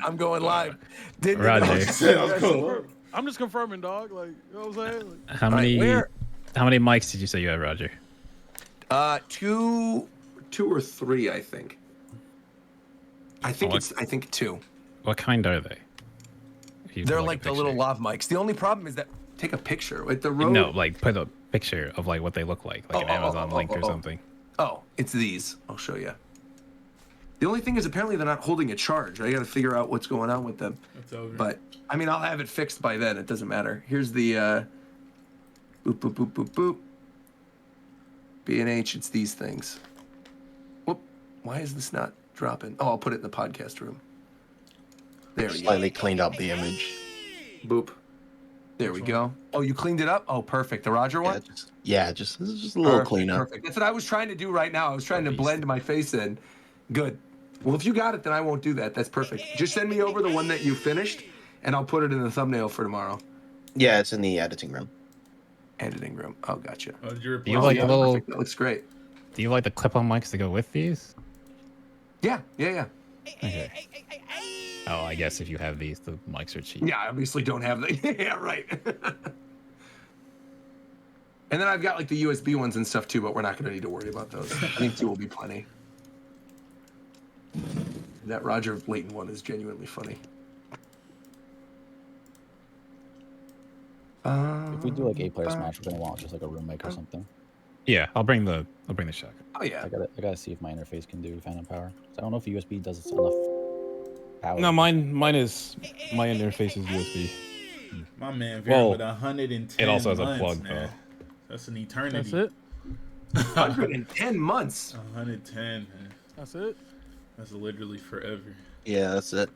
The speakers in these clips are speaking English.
I'm going live. Didn't Roger. I'm just confirming, dog. Like, you know what I'm saying? Like, How many mics did you say you have, Roger? Two or three, I think. I think two. What kind are they? They're like the little lav mics. The only problem is that take a picture with the Rode. No, like put a picture of like what they look like an Amazon link or something. Oh, it's these. I'll show you. The only thing is apparently they're not holding a charge. I got to figure out what's going on with them. That's over. But I mean, I'll have it fixed by then. It doesn't matter. Here's the boop boop boop boop boop. B&H. It's these things. Whoop. Why is this not dropping? Oh, I'll put it in the podcast room. There we go. Slightly cleaned up the image. Boop. There we go. Oh, you cleaned it up? Oh, perfect. The Roger one? Just a little cleanup. Perfect. That's what I was trying to do right now. I was trying to blend my face in. Good. Well, if you got it, then I won't do that. That's perfect. Just send me over the one that you finished, and I'll put it in the thumbnail for tomorrow. Yeah, it's in the editing room. Editing room. Oh, gotcha. Do you like a little? Perfect. That looks great. Do you like the clip-on mics to go with these? Yeah. Okay. Oh, I guess if you have these, the mics are cheap. Yeah, I obviously don't have the. Yeah, right. And then I've got like the USB ones and stuff too, but we're not going to need to worry about those. I think two will be plenty. That Roger Layton one is genuinely funny. If we do like 8-player Smash, we're gonna want just like a room mic or something. Yeah, I'll bring the shotgun. Oh yeah. I gotta see if my interface can do phantom power. So I don't know if USB does enough power. No, my interface is USB. My man, Vera with 110. It also has a months, plug man. though. That's an eternity. that's it. 110 months. 110, man. That's it. That's literally forever. Yeah, that's it.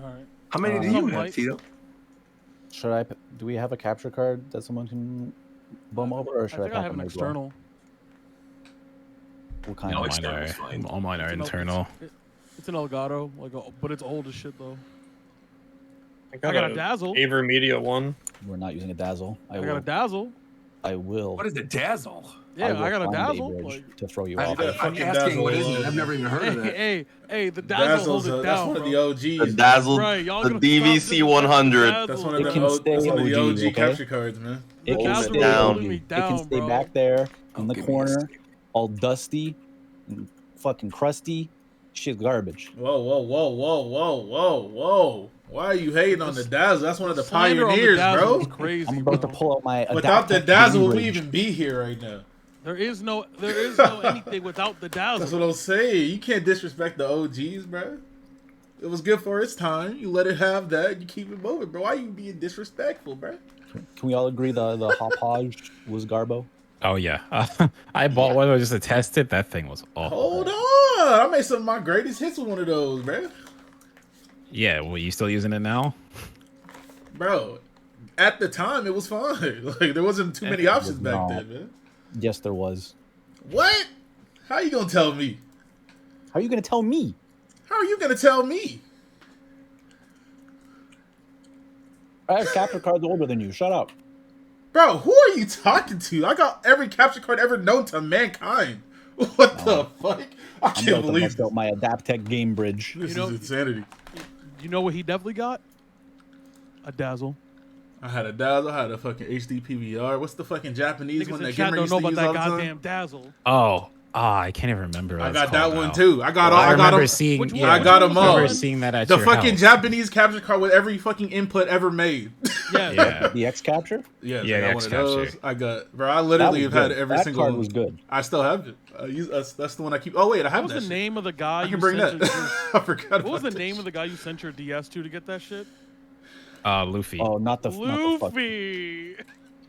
All right. How many do you have, Tito? Do we have a capture card that someone can boom over, or should I think I have an external. What kind No, of external's fine. All mine are internal. It's an Elgato, but it's old as shit though. I got a Dazzle. Aver Media one. We're not using a Dazzle. I got a Dazzle. I will. What is a Dazzle? Yeah, I got a find Dazzle. Like, to throw you I'm off. asking what is it? I've never even heard of that. Hey, the Dazzle holds it down. That's one of the OGs. The Dazzle, Right, the DVC 100. That's one of the OG capture cards, man. It can Dazzle stay holding me It can down, stay bro. back there in the give me a corner, second. all dusty, and fucking crusty. Shit, garbage. Whoa. Why are you hating on the Dazzle? That's one of the Slander on the pioneers, Dazzle bro. is crazy, I'm about to bro. pull out my. Without the adaptive Dazzle, would we leverage. even be here right now? There is no anything without the Dazzle. That's what I'm saying. You can't disrespect the OGs, bro. It was good for its time. You let it have that. You keep it moving, bro. Why you being disrespectful, bro? Can we all agree the Hopage was Garbo? Oh yeah, I bought one just to test it. That thing was awful. Hold on. I made some of my greatest hits with one of those, bro. Yeah, well, you still using it now? Bro, at the time, it was fine. Like, there wasn't too many options back then, man. Yes, there was. What? How you gonna tell me? How are you gonna tell me? How are you gonna tell me? I have capture cards older than you. Shut up. Bro, who are you talking to? I got every capture card ever known to mankind. What the fuck? I can't believe this. My Adaptec game bridge. This is insanity. You know what he definitely got? A Dazzle. I had a Dazzle. I had a fucking HD PVR. What's the fucking Japanese one Niggas in that chat Gamer don't used know to about use that all the time? goddamn Dazzle. Oh, I can't even remember. What I it's got that called one now. too. I got all. I I got remember them. seeing. Which one? Yeah, I got them all. I remember seeing that at The your fucking house. Japanese capture card with every fucking input ever made. Yeah. The X capture. Yeah, Yeah, I got the one of X those. capture. I got, bro. I literally have had every that single. card was good. I still have it. That's the one I keep. Oh wait, I have What was the that. name of the guy I you can bring sent that. your- I forgot. What was about the name that of the guy you sent your DS to get that shit? Luffy. Oh, not the fuck. Luffy.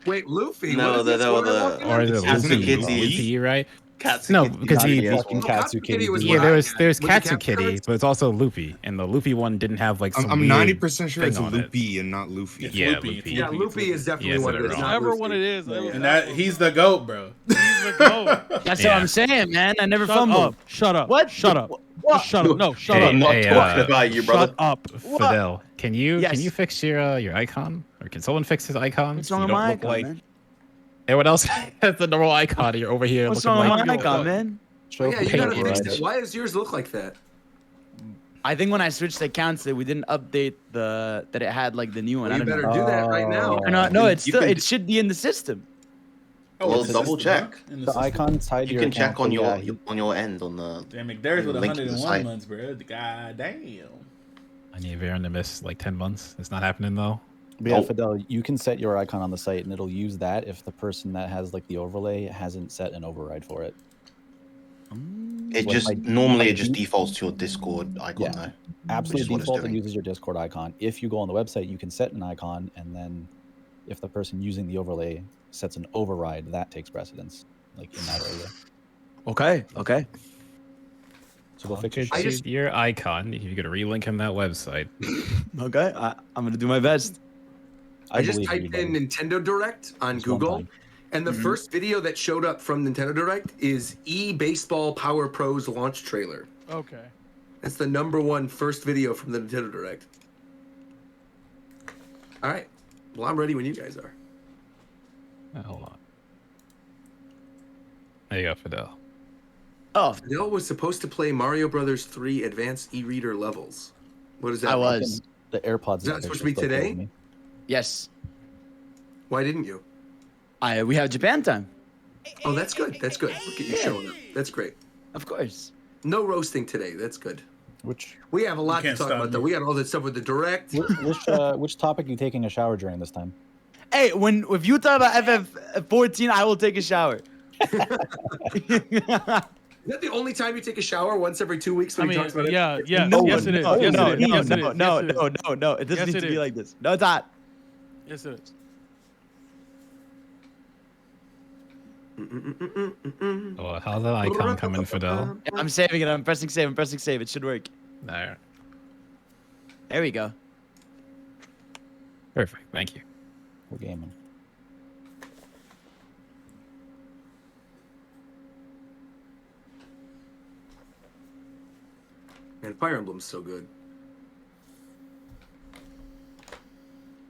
Wait, Luffy? No, what is this? the- What am I the- looking Or at? is it Katsukitty. Luffy, right? Katsu No, Kitty. because he. Fucking Katsukitty Katsukitty. was Yeah, what I there's got. there's Was it capture Katsukitty, cards? but it's also Luffy, and the Luffy one didn't have like some. I'm weird 90% sure it's thing on it. Loopy and not Luffy. It's Yeah, Luffy. Luffy. Yeah, Luffy is definitely Yes, what it they're is. wrong. not Whatever Luffy. one it is. And that he's the goat, bro. He's the goat. That's Yeah. what I'm saying, man. I never Shut fumbled. up. Shut up. What? Shut up. What? Just shut up. No, shut Hey, up. I'm not hey, talking about you, brother. Shut up. Fidel, can you Yes. fix your icon, or can someone fix his icon? What's so wrong you with don't my look icon, like man? everyone else has the normal icon. And you're over here What's looking wrong with like my icon, man? Oh, yeah, you gotta Paint fix brush. it. Why does yours look like that? I think when I switched accounts, we didn't update that it had like the new one. Well, I you don't better know. do that right now. No, it's You still can- it should be in the system. Well, it's double the check. buck in The system? icon tied to You your can check account, on so your on your end on the. Damn, McDare's with link to the 101 site. months, bro. God damn. I need Varan to miss like 10 months. It's not happening though. But yeah, Oh. Fidel, you can set your icon on the site, and it'll use that if the person that has like the overlay hasn't set an override for it. It So, just like, normally it like just you- defaults to your Discord icon Yeah. though. Which Absolute is what it's default, it doing. uses your Discord icon. If you go on the website, you can set an icon, and then if the person using the overlay sets an override, that takes precedence, like in that area. Okay. So go fix Okay, your I shit. your icon. If you could relink him that website. Okay. I'm gonna do my best. I just believe you, typed in buddy. Nintendo Direct on Just one Google, time. and the first video that showed up from Nintendo Direct is Baseball Power Pros launch trailer. Okay. That's the #1 first video from the Nintendo Direct. All right. Well, I'm ready when you guys are. Hold on. There you go, Fidel. Oh, Fidel was supposed to play Mario Brothers 3 Advanced E-Reader levels. What is that? I was. The AirPods. Is that supposed to be today? Yes. Why didn't you? We have Japan time. Oh, that's good. That's good. Look at you showing up. That's great. Of course. No roasting today. That's good. Which We have a lot to can't talk stop about, though. me. We got all this stuff with the Direct. which topic are you taking a shower during this time? Hey, if you talk about FF14, I will take a shower. Is that the only time you take a shower? Once every 2 weeks when he talks about it? yeah. No, Yes, it is. no, Yes, no, it is. no, Yes, it no, is. no, Yes, it is. no. It doesn't Yes, need it to be is. like this. No, it's not. Yes, it is. Oh, how's that icon coming, Fidel? I'm saving it. I'm pressing save. It should work. There. There we go. Perfect. Thank you. We're gaming. Man, Fire Emblem's so good.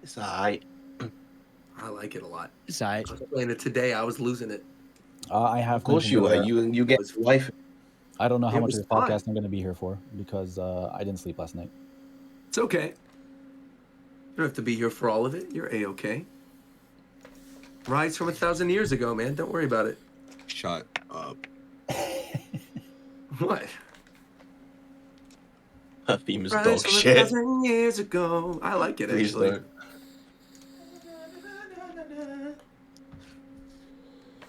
It's alright. I like it a lot. It's all right. I was playing it today. I was losing it. I have. Of course mentioned you were. earlier, You get life. I don't know how It much was of the podcast fun. I'm going to be here for because I didn't sleep last night. It's okay. You don't have to be here for all of it. You're A-okay. Rides from 1,000 years ago, man. Don't worry about it. Shut up. What? Her theme is Rides dog from shit. 1,000 years ago. I like it, Please actually. don't.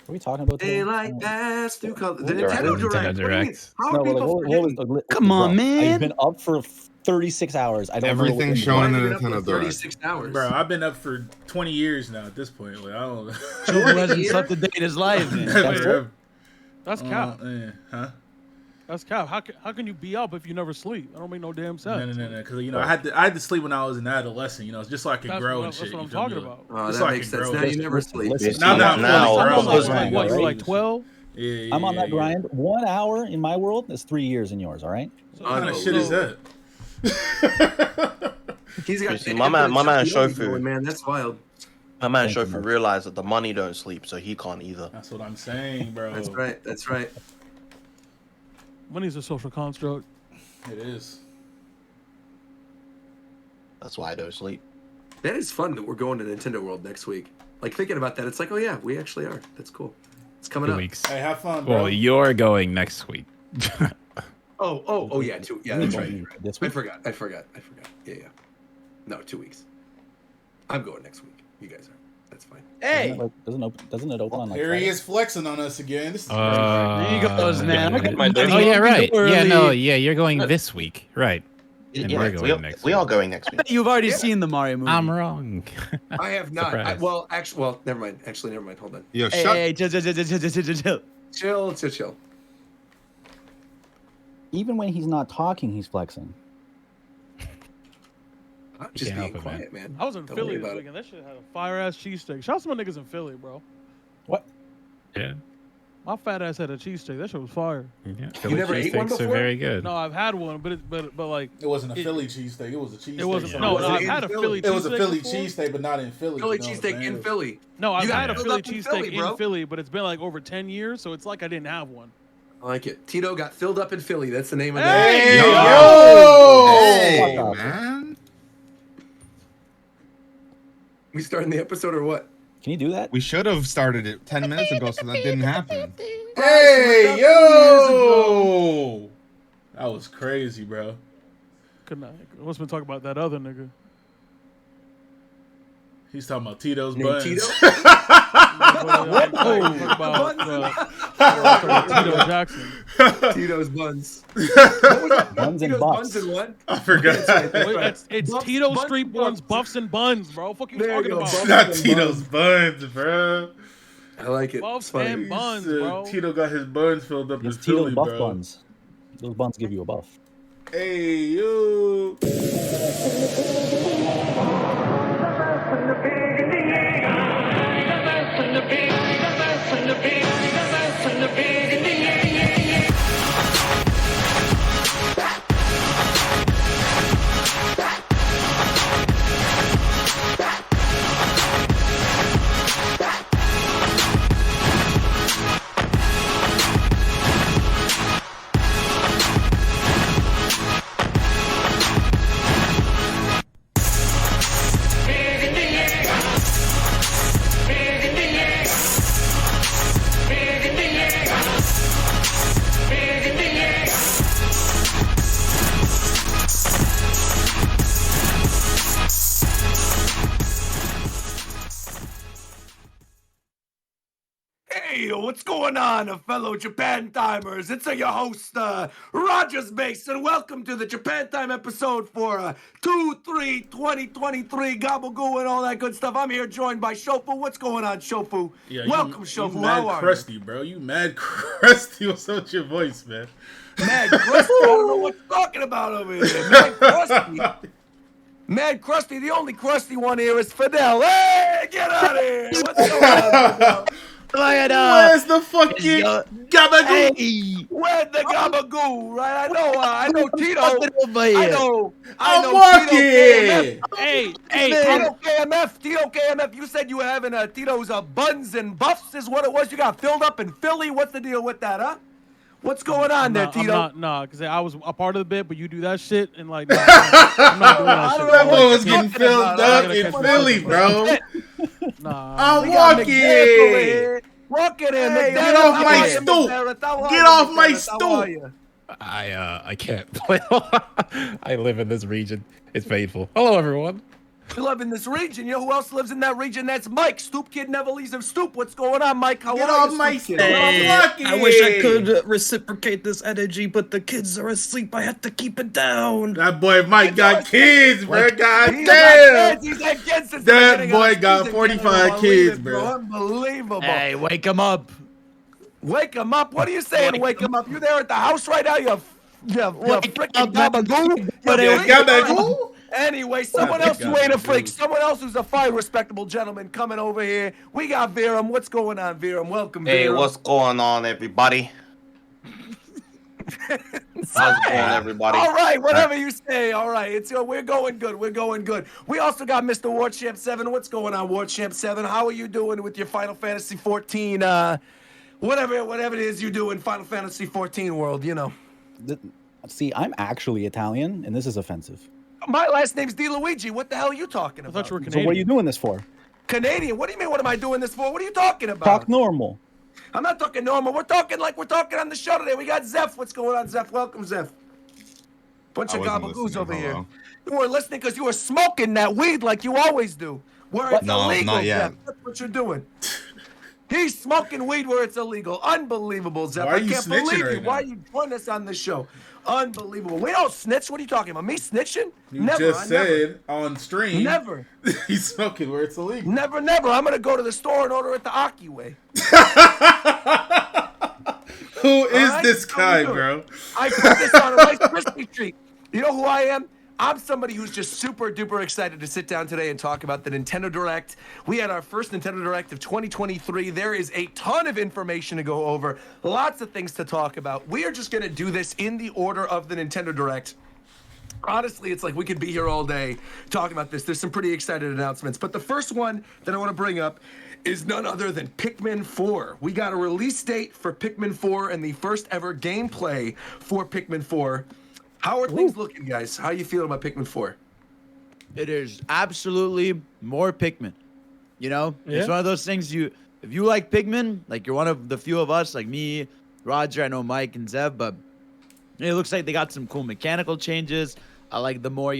What are we talking about? today? Daylight passed through color. The Direct. Nintendo Nintendo Direct. What do you mean? Direct. How No, are but people like, forgetting? Come on, bro, man. I've been up for 36 hours. I don't know Everything what shown in Why the have you been up Nintendo for Direct. 36 hours. Bro, I've been up for 20 years now at this point. Like, I don't Who hasn't slept a day in his life, man? That's it? That's cap. Huh? That's cap. How can you be up if you never sleep? That don't make no damn sense. No. Because I had to sleep when I was an adolescent. Just so I could That's grow what, and that's shit. what I'm you feel me? talking Like, about. Oh, Just that so I makes can sense. grow. Now you never Listen, sleep. listen. Now that I'm Now, fully grown, because- like, What, you're like right? 12? Yeah, I'm on that yeah. grind. 1 hour in my world is 3 years in yours. All right. What kind of shit is that? He's got See, my man Shofu. going, man, that's wild. My man Thank you, Shofu Mark. realized that the money don't sleep, so he can't either. That's what I'm saying, bro. That's right. That's right. Money's a social construct. It is. That's why I don't sleep. That is fun that we're going to Nintendo World next week. Like thinking about that, it's like, oh yeah, we actually are. That's cool. It's coming 2 up. weeks. Hey, have fun, bro. Well, you're going next week. Oh yeah, yeah, that's right. This I week. forgot. Yeah. No, 2 weeks. I'm going next week. You guys are. That's fine. Hey, Doesn't it open on like Here he Friday? is flexing on us again. This is there you goes, man. Look at My my daddy. Oh yeah, right. Yeah, early. no, yeah, you're going this week, right? And Yeah, we're going next we are week. going next week. You've already Yeah. seen the Mario movie. I'm wrong. I have not. Surprise. Never mind. Actually, never mind. Hold on. Yo, Hey, shut hey, chill. Chill. Even when he's not talking, he's flexing. I'm just can't being help it, quiet, man. I was in Don't Philly worry this about it. weekend. That shit had a fire ass cheesesteak. Shout out to my niggas in Philly, bro. What? Yeah. My fat ass had a cheesesteak. That shit was fire. Yeah. never ate one cheesesteaks are before? very good. No, I've had one, but like It wasn't a It- Philly cheesesteak. It was a cheesesteak. it wasn't. Yeah. No, Was it I've in had a Philly? Philly. It was a cheesesteak Philly before. cheesesteak, but not in Philly. Philly you know what I'm cheesesteak saying? in Philly. No, I've You got had a filled Philly up in cheesesteak Philly, bro. in Philly, but it's been like over 10 years, so it's like I didn't have one. I like it. Tito got filled up in Philly. That's the name of Hey, the yo! Fuck off. man. We starting the episode or what? Can you do that? We should have started it 10 minutes ago, so that didn't happen. Hey, yo! That was crazy, bro. Couldn't I? What's been talking about that other nigga? He's talking about Tito's Named buns. Tito? Tito Jackson. Tito's buns. Buns and Tito's buffs. buns and what? I forgot. That's right. It's Buffs, Tito buns, Street Born's Buffs and Buns, bro. Fuck you There you talking go, about? Buffs. Not Tito's buns, bro. I like it. Buffs It's funny. and buns, He said bro. Tito got his buns filled up in It's Tito's Philly, buff bro. buns. Those buns give you a buff. Hey, yo! Hey, what's going on, fellow Japan timers? It's your host, Rogers Base, and welcome to the Japan Time episode for 2/3/2023, Gabagoo and all that good stuff. I'm here joined by Shofu. What's going on, Shofu? Yeah, welcome, you Shofu. mad How are crusty, bro. You mad crusty. What's up with your voice, man? you? Mad crusty. I don't know what you're talking about over here. Mad crusty. Mad crusty. The only crusty one here is Fidel. Hey, get out of here. What's going on, Fidel? Where's the fucking gabagoo? Hey, Where's the Gabagoo, right? I know Tito. fucking over I here. know I'm Tito KMF. walking. Hey, Tito KMF, you said you were having Tito's buns and buffs is what it was. You got filled up in Philly. What's the deal with that, huh? What's going on there, Tito? Nah, because I was a part of the bit, but you do that shit and like, nah, I'm not doing that shit. That what boy you're was getting talking filled about. up I'm in gonna catch Philly, myself. bro. Nah. I'm We got walking. McDaniel over here. Walking in. Hey, McDaniel, get off how my are you, stoop. McDaniel? How are Get you, off my McDaniel? How are stoop. you? I can't play. I live in this region. It's painful. Hello, everyone. You live in this region. You know who else lives in that region? That's Mike. Stoop Kid never leaves him stoop. What's going on, Mike? How Get are off you, my Stoop stoop. Kid? I'm walking. I wish I could reciprocate this energy, but the kids are asleep. I have to keep it down. That boy Mike got kids, bro. God He's damn. He's had kids since the That beginning of boy the got season. 45 Can't believe kids, it, bro. Unbelievable. Hey, wake him up. Wake him up. What are you saying? Wake him up. You there at the house right now? You freaking up, man. gabagoo. Yeah, gabagoo. Anyway, someone else who ain't a freak, someone else who's a fine, respectable gentleman coming over here. We got Viram. What's going on, Viram? Welcome, Hey, Viram. what's going on, everybody? How's it going, everybody? All right, whatever you say. All right, we're going good. We're going good. We also got Mr. Warchamp 7. What's going on, Warchamp 7? How are you doing with your Final Fantasy 14? Whatever it is you do in Final Fantasy 14 world, you know. See, I'm actually Italian, and this is offensive. My last name's DeLuigi. What the hell are you talking I about? thought you were So Canadian. what are you doing this for? Canadian. What do you mean? What am I doing this for? What are you talking about? Talk normal. I'm not talking normal. We're talking like we're talking on the show today. We got Zeph. What's going on, Zeph? Welcome, Zeph. Bunch of gabagoos over here. You weren't listening because you were smoking that weed like you always do. Where it's No, illegal, not yet. Zeph. That's what you're doing. He's smoking weed where it's illegal. Unbelievable, Zeph. Why are I you can't snitching believe right you. now? Why are you joining us on this show? Unbelievable. We don't snitch. What are you talking about? Me snitching? You Never. just I said on stream. Never. He's smoking where it's illegal. Never, never. I'm gonna go to the store and order it the Aki way. Who is right, this how guy, we doing? bro? I put this on a Rice Krispie treat. You know who I am? I'm somebody who's just super duper excited to sit down today and talk about the Nintendo Direct. We had our first Nintendo Direct of 2023. There is a ton of information to go over, lots of things to talk about. We are just going to do this in the order of the Nintendo Direct. Honestly, it's like we could be here all day talking about this. There's some pretty excited announcements. But the first one that I want to bring up is none other than Pikmin 4. We got a release date for Pikmin 4 and the first ever gameplay for Pikmin 4. How are things looking, guys? How you feeling about Pikmin 4? It is absolutely more Pikmin. You know, Yeah. it's one of those things if you like Pikmin, like you're one of the few of us, like me, Roger, I know Mike and Zev, but it looks like they got some cool mechanical changes. I like the more,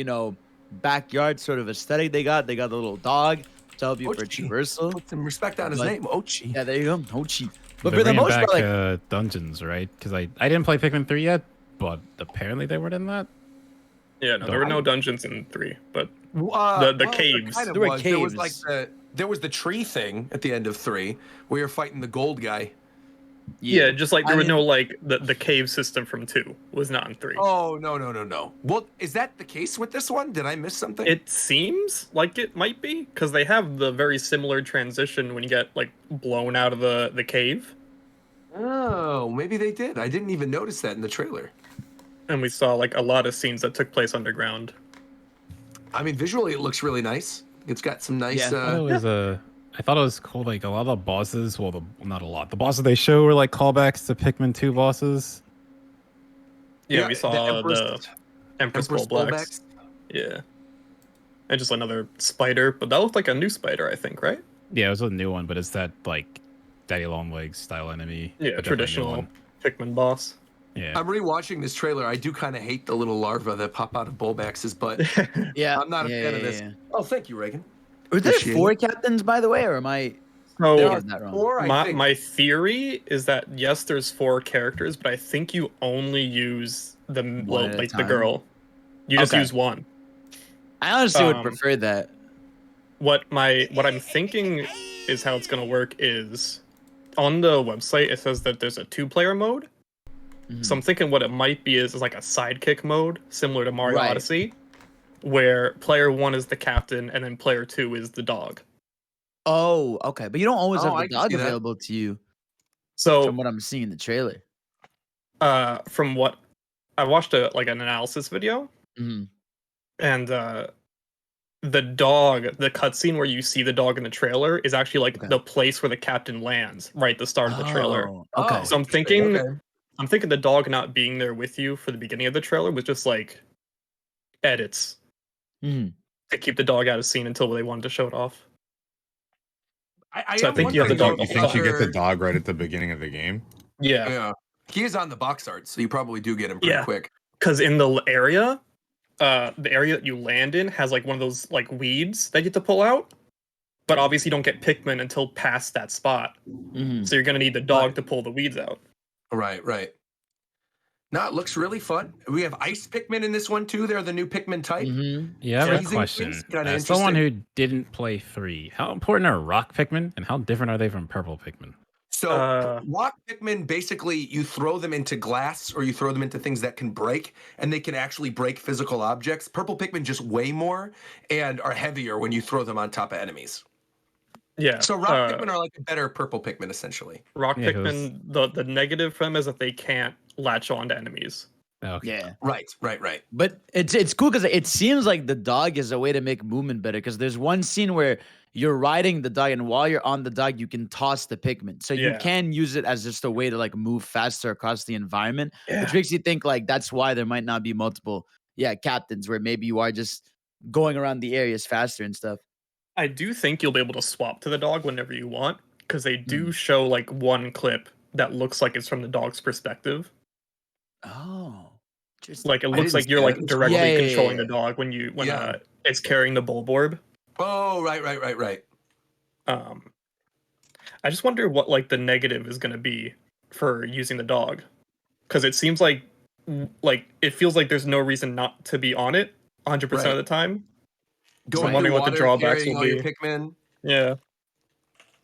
backyard sort of aesthetic they got. They got the little dog to help you for Ochi. traversal. Put some respect on his name, Ochi. Yeah, there you go. Ochi. But They're for the bringing most back part, like, dungeons, right? Because I didn't play Pikmin 3 yet, but apparently they weren't in that. Yeah, no, there were no dungeons in 3, but Well, the caves. Kind of There were was. There was like caves. there was the tree thing at the end of 3 where you're fighting the gold guy. Yeah, just like there I was mean- no like the cave system from 2 was not in 3. Oh, no. Well, is that the case with this one? Did I miss something? It seems like it might be because they have the very similar transition when you get like blown out of the cave, Oh, maybe they did. I didn't even notice that in the trailer. and we saw like a lot of scenes that took place underground. I mean, visually it looks really nice. It's got some nice. Yeah. I thought it was cool. Like a lot of the bosses, well, not a lot. The bosses they show were like callbacks to Pikmin 2 bosses. Yeah, we saw the Empress Empress Bullbacks. Yeah, and just another spider, but that looked like a new spider, I think, right? Yeah, it was a new one, but it's that like Daddy Longlegs style enemy. Yeah, but definitely a new traditional one. Pikmin boss. Yeah. I'm rewatching this trailer. I do kind of hate the little larvae that pop out of Bullbax's butt. yeah, I'm not a yeah, fan of yeah, this. yeah. Oh, thank you, Reagan. Were there Appreciate 4 it. captains, by the way, or am I So getting that wrong? 4, I my think. my theory is that yes, there's 4 characters, but I think you only use the One at a like the time. girl. You just Okay. use one. I honestly would um, prefer that. What I'm thinking is how it's gonna work is on the website it says that there's a 2-player mode. Mhm. So I'm thinking what it might be is like a sidekick mode similar to Mario Right. Odyssey, where player 1 is the captain and then player 2 is the dog. Oh, okay, but you don't always Oh, have I the can dog see that. available to you, So from what I'm seeing in the trailer. from what I watched an analysis video, Hmm. and the dog, the cutscene where you see the dog in the trailer is actually like Okay. the place where the captain lands, right at the start of the trailer. Oh, okay. So I'm interesting. thinking, I'm thinking the dog not being there with you for the beginning of the trailer was just like edits Mhm. to keep the dog out of scene until they wanted to show it off. I So I am think you have the wondering, dog- though, You think you get the other- dog right at the beginning of the game? Yeah, Yeah. He is on the box art, so you probably do get him pretty Yeah. quick. because in the area that you land in has like one of those like weeds that you have to pull out. But obviously you don't get Pikmin until past that spot. Mhm. So you're gonna need the dog Right. to pull the weeds out. Right. No, it looks really fun. We have ice Pikmin in this one too. They're the new Pikmin type. Mhm. Yeah, I have a Freezing question. things? Kinda As someone interesting. who didn't play 3, how important are rock Pikmin and how different are they from purple Pikmin? So rock Pikmin, basically you throw them into glass or you throw them into things that can break, and they can actually break physical objects. Purple Pikmin just weigh more and are heavier when you throw them on top of enemies. Yeah. So rock Pikmin are like a better purple Pikmin essentially. Rock Yeah, 'cause- Pikmin, the negative for them is that they can't latch on to enemies. Okay. Yeah, Right. but it's cool because it seems like the dog is a way to make movement better. Because there's one scene where you're riding the dog, and while you're on the dog, you can toss the Pikmin, so you Yeah. can use it as just a way to like move faster across the environment, Yeah. which makes you think like that's why there might not be multiple captains, where maybe you are just going around the areas faster and stuff. I do think you'll be able to swap to the dog whenever you want, because they Hmm. do show like one clip that looks like it's from the dog's perspective. Oh, just Like it I looks didn't like see you're that. like directly Yeah, yeah, controlling yeah. the dog when Yeah. it's carrying the bulborb. Oh, right. I just wonder what like the negative is going to be for using the dog, because it seems like it feels like there's no reason not to be on it 100% of the time. So I'm wondering what the drawbacks carrying will all your be. Pikmin. Yeah,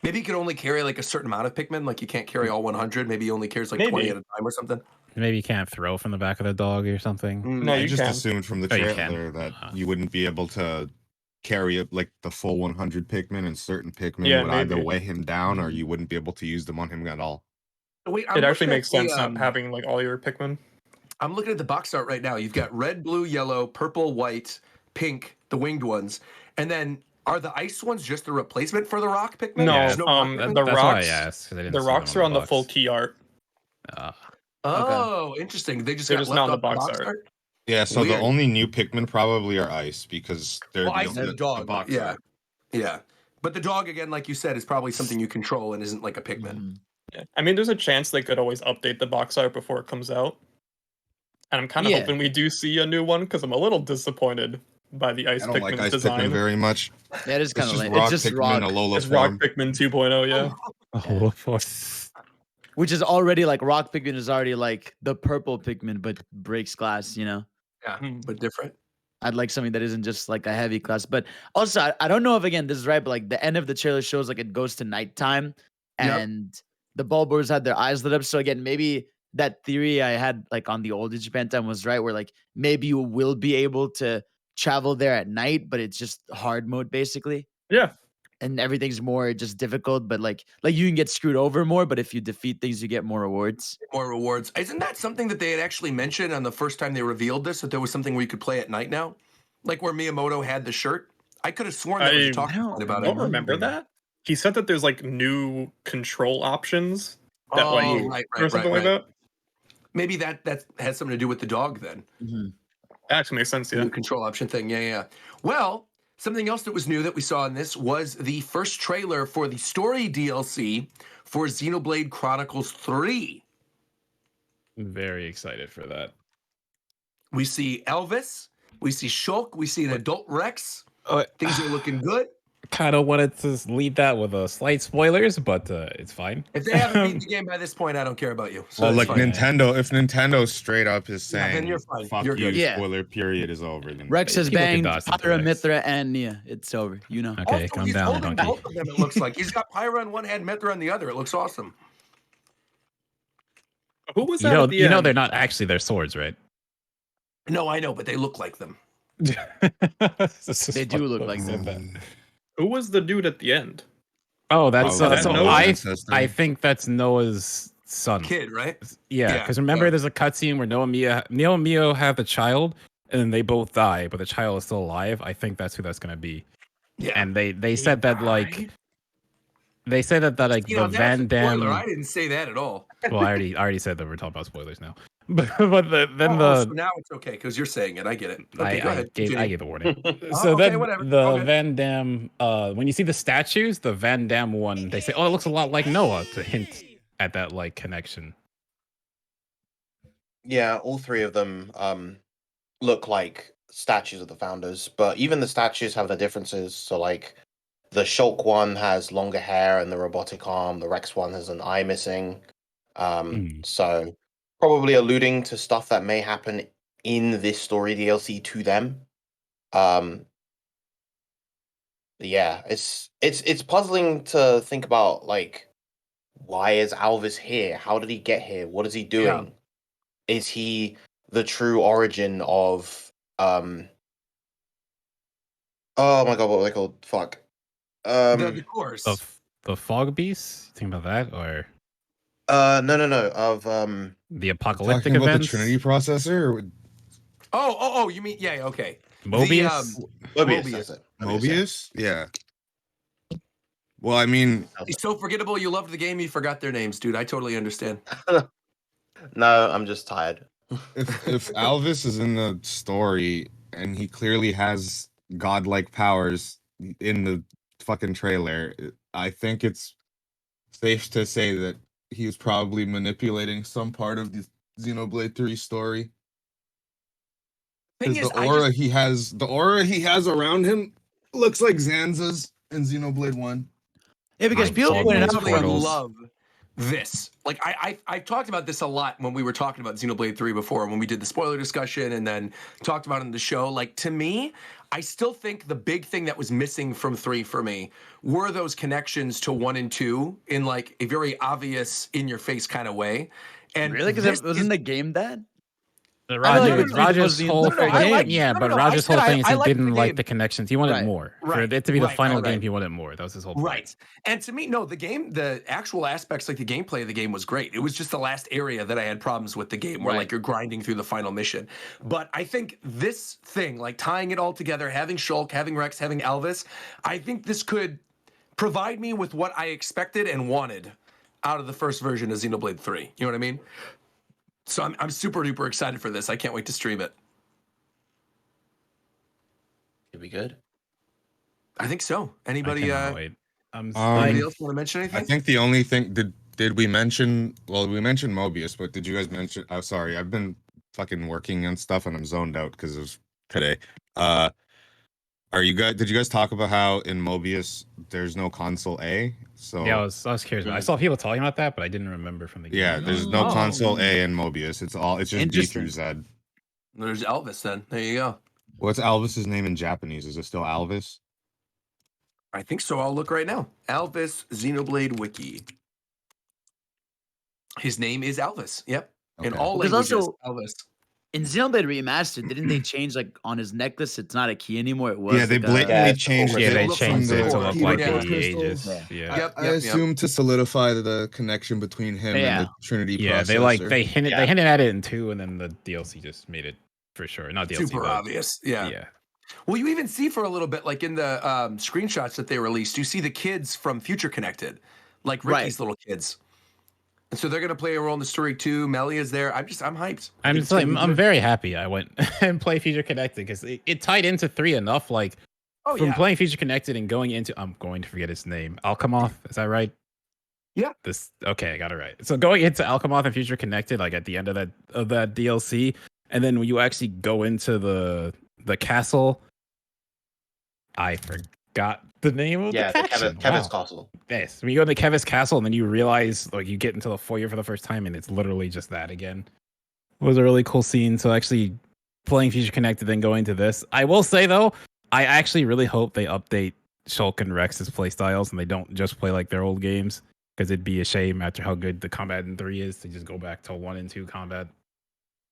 Maybe you can only carry like a certain amount of Pikmin. Like you can't carry all 100. Maybe he only carries like 20 Maybe. at a time or something. Maybe you can't throw from the back of the dog or something. no, I you just can. assumed from the Oh, you can. trailer that Uh-huh. you wouldn't be able to carry up like the full 100 Pikmin, and certain Pikmin Yeah, would either maybe. weigh him down or you wouldn't be able to use them on him at all. Wait, It actually makes looking at sense not having like all your Pikmin. I'm looking at the box art right now. You've got red, blue, yellow, purple, white, pink, the winged ones, and then Are the ice ones just the replacement for the rock Pikmin? No, There's rock the Pikmin? That's why I rocks. asked, 'cause I didn't The see them rocks are on the box. full key art. Oh, interesting. They just They're got just left not on off the box art. Yeah, so the Weird. only new Pikmin probably are ice because they're Well, the, ice and the the dog. box Yeah. art. Yeah. But the dog, again, like you said, is probably something you control and isn't like a Pikmin. Mm-hmm. Yeah. I mean, there's a chance they could always update the box art before it comes out. And I'm kind of Yeah. hoping we do see a new one because I'm a little disappointed by the Ice I don't like Pikmin's ice design. Pikmin very much. That is It's kind of just lame. rock It's just Pikmin, rock, Alola It's Rock form. Pikmin 2.0, yeah. Oh, which is already like rock Pikmin is already like the purple Pikmin, but breaks glass. You know. Yeah, but different. I'd like something that isn't just like a heavy class. But also, I don't know if again this is right, but like the end of the trailer shows like it goes to nighttime, Yep. and the Bulbors had their eyes lit up. So again, maybe that theory I had like on the older Japan time was right, where like maybe you will be able to travel there at night, but it's just hard mode basically. Yeah. And everything's more just difficult, but like you can get screwed over more, but if you defeat things, you get more rewards. More rewards. Isn't that something that they had actually mentioned on the first time they revealed this, that there was something where you could play at night now? Like where Miyamoto had the shirt? I could have sworn that was a talking point about I don't it. remember that. He said that there's like new control options that or something like that. Maybe that has something to do with the dog then. That actually makes sense, yeah. New control option thing, yeah. Well, something else that was new that we saw in this was the first trailer for the story DLC for Xenoblade Chronicles 3. I'm very excited for that. We see Elvis, we see Shulk, we see an adult Rex. Things are looking good. Kind of wanted to lead that with a slight spoilers, but it's fine. If they haven't beaten the game by this point, I don't care about you. So Well, it's like fine. Nintendo, if Nintendo straight up is Yeah, then saying, you're fine. fuck You're you, good. Yeah. spoiler period is over. Then Rex has People can banged dodge into Pyra, Rex. Mithra, and Nia. It's over. You know. Okay, Also, calm he's down, holding Donkey. both of them, it looks like. He's got Pyra on one hand, Mithra on the other. It looks awesome. Who was You that know, at the you know end? they're not actually their swords, right? No, I know, but they look like them. They do look like them. Who was the dude at the end? Oh, that's Probably that Noah's I ancestor. think that's Noah's son. Kid, right? Yeah, because remember, there's a cutscene where Noah and Mio have the child, and then they both die, but the child is still alive. I think that's who that's gonna be. Yeah. And they said that like they said that like You know, the that's Van a spoiler. Damme. I didn't say that at all. Well, I already said that we're talking about spoilers now. But then So now it's okay because you're saying it. I get it. Okay, go I ahead. gave Continue. the warning. Oh, So okay, then whatever. the All good. Van Damme, when you see the statues, the Van Damme one, they say, "Oh, it looks a lot like Noah," to hint at that like connection. Yeah, all three of them look like statues of the founders, but even the statues have their differences. So, like, the Shulk one has longer hair and the robotic arm. The Rex one has an eye missing. So, probably alluding to stuff that may happen in this story DLC to them. Yeah, it's puzzling to think about, like, why is Alvis here? How did he get here? What is he doing? Is he the true origin of oh my god, what were they called? Fuck. The course. The Fog Beast? Think about that, or no. Of the apocalyptic talking about the events? Trinity processor or Oh, you mean okay. Mobius? Mobius, that's it. Mobius? Yeah. Well, I mean, He's so forgettable. You loved the game, you forgot their names, dude. I totally understand. No, I'm just tired. if Alvis is in the story and he clearly has godlike powers in the fucking trailer, I think it's safe to say that he was probably manipulating some part of the Xenoblade 3 story. Because the aura he has around him looks like Zanza's in Xenoblade 1. Yeah, because people pointed out I from love this. Like I talked about this a lot when we were talking about Xenoblade 3 before, when we did the spoiler discussion and then talked about it in the show. Like, to me, I still think the big thing that was missing from 3 for me were those connections to 1 and 2 in like a very obvious, in your face kind of way. And really, because wasn't the game that? The I feel like Rogers, it's Rogers' the whole entire thing, game. yeah, No, but no, I Rogers' said whole thing is I he liked didn't the like game. the connections. He wanted Right. more. Right, For it to be the right, final right, game, right. he wanted more. That was his whole point. Right. And to me, no, the actual aspects, like the gameplay of the game was great. It was just the last area that I had problems with the game where Right. like you're grinding through the final mission. But I think this thing, like tying it all together, having Shulk, having Rex, having Elvis, I think this could provide me with what I expected and wanted out of the first version of Xenoblade 3. You know what I mean? So I'm super duper excited for this. I can't wait to stream it. It'd be good. I think so. I Anybody cannot wait. I'm anybody else want to mention anything? I think the only thing did we mention? Well, we mentioned Mobius, but did you guys mention? Oh, sorry, I've been fucking working and stuff, and I'm zoned out because of today. Are you guys? Did you guys talk about how in Mobius there's no console A? So yeah, I was curious. I saw people talking about that, but I didn't remember from the game. yeah, there's no Oh. console A in Mobius. It's just B Interesting. through Z. There's Elvis then. There you go. What's Alvis's name in Japanese? Is it still Alvis? I think so. I'll look right now. Elvis Xenoblade Wiki. His name is Elvis. Yep. In Okay. all Because languages, also- Elvis. In Xenoblade Remastered, didn't they change like on his necklace? It's not a key anymore. It was Yeah, they like blatantly Yeah, it's changed over. Yeah, it. they looks changed like it to the look core. like Yeah. the Aegis. Yeah. Yeah. Yep, I assume to solidify the connection between him Yeah. and the Trinity Yeah, processor. they hinted Yeah. at it in 2, and then the DLC just made it for sure. Not DLC, Super but obvious. Yeah. yeah. Well, you even see for a little bit, like in the screenshots that they released, you see the kids from Future Connected, like Ricky's little kids. And so they're gonna play a role in the story too. Melly is there. I'm hyped. I I'm think just it's gonna like be I'm good. very happy I went and played Future Connected because it tied into 3 enough. Like Oh from yeah. playing Future Connected and going into I'm going to forget his name. Alchemoth, is that right? Yeah. Okay, I got it right. So going into Alchemoth and Future Connected, like at the end of that DLC, and then when you actually go into the castle, I forgot the name of Yeah, the the faction. Kevin's Wow. castle. Yes, when you go to Kevis Castle and then you realize like you get into the foyer for the first time and it's literally just that again. It was a really cool scene. So actually playing Future Connected and going to this. I will say though, I actually really hope they update Shulk and Rex's playstyles and they don't just play like their old games. Because it'd be a shame after how good the combat in 3 is to just go back to 1 and 2 combat.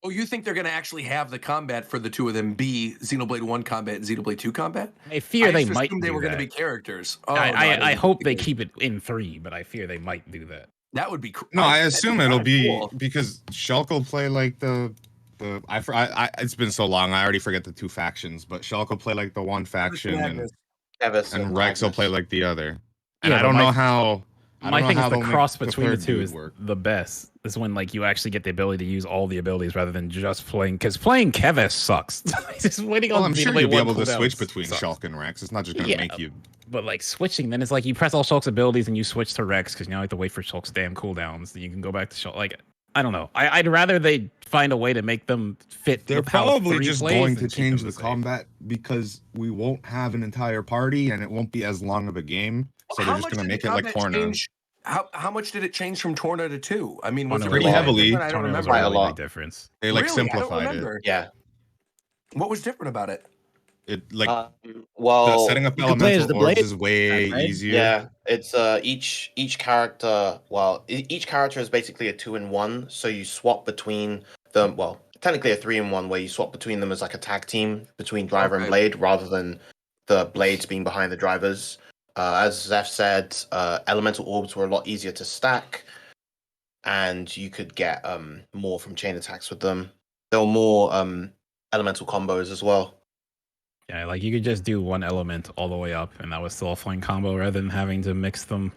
Oh, you think they're gonna actually have the combat for the two of them be Xenoblade 1 combat and Xenoblade 2 combat? I fear they just might assumed they do were gonna that. be characters. Oh, I hope they keep it in 3, but I fear they might do that. That would be cool. No, I assume it'll be cool. because Shulk will play like the it's been so long I already forget the 2 factions, but Shulk will play like the one faction and Kevis Rex will Magnus. play like the other. And Yeah, I but don't know how. I My don't know thing how is the they'll make cross between the third 2 dude is work. the best. Is when like you actually get the ability to use all the abilities rather than just playing. Because playing Kevis sucks. Just waiting Well, on I'm sure Xenoblade you'll be 1 able to cooldowns switch between sucks. Shulk and Rex. It's not just gonna Yeah. make you. But like switching, then it's like you press all Shulk's abilities and you switch to Rex because you now have to wait for Shulk's damn cooldowns. Then you can go back to Shulk. Like I don't know. I'd rather they find a way to make them fit. They're with how probably 3 just plays going than to keep them change the the same. combat because we won't have an entire party and it won't be as long of a game. So they're just gonna make it like Torna. How much did it change from Torna to 2? I mean, was Torna it pretty really heavily. different? I don't Torna was remember. a really Quite a big lot. difference. They like Really? I don't simplified it. remember. Yeah. What was different about it? It like the Well, setting up you can play as elemental the orbs Blade, is way right? easier. yeah, it's each character. Well, each character is basically a 2-in-1. So you swap between them. Well, technically a 3-in-1 where you swap between them as like a tag team between driver and Okay. blade, rather than the blades being behind the drivers. As Zeph said, elemental orbs were a lot easier to stack, and you could get more from chain attacks with them. There were more elemental combos as well. Yeah, like you could just do one element all the way up, and that was still a flying combo rather than having to mix them.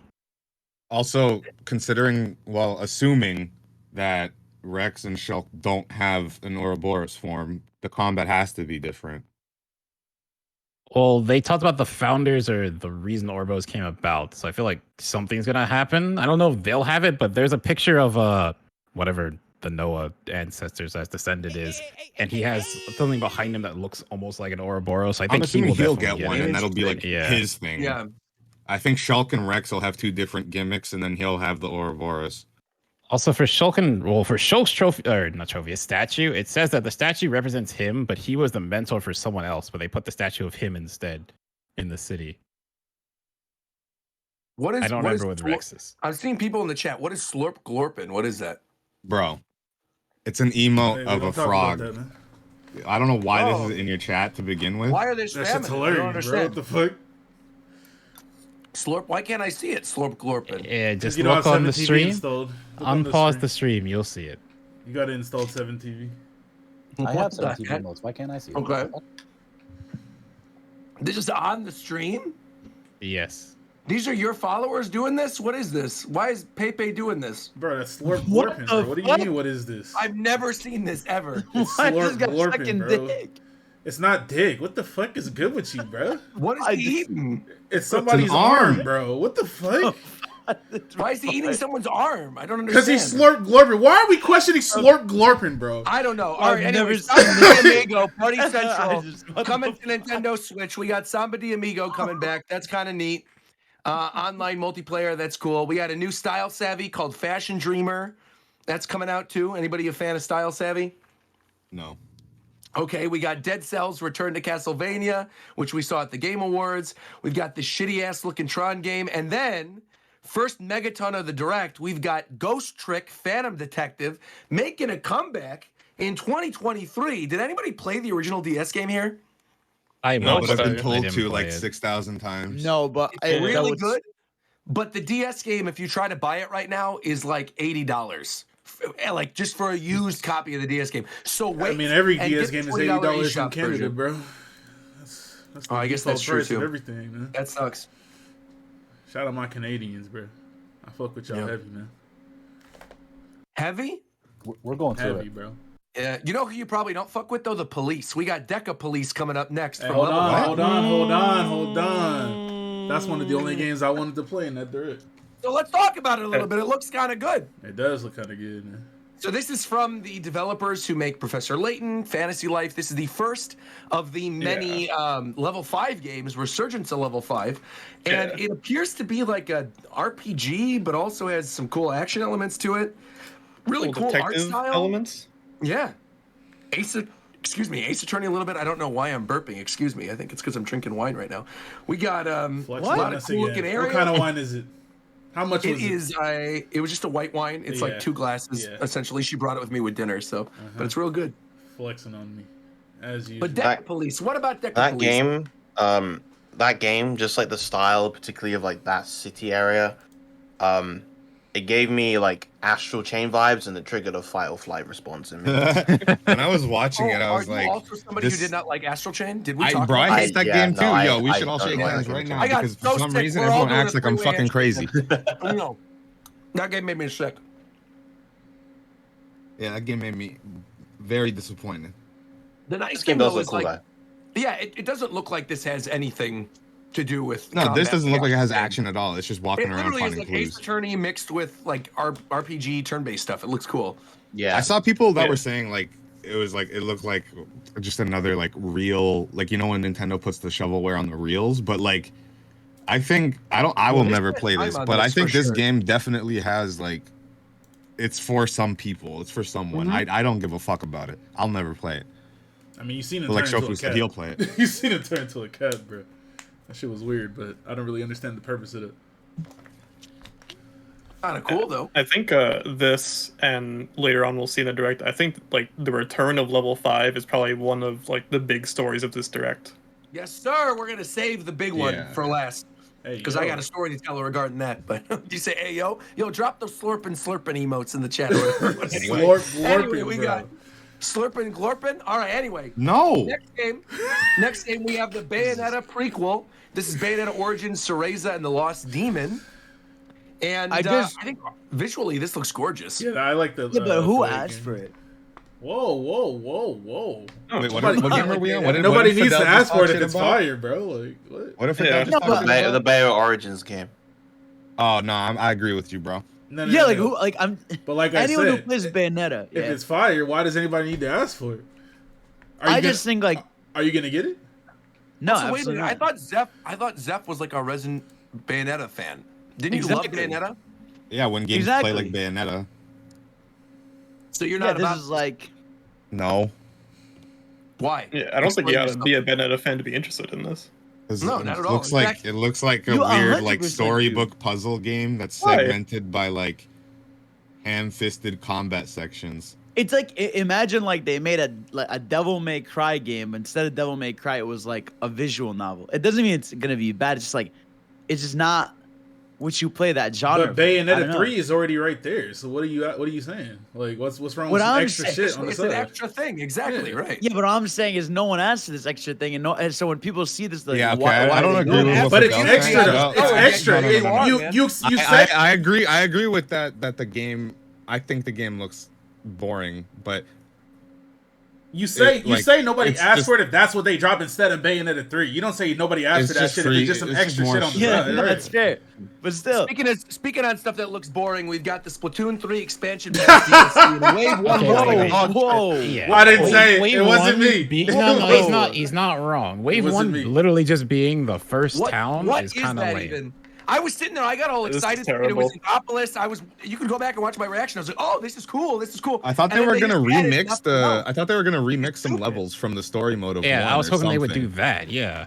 Also, considering, well, assuming that Rex and Shulk don't have an Ouroboros form, the combat has to be different. Well, they talked about the founders or the reason Orbos came about, so I feel like something's gonna happen. I don't know if they'll have it, but there's a picture of whatever the Noah ancestors as descended is, and he has something behind him that looks almost like an Ouroboros. I I'm think assuming he will he'll definitely get one, it. and that'll be like Yeah. his thing. Yeah. I think Shulk and Rex will have 2 different gimmicks, and then he'll have the Ouroboros. Also for Shulk's trophy, or not trophy, a statue, it says that the statue represents him, but he was the mentor for someone else, but they put the statue of him instead in the city. What is? I don't what is remember what Slorp- Rex is. I'm seeing people in the chat. What is Slurp Glorpin? What is that? Bro, It's an emote Hey, we of don't a talk about frog. that, man. I don't know why Oh. this is in your chat to begin with. Why are they That spamming shit's it? I don't hilarious, bro. understand. What the fuck? Slurp. Why can't I see it? Slurp glorping. Yeah, just You don't look have on the 7TV stream. installed. Look on Unpause the stream. You'll see it. You gotta install 7TV. I What have the 7 TV heck? modes. Why can't I see it? Okay. This is on the stream? Yes. These are your followers doing this? What is this? Why is Pepe doing this? Bro, that's slurp What glorping, the bro. What do you fuck? mean, what is this? I've never seen this ever. It's Why slurp this got glorping, fucking bro. dick? It's not dick. What the fuck is good with you, bro? What is I he just- eating? It's somebody's arm. arm, bro. What the fuck? Why is he eating someome's arm? I don't Because understand. he's slurp glorping. Why are we questioning slurp glorping, bro? I don't know. All I've right, never anyway, seen Samba this. de Amigo, Party I Central, just- what coming the to Nintendo Switch. We got Samba de Amigo coming back. That's kind of neat. Online multiplayer, that's cool. We got a new Style Savvy called Fashion Dreamer. That's coming out too. Anybody a fan of Style Savvy? No. Okay, we got Dead Cells Return to Castlevania, which we saw at the Game Awards. We've got the shitty-ass looking Tron game. And then, first megaton of the Direct, we've got Ghost Trick Phantom Detective making a comeback in 2023. Did anybody play the original DS game here? I No, But I've been I told didn't to play like it. 6,000 times. No, but It's that really was- good. But the DS game, if you try to buy it right now, is like $80. Like just for a used copy of the DS game. So wait. I mean, every and DS get game the is $20 $80 in eShop Canada, version. bro. That's the Oh, I guess default that's true, price of too. everything, man. That sucks. Shout out my Canadians, bro. I fuck with y'all Yeah. heavy, man. Heavy? We're going through Heavy, it. bro. Yeah. You know who you probably don't fuck with though? The police. We got Deca Police coming up next. Hey, from hold Level on, Five. hold on. That's one of the only games I wanted to play in that Direct. So let's talk about it a little bit. It looks kind of good. It does look kind of good, man. So this is from the developers who make Professor Layton, Fantasy Life. This is the first of the many Level 5 games, Resurgence of Level 5. And it appears to be like a RPG, but also has some cool action elements to it. Really cool art detective style. elements. Yeah. Ace Attorney a little bit. I don't know why I'm burping. Excuse me. I think it's because I'm drinking wine right now. We got a Flex lot on of us cool again. looking areas. What kind of wine is it? How much It was it? is it was just a white wine. It's Yeah. like 2 glasses Yeah. essentially. She brought it with me with dinner, so but it's real good. Flexing on me, as usual. But Deca Police, what about Deca That Police? game, just like the style, particularly of like that city area, it gave me like Astral Chain vibes, and it triggered a fight or flight response in me. When I was watching it, I was are like, you also somebody this- who did not like Astral Chain? Did we I, talk bro, about I it? hate that Yeah, game no, too. I- Yo, we I should all don't shake like hands it. right now I got because so for some sick. reason We're all everyone doing acts a like I'm three-way fucking crazy. I know. That game made me sick. Yeah, that game made me very disappointed. The nice This game thing does though look is cool, like, though. yeah, it doesn't look like this has anything to do with. No, this combat doesn't look like it has action. action at all. It's just It walking around literally is finding like Ace clues. Attorney mixed with like RPG turn-based stuff. It looks cool. Yeah, I saw people that Yeah. were saying like it looked like just another like reel, like you know when Nintendo puts the shovelware on the reels, but like I will they never spent play time this, on but I this think for this sure. game definitely has like it's for some people, it's for someone. I don't give a fuck about it. I'll never play it. I mean, you seen it But like turn into a Shofu said, cat. he'll play it. You seen it turn into a cat, bro. That shit was weird, but I don't really understand the purpose of it. Kind of cool though. I think this and later on we'll see in the direct. I think like the return of level 5 is probably one of like the big stories of this direct. Yes, sir. We're gonna save the big one Yeah. for last Hey, because I yo. got a story to tell regarding that. But do you say, "Hey, yo, drop the slurping emotes in the chat." Or whatever. Anyway, Glorp, anyway, glorping, we bro. got slurping, glorping. All right. Anyway, No. next game we have the Bayonetta prequel. This is Bayonetta Origins, Cereza and the Lost Demon. And I I think visually this looks gorgeous. Yeah, I like the. Yeah, but who flag asked game. for it? Whoa, whoa, whoa, whoa! Wait, what Nobody- game are we on? What did- Nobody what did needs to Fidel ask just for it talk if shit it's about? fire, bro. Like, what? What if Yeah. it just No, talks but- about- the Bayo Origins game. Oh no, I agree with you, bro. No, Yeah, like who? Like I'm. But like I Anyone who said, plays Bayonetta. if Yeah. it's fire, why does anybody need to ask for it? Are you I gonna, just think like Are you gonna get it? no. Also, wait a absolutely minute. not. I thought Zeph was like a resident Bayonetta fan. Didn't Exactly. you love Bayonetta? Yeah, when games Exactly. play like Bayonetta. So you're Yeah, not this about is like. No. why? Yeah, I don't think you Explain gotta be a Bayonetta fan to be interested in this. 'Cause No, it not at all. looks In like fact, it looks like a you weird like 100% storybook puzzle game that's Why? segmented by like ham-fisted combat sections. It's like imagine like they made a Devil May Cry game. Instead of Devil May Cry, it was like a visual novel. It doesn't mean it's gonna be bad. It's just like it's just not what you play that genre. But Bayonetta 3 is already right there. So what are you saying? Like what's wrong with some extra shit on the side? It's an extra thing, exactly, right? Yeah, but what I'm saying is no one asked for this extra thing, and so when people see this, like, Yeah, okay, why I don't agree with what but it's Miguel's extra. saying. Though. It's extra. You said I agree with that the game. I think the game looks boring, but you say nobody asked for it if that's what they drop instead of Bayonetta 3. You don't say nobody asked for that shit. It's just some extra shit on the side. Yeah, that's fair. But still, speaking on stuff that looks boring, we've got the Splatoon 3 expansion pack DLC and Wave 1. Whoa. Yeah. I didn't say Wave it wasn't one me. No, he's not wrong. Wave wasn't 1 me. literally just being the first town What is is kind of that lame. even? I was sitting there. I got all This is excited. It was terrible. Inkopolis. You can go back and watch my reaction. I was like, "Oh, this is cool. This is cool." I thought And they then were gonna just added remix nothing else. I thought they were gonna remix some levels from the story mode of Yeah, 1 I was or hoping they would do something. that. Yeah.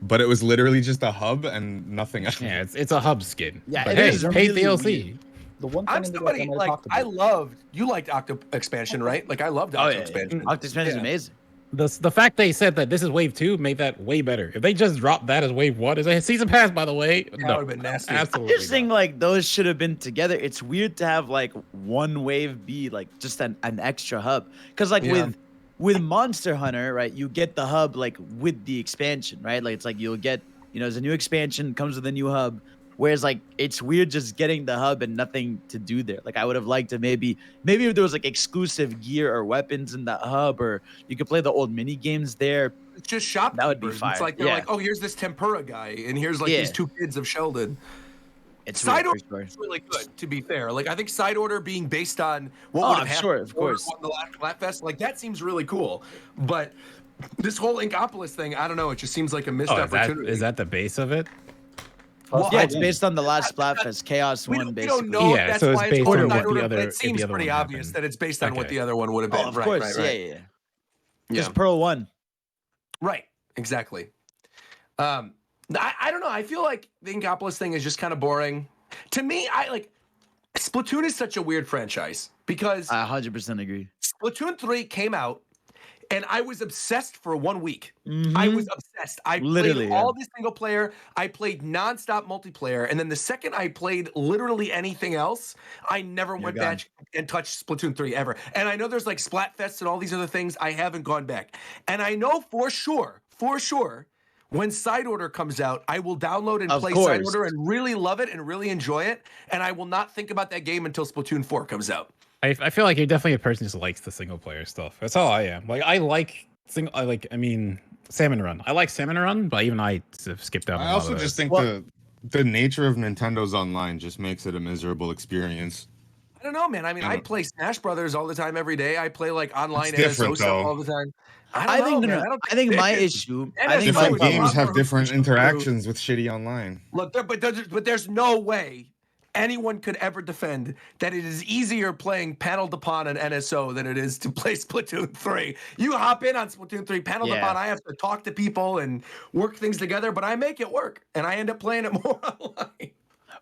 But it was literally just a hub and nothing else. Yeah, it's a hub skin. Yeah, but it hey, is paid really DLC. weird. The one thing I'm in the somebody game I like talked I about. loved. You liked Octo Expansion, right? Like I loved Octo Expansion. Octo Expansion is amazing. The fact they said that this is Wave 2 made that way better. If they just dropped that as Wave 1, is a season pass, by the way. That would have been nasty. Absolutely. I just think like those should have been together. It's weird to have like one wave be like just an extra hub, because like with Monster Hunter, right, you get the hub like with the expansion, right? Like it's like you'll get, there's a new expansion comes with a new hub. Whereas like it's weird just getting the hub and nothing to do there. Like I would have liked to maybe if there was like exclusive gear or weapons in that hub, or you could play the old mini games there. It's just shop. That would be It's fire. like they're like, "Oh, here's this tempura guy, and here's like these 2 kids of Sheldon." It's Side weird, order is really good, to be fair. Like I think side order being based on what would have happened sure, of course. on the last Flatfest, like that seems really cool. But this whole Inkopolis thing, I don't know. It just seems like a missed opportunity. Is that the base of it? Well, yeah, it's based on the last Splatfest, Chaos we One, don't basically. know Yeah, if that's so it's why based called on side what the order, other- but it if the seems other pretty one obvious happened. that it's based on what Okay. the other one would have been. Oh, of right, course, right. yeah. Yeah. Just Pearl 1. Right, exactly. I don't know. I feel like the Inkopolis thing is just kind of boring. To me, Splatoon is such a weird franchise because I 100% agree. Splatoon 3 came out and I was obsessed for 1 week. Mm-hmm. I was obsessed. I Literally, played all this single player. I played nonstop multiplayer. And then the second I played literally anything else, I never went back and touched Splatoon 3 ever. And I know there's like Splatfests and all these other things. I haven't gone back. And I know for sure, when Side Order comes out, I will download and play Side Order and really love it and really enjoy it. And I will not think about that game until Splatoon 4 comes out. I feel like you're definitely a person who just likes the single player stuff. That's all I am. Like I Salmon Run. I like Salmon Run, but even I skipped out. I also just think the nature of Nintendo's online just makes it a miserable experience. I don't know, man. I mean, I play Smash Brothers all the time, every day. I play like online It's different, NSO stuff though. all the time. I think my issue. I think Different my games have different interactions with shitty online. Look, but there's no way anyone could ever defend that it is easier playing Panel Depon and NSO than it is to play Splatoon 3. You hop in on Splatoon 3, Panel Depon, I have to talk to people and work things together, but I make it work, and I end up playing it more online.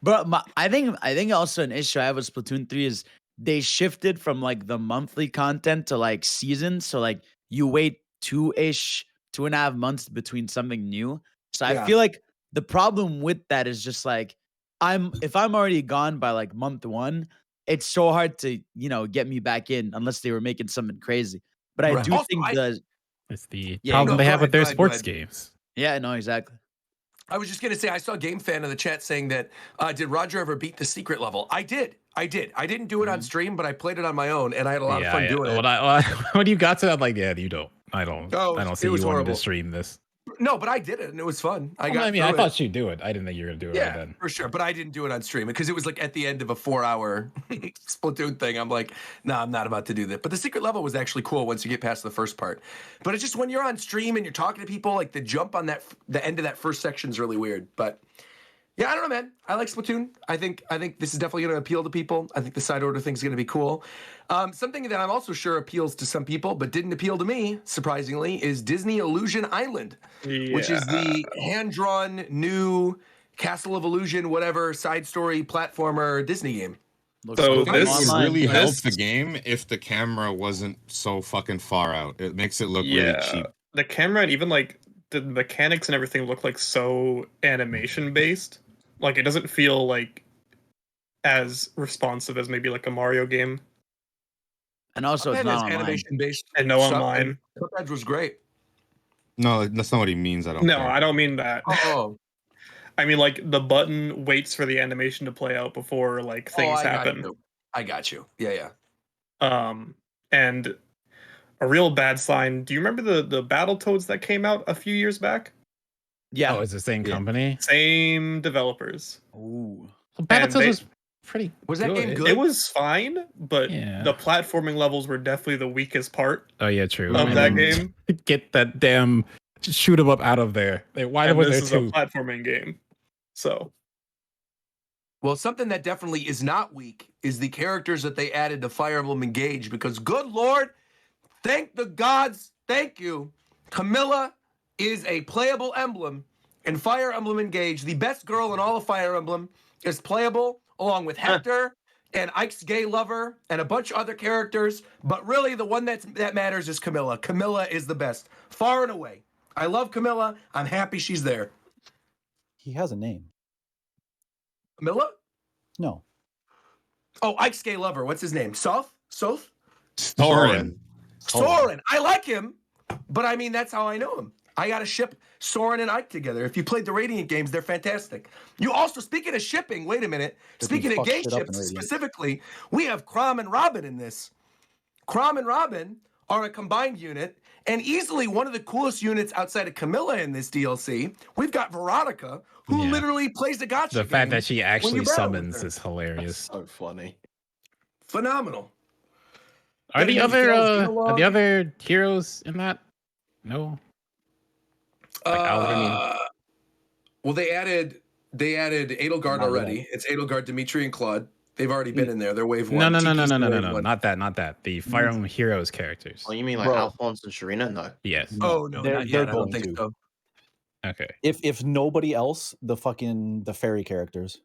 But I think also an issue I have with Splatoon 3 is they shifted from like the monthly content to like seasons. So like you wait 2.5 months between something new. So I feel like the problem with that is just like if I'm already gone by like month 1, it's so hard to, get me back in unless they were making something crazy. But I do Also, think it's the problem they have with their sports games. Yeah, no, exactly. I was just going to say, I saw Game Fan in the chat saying that, did Roger ever beat the secret level? I did. I didn't do it on stream, but I played it on my own, and I had a lot of fun doing it. When you got to that, like, you don't. I don't see you wanting horrible. to stream this. No, I did it, and it was fun. I thought you'd do it. I didn't think you were going to do it right then. For sure. But I didn't do it on stream because it was like at the end of a 4-hour Splatoon thing. I'm like, no, I'm not about to do that. But the secret level was actually cool once you get past the first part. But it's just when you're on stream and you're talking to people, like the jump on the end of that first section is really weird. But yeah, I don't know, man. I like Splatoon. I think this is definitely going to appeal to people. I think the side order thing is going to be cool. Something that I'm also sure appeals to some people, but didn't appeal to me, surprisingly, is Disney Illusion Island, which is the hand-drawn new Castle of Illusion, whatever, side story platformer Disney game. Looks So cool I from think this- it would online. really help this- the game if the camera wasn't so fucking far out. It makes it look really cheap. The camera and even like the mechanics and everything look like so animation based. Like it doesn't feel like as responsive as maybe like a Mario game. And also, it's Cuphead not is online. animation based. And no online. Cuphead was great. No, that's not what he means. I don't. No, think. I don't mean that. Oh, I mean like the button waits for the animation to play out before like things happen. I got you. Yeah. And a real bad sign. Do you remember the Battletoads that came out a few years back? Yeah. Oh, it's the same Yeah. company. Same developers. Ooh. Well, And Battletoads they- was pretty. Was that game good? It was fine, but Yeah. the platforming levels were definitely the weakest part Oh yeah, true. of And that then game. Get that damn shoot 'em up out of there. Why And was this there is two? a platforming game. So Well, something that definitely is not weak is the characters that they added to Fire Emblem Engage, because good Lord, thank the gods, thank you. Camilla is a playable emblem in Fire Emblem Engage. The best girl in all of Fire Emblem is playable, along with Hector and Ike's gay lover and a bunch of other characters. But really, the one that matters is Camilla. Camilla is the best, far and away. I love Camilla. I'm happy she's there. He has a name. Camilla? No. Oh, Ike's gay lover. What's his name? Soth? Soren. Soren. I like him, but I mean, that's how I know him. I got to ship Soren and Ike together. If you played the Radiant games, they're fantastic. You also, speaking of shipping, wait a minute. Speaking of fuck gay shit up in ships Radiant. specifically, we have Crom and Robin in this. Crom and Robin are a combined unit, and easily one of the coolest units outside of Camilla in this DLC. We've got Veronica, who Yeah. literally plays the gotcha The fact game that she when actually you battle with summons her. is hilarious. So funny. Phenomenal. Are Then the he other tells are Analog- the other heroes in that? No. Like Alvin. Well, they added Edelgard Not already. yet. It's Edelgard, Dimitri, and Claude. They've already been in there. They're wave No, one. no, no, no, Tiki's no, no, no, wave no. one. Not that. The Fire Emblem Heroes characters. Oh, you mean like Bro. Alphonse and Sharina? No. Yes. Oh no, They're- not yet. they're I don't going think to. so. Okay. If nobody else, the fairy characters.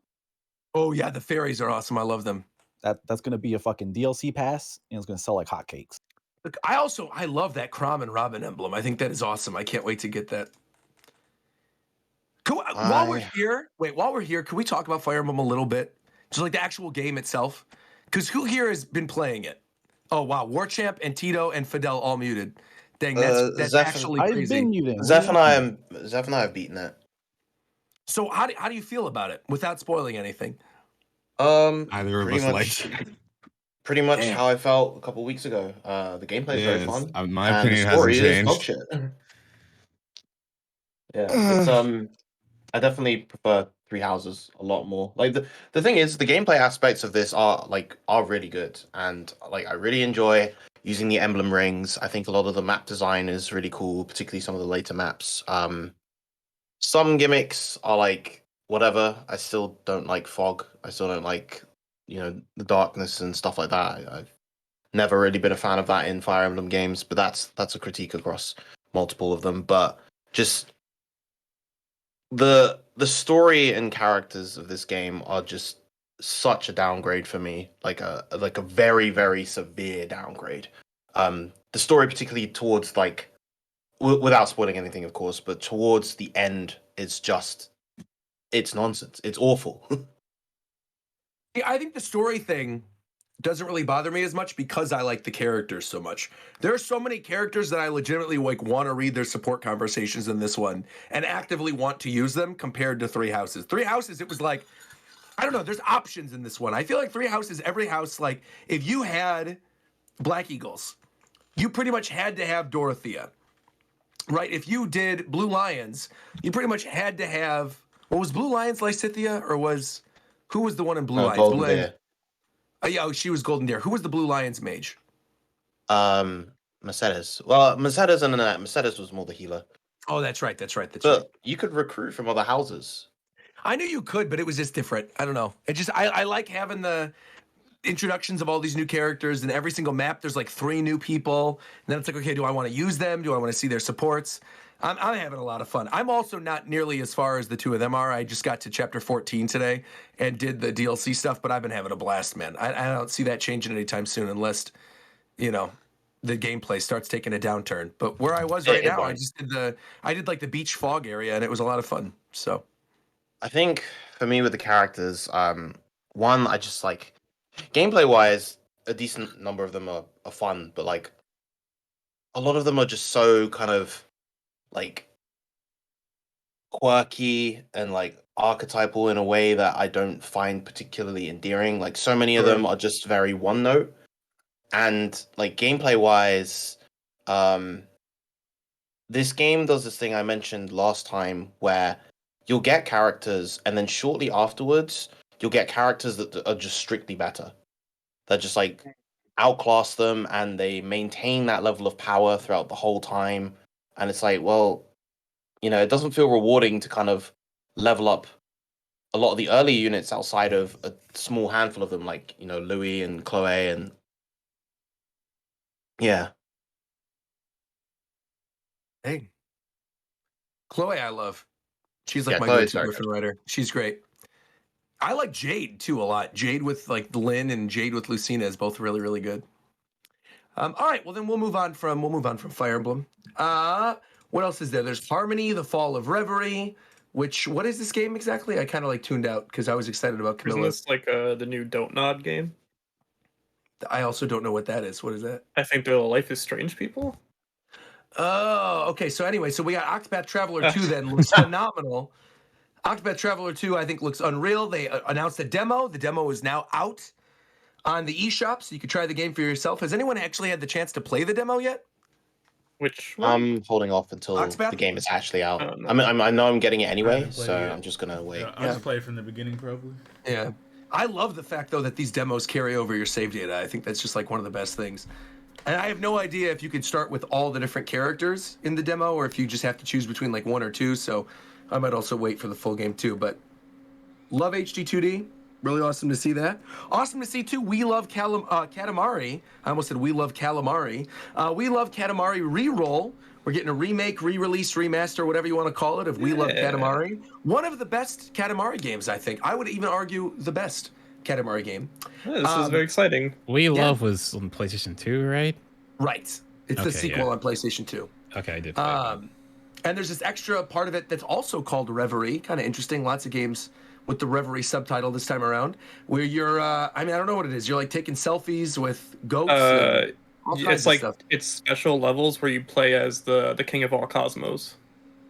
Oh yeah, the fairies are awesome. I love them. That's gonna be a fucking DLC pass, and it's gonna sell like hotcakes. Look, I love that Crom and Robin emblem. I think that is awesome. I can't wait to get that. While we're here, can we talk about Fire Emblem a little bit? Just like the actual game itself. Because who here has been playing it? Oh wow, Warchamp and Tito and Fidel all muted. Dang, that's Zeph- actually I've crazy. been muting. Zeph and I have beaten it. So how do you feel about it without spoiling anything? Either of pretty us much, like. pretty much Damn. how I felt a couple weeks ago. The gameplay is very Yes, fun. my and the opinion story hasn't is dog changed. shit. Yeah, it's I definitely prefer Three Houses a lot more. Like the thing is, the gameplay aspects of this are really good, and like I really enjoy using the emblem rings. I think a lot of the map design is really cool, particularly some of the later maps. Some gimmicks are like whatever. I still don't like fog. I still don't like the darkness and stuff like that. I've never really been a fan of that in Fire Emblem games, but that's a critique across multiple of them. But just the story and characters of this game are just such a downgrade for me, like a very, very severe downgrade. The story, particularly towards without spoiling anything, of course, but towards the end, it's nonsense. It's awful. Yeah, I think the story thing doesn't really bother me as much because I like the characters so much. There are so many characters that I legitimately want to read their support conversations in this one and actively want to use them compared to Three Houses. Three Houses, it was like, I don't know, there's options in this one. I feel like Three Houses, every house, like if you had Black Eagles, you pretty much had to have Dorothea, right? If you did Blue Lions, you pretty much had to have, what was Blue Lions Lysithea, or who was the one in Blue Lions? Golden Blue Deer. Lions. Oh, yeah, she was Golden Deer. Who was the Blue Lions mage? Mercedes. Well, Mercedes and Mercedes was more the healer. Oh, that's right. But right. You could recruit from other houses. I knew you could, but it was just different. I don't know. It just I like having the introductions of all these new characters, and every single map there's like 3 new people. And then it's like, okay, do I want to use them? Do I want to see their supports? I'm having a lot of fun. I'm also not nearly as far as the 2 of them are. I just got to chapter 14 today and did the DLC stuff, but I've been having a blast, man. I don't see that changing anytime soon unless, you know, the gameplay starts taking a downturn. But where I was right now, I did like the beach fog area, and it was a lot of fun. So I think for me with the characters, one, I just like gameplay wise, a decent number of them are fun, but like a lot of them are just so kind of like quirky and like archetypal in a way that I don't find particularly endearing. Like so many of them are just very one note. And like gameplay wise, this game does this thing I mentioned last time where you'll get characters and then shortly afterwards you'll get characters that are just strictly better. That just like outclass them and they maintain that level of power throughout the whole time. And it's like, well, you know, it doesn't feel rewarding to kind of level up a lot of the early units outside of a small handful of them, like, you know, Louis and Chloe and yeah. hey, Chloe, I love. She's like my Chloe's go-to very Griffin writer. She's great. I like Jade too a lot. Jade with like Lynn and Jade with Lucina is both really, really good. All right, well then we'll move on from Fire Emblem. What else is there? There's Harmony, The Fall of Reverie. What is this game exactly? I kind of like tuned out because I was excited about Camilla. Isn't this like the new Don't Nod game? I also don't know what that is. What is that? I think they're the Life is Strange people. Oh, okay. So anyway, so we got Octopath Traveler 2 then looks phenomenal. Octopath Traveler 2 I think looks unreal. They announced a demo. The demo is now out on the eShop, so you can try the game for yourself. Has anyone actually had the chance to play the demo yet? Which one? I'm holding off until Octopath? the game is actually out. Oh, no. I know I'm getting it anyway, haven't played so it yet. I'm just gonna wait. I'll just play it from the beginning, probably. Yeah. I love the fact, though, that these demos carry over your save data. I think that's just like one of the best things. And I have no idea if you could start with all the different characters in the demo or if you just have to choose between like 1 or 2. So I might also wait for the full game too. But love HD 2D. Really awesome to see that. Awesome to see too. We Love Katamari. I almost said We Love Calamari. We Love Katamari Reroll. We're getting a remake, re-release, remaster, whatever you want to call it, of We Love Katamari. One of the best Katamari games, I think. I would even argue the best Katamari game. Yeah, this is very exciting. We Love was on PlayStation 2, right? Right. It's the sequel on PlayStation 2. Okay, I did. And there's this extra part of it that's also called Reverie. Kind of interesting. Lots of games with the Reverie subtitle this time around, where you're, I don't know what it is. You're like taking selfies with goats. It's like it's special levels where you play as the king of all cosmos.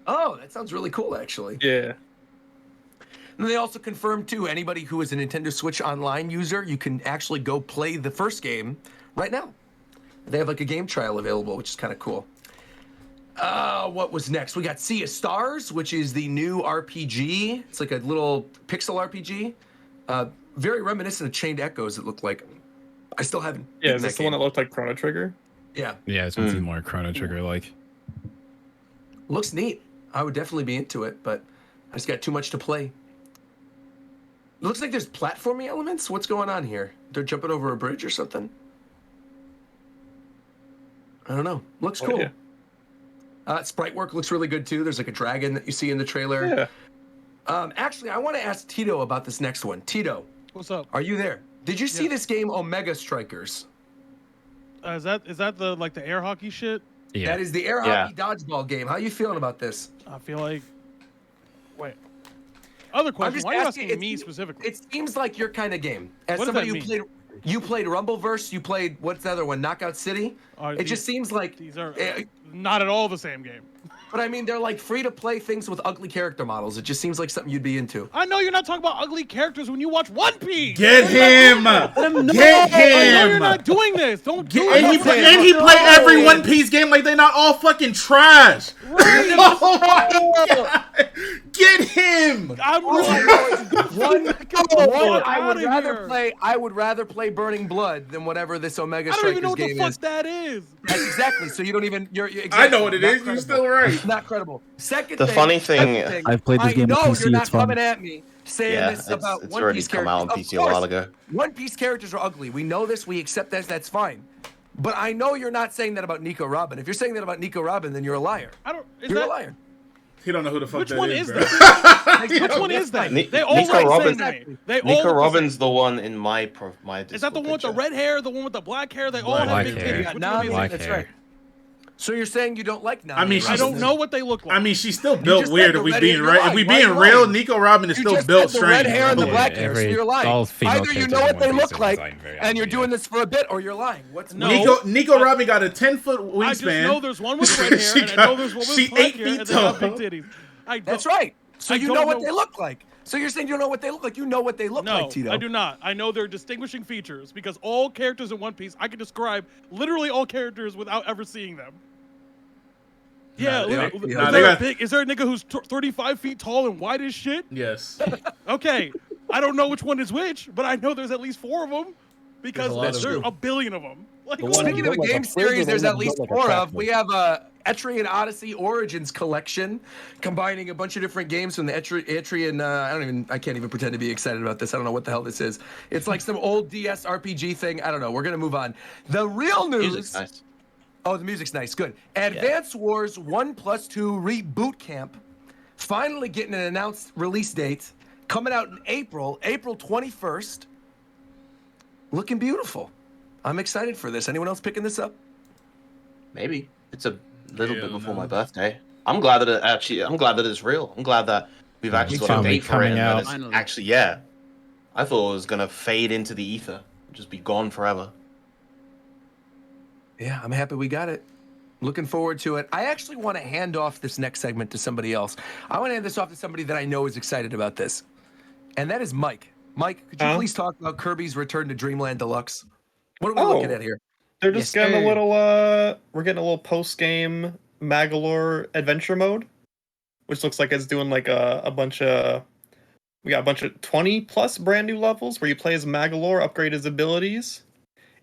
Oh, that sounds really cool, actually. Yeah. And they also confirmed too, anybody who is a Nintendo Switch Online user, you can actually go play the first game right now. They have like a game trial available, which is kind of cool. What was next? We got Sea of Stars, which is the new RPG. It's like a little pixel RPG. Very reminiscent of Chained Echoes, it looked like. I still haven't. Yeah, is this the one that looked like Chrono Trigger? Yeah. Yeah, it's something more Chrono Trigger like. Looks neat. I would definitely be into it, but I just got too much to play. It looks like there's platforming elements. What's going on here? They're jumping over a bridge or something? I don't know. Looks cool. Sprite work looks really good too. There's like a dragon that you see in the trailer. Yeah. Actually, I want to ask Tito about this next one. Tito, What's up? are you there? Did you see this game, Omega Strikers? Is that the like the air hockey shit? Yeah. That is the air hockey dodgeball game. How you feeling about this? I feel like. Wait. Other question. Why are you asking me specifically? It seems like your kind of game. As What does somebody that who mean? you played Rumbleverse, you played what's the other one? Knockout City. It just seems like these are not at all the same game. But I mean, they're like free to play things with ugly character models. It just seems like something you'd be into. I know you're not talking about ugly characters when you watch One Piece. Get him! Get I know you're him! not doing this. Don't do And he play every One Piece game like they're not all fucking trash. Right. Oh my god! Get him! I'm I would rather play Burning Blood than whatever this Omega I don't Strikers even know what game the fuck is. that is. That's exactly. So you don't even. You're exactly, I know what it not is. You're credible. still right. Not credible. The funny thing- I've played this game on I know PC, you're not it's fun. coming at me. saying Yeah, this about it's One already Piece come characters. out on Of PC a while course, ago. One Piece characters are ugly. We know this. We accept that. That's fine. But I know you're not saying that about Nico Robin. If you're saying that about Nico Robin, then you're a liar. You're a liar. He don't know who the fuck Which that one is, is bro. that? Which one is that? They all Nico look the Robin. same to me. They all Nico look the Robin's same. the one in my Discord Is that the one with the red hair? The one with the black hair? They all have Black big hair. titties. Yeah, Which Nami, one is it? that's right. So you're saying you don't like Nami? I mean, I don't know what they look like. I mean, she's still built just weird. said If the we red being hair, right, you're if we lying. being Why are you real, lying? Nico Robin is You still just built said the red strange. hair and the bro. black hair, so you're lying. all female Either you know characters what in they One Piece look are like, designed very and you're oddly, doing this for a bit, or you're lying. What's No. Nico Robin got a 10-foot wingspan. I just know there's one with red hair, She and I got- know there's one with she black 8 hair, feet and they have big tall. titties. That's right. So I you don't know what know- they look like. So you're saying you don't know what they look like. You know what they look No, like, Tito. I do not. I know their distinguishing features because all characters in One Piece, I can describe literally all characters without ever seeing them. Yeah, is there a nigga who's 35 feet tall and white as shit? Yes. Okay, I don't know which one is which, but I know there's at least 4 of them because there's a billion of them. Like, Speaking of a game series, there's at least 4 of. We have Etrian Odyssey Origins collection, combining a bunch of different games from the Etrian. I can't even pretend to be excited about this. I don't know what the hell this is. It's like some old DS RPG thing. I don't know. We're gonna move on. The real news. Music's nice. Oh, the music's nice. Good. Advance Wars 1+2 Reboot Camp finally getting an announced release date, coming out in April 21st. Looking beautiful. I'm excited for this. Anyone else picking this up? Maybe it's a little bit before my birthday. I'm glad that it's real. I'm glad that we've actually It's got a finally date for it. coming And out. that it's actually, yeah. I thought it was gonna fade into the ether, just be gone forever. Yeah, I'm happy we got it. Looking forward to it. I actually want to hand off this next segment to somebody else. I want to hand this off to somebody that I know is excited about this, and that is Mike. Mike, could you please talk about Kirby's Return to Dreamland Deluxe? What are we looking at here? They're just getting a little we're getting a little post-game Magalore adventure mode, which looks like it's doing like a bunch of 20 plus brand new levels where you play as Magalore, upgrade his abilities.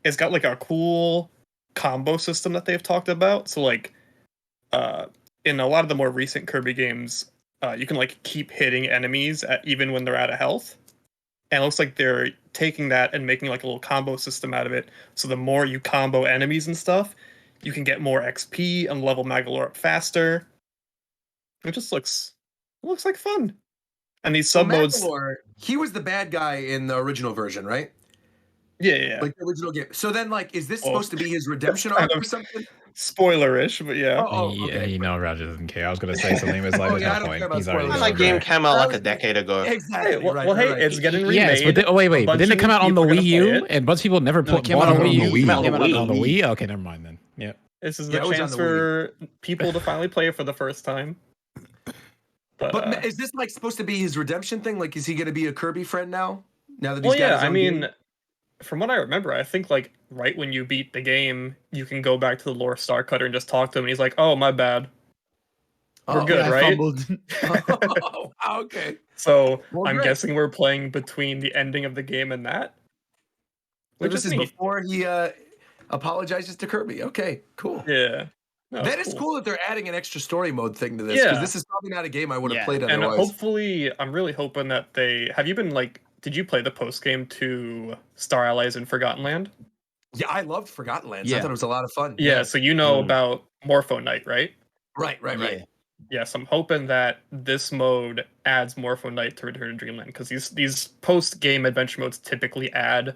It's got like a cool combo system that they've talked about. So like in a lot of the more recent Kirby games, you can like keep hitting enemies even when they're out of health. And it looks like they're taking that and making like a little combo system out of it. So the more you combo enemies and stuff, you can get more XP and level Magalore up faster. It just looks like fun. And these sub modes. Magalore, he was the bad guy in the original version, right? Yeah. Like the original game. So then, like, is this supposed to be his redemption arc or something? Spoilerish, but yeah. Yeah, you know Roger doesn't care. I was gonna say something, but it's like, Oh, yeah, I there's no don't care point. about He's already spoilers. That over game it. came out like a decade ago. Exactly. Hey, it's getting remade. Yes, but wait, A but bunch didn't it of come new out on the people are Wii gonna U? play it. And bunch of people never it came bought out on on the the Wii U. Wii. It came out Came out on the Wii. Okay, never mind then. Yeah. This is Yeah, the it was chance on the Wii. for people to finally play it for the first time. But is this like supposed to be his redemption thing? Like, is he going to be a Kirby friend now? Now that he's Well, got yeah, his I own mean, game? from what I remember, I think like right when you beat the game, you can go back to the Lore Star Cutter and just talk to him, and he's like, "Oh, my bad. We're good, I right?" fumbled. Oh, okay. So Well, I'm great. guessing we're playing between the ending of the game and that. Which Which this is neat. before he apologizes to Kirby. Okay, cool. Yeah. No, That it's is cool that they're adding an extra story mode thing to this, because Yeah. this is probably not a game I would have Yeah. played And otherwise. hopefully, I'm really hoping that they have you been like. Did you play the post game to Star Allies in Forgotten Land? Yeah, I loved Forgotten Lands. I Yeah. thought it was a lot of fun. Yeah, so you know about Morpho Knight, right? Right. Yeah. Yes, I'm hoping that this mode adds Morpho Knight to Return to Dreamland, because these post game adventure modes typically add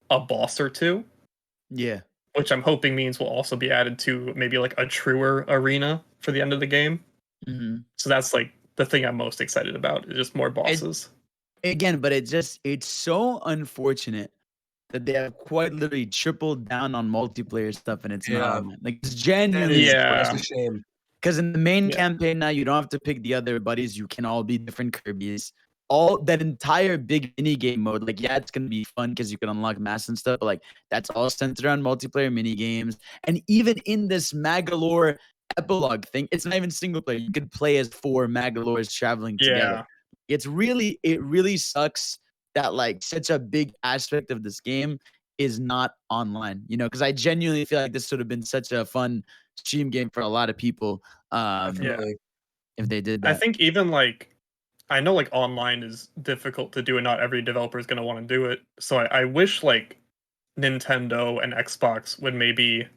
a boss or two, Yeah. which I'm hoping means will also be added to maybe like a truer arena for the end of the game. hmm So that's like the thing I'm most excited about, is just more bosses. Again, but it's so unfortunate that they have quite literally tripled down on multiplayer stuff, and it's Yeah. not like it's That genuinely is Yeah. a shame. because in the main campaign now you don't have to pick the other buddies. You can all be different Kirby's. All that entire big mini game mode, like it's gonna be fun because you can unlock mass and stuff, but like that's all centered around multiplayer mini games. And even in this Magalore epilogue thing, it's not even single player. You could play as 4 Magalores traveling together. It really sucks that like such a big aspect of this game is not online, because I genuinely feel like this would have been such a fun stream game for a lot of people if they did that. I think even like I know like online is difficult to do and not every developer is going to want to do it. So I wish like Nintendo and Xbox would maybe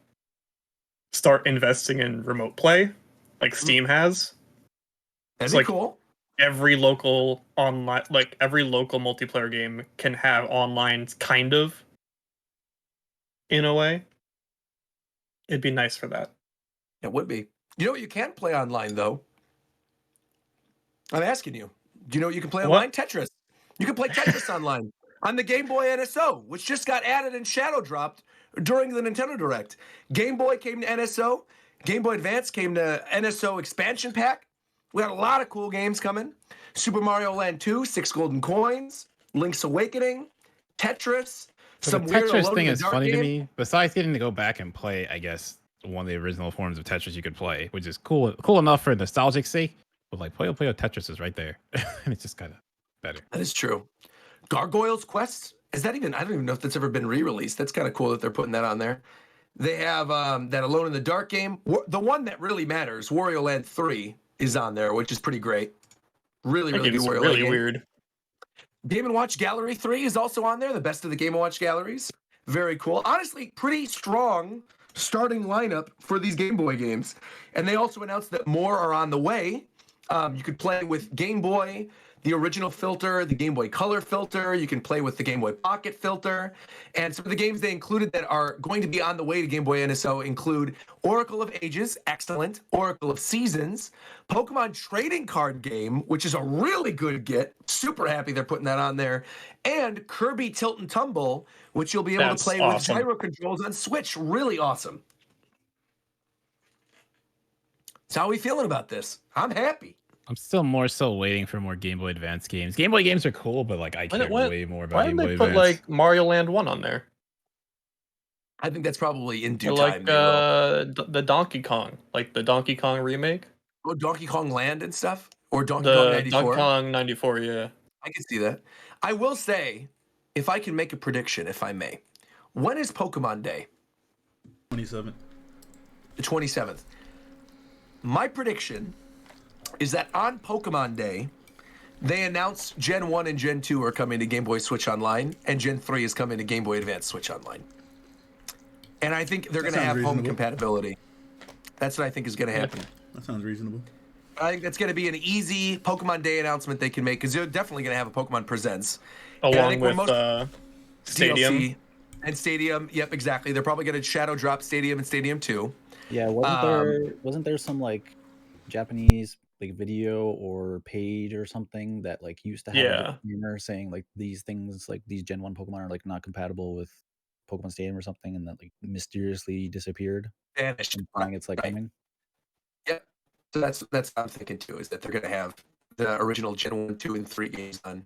start investing in remote play like Steam has. That'd So, be like, cool. every local online, like every local multiplayer game can have online kind of in a way. It'd be nice for that. It would be. You know what you can play online though? I'm asking you. Do you know what you can play online? What? Tetris. You can play Tetris online on the Game Boy NSO, which just got added and shadow dropped during the Nintendo Direct. Game Boy came to NSO. Game Boy Advance came to NSO expansion pack. We had a lot of cool games coming. Super Mario Land 2, 6 Golden Coins, Link's Awakening, Tetris, So some the weird Tetris Alone thing in the is Dark funny game. to me. Besides getting to go back and play, I guess one of the original forms of Tetris you could play, which is cool enough for nostalgic sake. But like Puyo Puyo Tetris is right there, and it's just kind of better. That is true. Gargoyles Quest, is that even? I don't even know if that's ever been re-released. That's kind of cool that they're putting that on there. They have that Alone in the Dark game. The one that really matters, Wario Land 3, is on there, which is pretty great. Really, That really good game's Wario really Land game. weird. Game & Watch Gallery 3 is also on there, the best of the Game & Watch galleries. Very cool. Honestly, pretty strong starting lineup for these Game Boy games. And they also announced that more are on the way. You could play with Game Boy, the original filter, the Game Boy Color filter. You can play with the Game Boy Pocket filter. And some of the games they included that are going to be on the way to Game Boy NSO include Oracle of Ages, excellent. Oracle of Seasons, Pokemon Trading Card Game, which is a really good get. Super happy they're putting that on there. And Kirby Tilt and Tumble, which you'll be able That's to play awesome. with gyro controls on Switch. Really awesome. So how are we feeling about this? I'm happy. I'm still more so waiting for more Game Boy Advance games. Game Boy games are cool, but like I care way more about Why Game didn't Boy they put Advance. like Mario Land 1 on there? I think that's probably in due Or time. like They will. the Donkey Kong, like the Donkey Kong remake, Oh, Donkey Kong Land and stuff? Or Donkey Kong the 94? Donkey Kong 94. Yeah, I can see that. I will say, if I can make a prediction, if I may, when is Pokemon Day? 27th. The 27th. My prediction is that on Pokemon Day, they announce Gen 1 and Gen 2 are coming to Game Boy Switch Online, and Gen 3 is coming to Game Boy Advance Switch Online. And I think they're going to have home reasonable. compatibility. That's what I think is going to happen. That sounds reasonable. I think that's going to be an easy Pokemon Day announcement they can make, because they're definitely going to have a Pokemon Presents. And I along think we're with Stadium. DLC and Stadium. Yep, exactly. They're probably going to shadow drop Stadium and Stadium 2. Yeah, wasn't there some like Japanese like video or page or something that like used to have a disclaimer saying like these things, like these Gen 1 Pokemon are like not compatible with Pokemon Stadium or something, and that like mysteriously disappeared? Vanished. Implying it's like coming. Yep. So that's what I'm thinking too, is that they're going to have the original Gen 1, 2, and 3 games on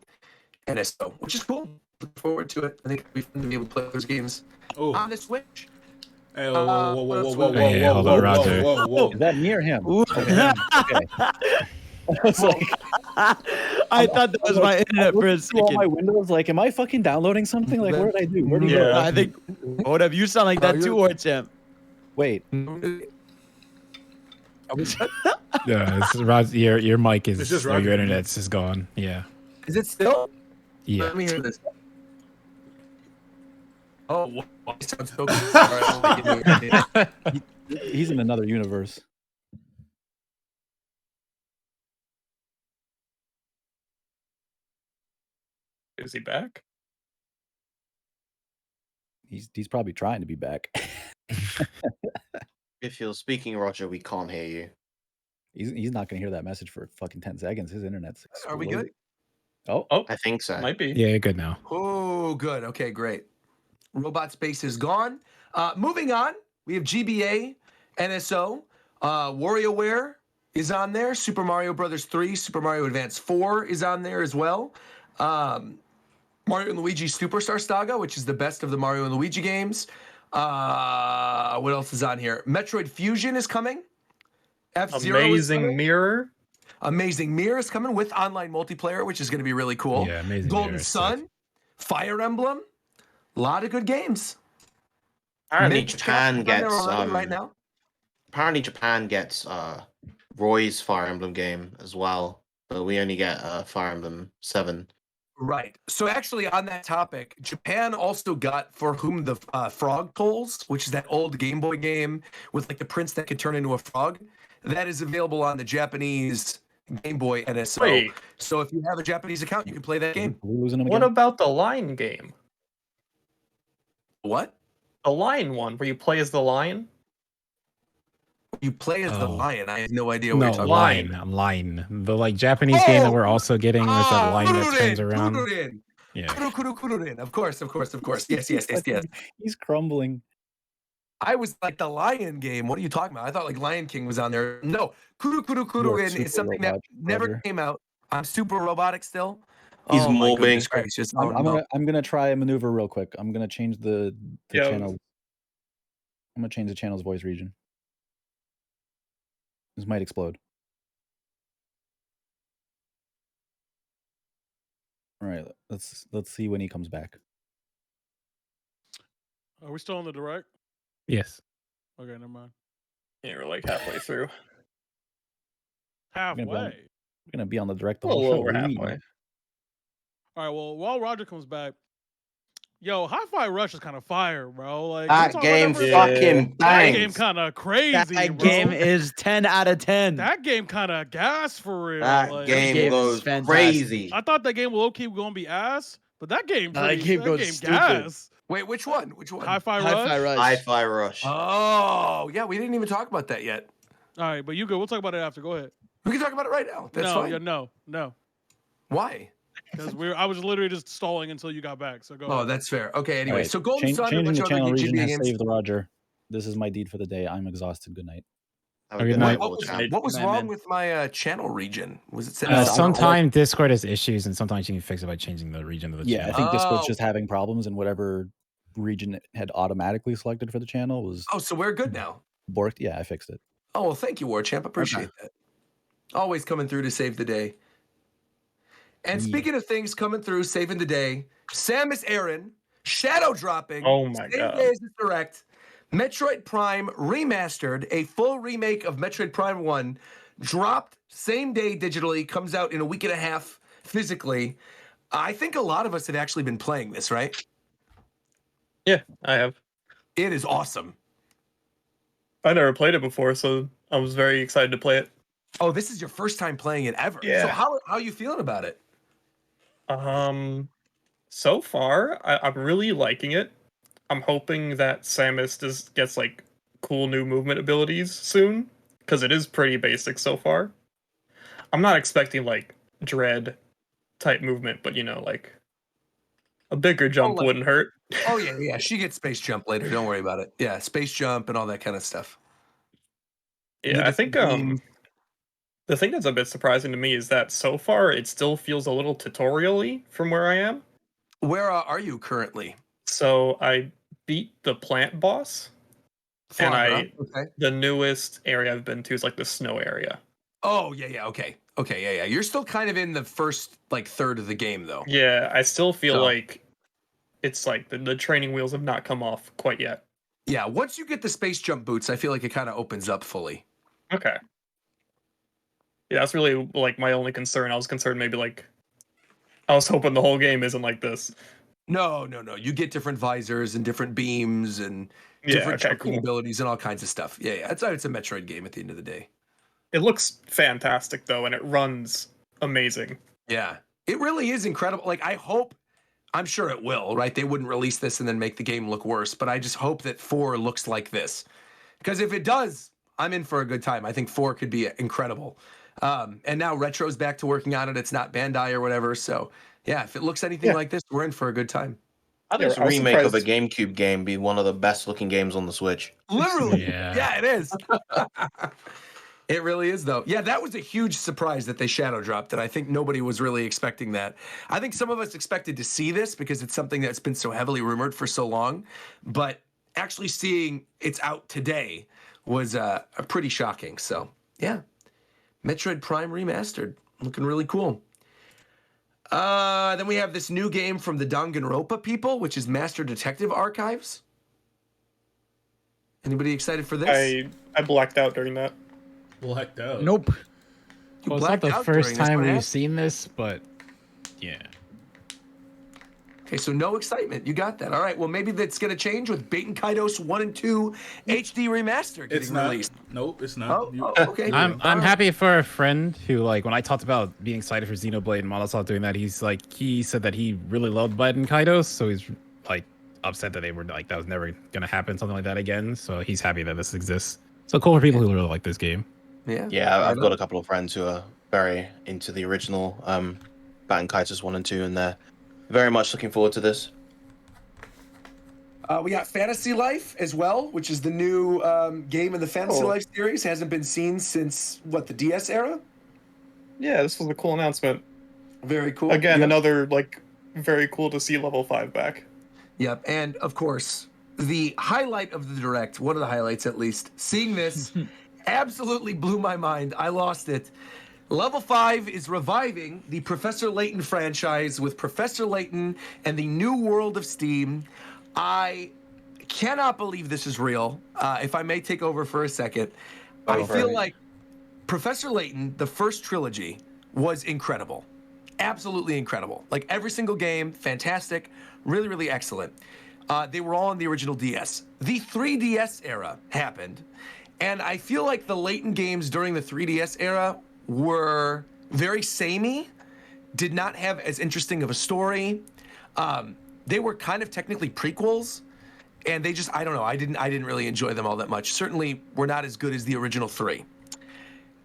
NSO, which is cool. Look forward to it. I think it'll be fun to be able to play those games on the Switch. Hey, whoa, Hey, hold on, Roger. Is that near him? Okay. I was like, I thought that was my internet for a through all second. my windows, like, am I fucking downloading something? Like, what did I do? Where did you go? I think. Hold up, you sound like that too, Orchamp. Wait. Yeah, it's, Rod, your mic It's is just or Roger. your internet's is gone. Yeah. Is it still? Yeah. Let me hear this. Oh, wow. It sounds so good. All right, He's in another universe. Is he back? He's probably trying to be back. If you're speaking, Roger, we can't hear you. He's not gonna hear that message for fucking 10 seconds. His internet's Are we good? exploding. Oh, I think so. might be. Yeah, you're good now. Oh, good. Okay, great. Robot Space is gone. Moving on, we have GBA, NSO, WarioWare is on there. Super Mario Brothers 3, Super Mario Advance 4 is on there as well. Mario and Luigi Superstar Saga, which is the best of the Mario and Luigi games. What else is on here? Metroid Fusion is coming. F-Zero is Amazing coming. Mirror. Amazing Mirror is coming with online multiplayer, which is going to be really cool. Yeah, Amazing Golden Mirror is Sun, sick. Fire Emblem, a lot of good games. Apparently, Mint Japan on there gets already right now. apparently Japan gets Roy's Fire Emblem game as well, but we only get Fire Emblem 7. Right. So actually, on that topic, Japan also got For Whom the Frog Tolls, which is that old Game Boy game with like the prince that could turn into a frog. That is available on the Japanese Game Boy NSO. Wait. So if you have a Japanese account, you can play that game. Are we losing him What again? about the lion game? What? The lion one, where you play as the lion? You play as the Oh. lion. I have no idea what No, you're talking Line. about. line. The like Japanese game that we're also getting with that line that turns around. Kururin. Yeah. Kururin. Of course. Yes. He's crumbling. I was like the lion game. What are you talking about? I thought like Lion King was on there. No, You are Kururin super is something that robot, never Roger. came out. I'm super robotic still. He's oh my moving. goodness gracious. Oh, no. I'm gonna try a maneuver real quick. I'm gonna change the Yeah. channel. I'm gonna change the channel's voice region. This might explode. All right, let's see when he comes back. Are we still on the direct? Yes. Okay, never mind. Yeah, we're like halfway through. Halfway. We're gonna be on the direct the Well, whole show. over What do you mean? halfway. All right. Well, while Roger comes back, yo, Hi-Fi Rush is kind of fire, bro. Like That game Yeah. fucking that game bangs. kind of crazy, That bro. game is 10 out of 10. That game kind of gas for real. That like, game game is goes fantastic. crazy. I thought that game will low-key gonna be ass, but that game, No, that game goes stupid. gas. Wait, which one? Which one? Hi-Fi Hi-Fi Rush. Rush. Hi-Fi Rush. Oh, yeah. We didn't even talk about that yet. All right, but you go. We'll talk about it after. Go ahead. We can talk about it right now. That's no, fine. yeah, no, Why? because I was literally just stalling until you got back. So go. Oh, ahead. that's fair. Okay. Anyway, All right, so Golden Sun and a changing bunch the of other channel region GBA has games. saved the Roger. This is my deed for the day. I'm exhausted. Good night. Have a Good good night. night, What was, Wolfgang. what was Man, wrong man. with my channel region? Was it set I don't- Sometimes Discord has issues, and sometimes you can fix it by changing the region of the Yeah, I channel. think Discord's Oh. just having problems, and whatever region it had automatically selected for the channel was Oh, so we're good now. borked. Yeah, I fixed it. Oh, well, thank you, Warchamp. Appreciate that. Always coming through to save the day. And Yeah. speaking of things coming through, saving the day, Samus Aran, shadow dropping. Oh my same God. day as the direct. Metroid Prime remastered, a full remake of Metroid Prime 1, dropped same day digitally, comes out in a week and a half physically. I think a lot of us have actually been playing this, right? Yeah, I have. It is awesome. I never played it before, so I was very excited to play it. Oh, this is your first time playing it ever. So Yeah. how are you feeling about it? So far, I'm really liking it. I'm hoping that Samus gets like cool new movement abilities soon, because it is pretty basic so far. I'm not expecting like Dread type movement, but like a bigger jump like- wouldn't hurt. Oh, yeah. She gets space jump later. Don't worry about it. Yeah, space jump and all that kind of stuff. Yeah, I think the thing that's a bit surprising to me is that so far it still feels a little tutorial-y from where I am. Where are you currently? So I beat the plant boss, and Okay. the newest area I've been to is like the snow area. Oh, yeah. Okay, yeah. You're still kind of in the first like third of the game though. Yeah, I still feel So- like it's like the training wheels have not come off quite yet. Yeah, once you get the space jump boots, I feel like it kind of opens up fully. Okay. Yeah, that's really like my only concern. I was concerned maybe like I was hoping the whole game isn't like this. No. You get different visors and different beams and Yeah, different okay, jumping cool. abilities and all kinds of stuff. Yeah. It's a Metroid game at the end of the day. It looks fantastic though, and it runs amazing. Yeah, it really is incredible. Like, I'm sure it will, right? They wouldn't release this and then make the game look worse, but I just hope that 4 looks like this. Because if it does, I'm in for a good time. I think 4 could be incredible. And now Retro's back to working on it. It's not Bandai or whatever. So, yeah, if it looks anything like this, we're in for a good time. How does I was remake of a surprised- GameCube game be one of the best looking games on the Switch? Literally. Yeah. It is. It really is, though. Yeah, that was a huge surprise that they shadow dropped, and I think nobody was really expecting that. I think some of us expected to see this because it's something that's been so heavily rumored for so long, but actually seeing it's out today was pretty shocking. So, yeah. Metroid Prime Remastered. Looking really cool. Then we have this new game from the Danganronpa people, which is Master Detective Archives. Anybody excited for this? I blacked out during that. Blacked out. Nope. Well, it's not blacked the out first during this. time What we've happened? seen this, but yeah. Okay, so no excitement. You got that. All right. Well, maybe that's going to change with Baten Kaitos 1 and 2 HD remaster getting It's not. released. Nope, it's not. Oh, okay. I'm All right. happy for a friend who, like, when I talked about being excited for Xenoblade and Molotov doing that, he said that he really loved Baten Kaitos, so he's like upset that they were like that was never gonna happen, something like that again. So he's happy that this exists. So cool for people who really like this game. Yeah. Yeah, I've got a couple of friends who are very into the original Batten Kaitos 1 and 2, and they're very much looking forward to this. We got Fantasy Life as well, which is the new game in the Fantasy Life series. Hasn't been seen since, what, the DS era? Yeah, this was a cool announcement. Very cool. Again, Yep. another, like, very cool to see level 5 back. Yep, and of course, the highlight of the Direct, one of the highlights at least, seeing this absolutely blew my mind. I lost it. Level 5 is reviving the Professor Layton franchise with Professor Layton and the New World of Steam. I cannot believe this is real. If I may take over for a second, I feel like Professor Layton, the first trilogy, was incredible. Absolutely incredible. Like every single game, fantastic, really, really excellent. They were all on the original DS. The 3DS era happened, and I feel like the Layton games during the 3DS era were very samey, did not have as interesting of a story. They were kind of technically prequels, and they just, I don't know, I didn't really enjoy them all that much. Certainly were not as good as the original 3.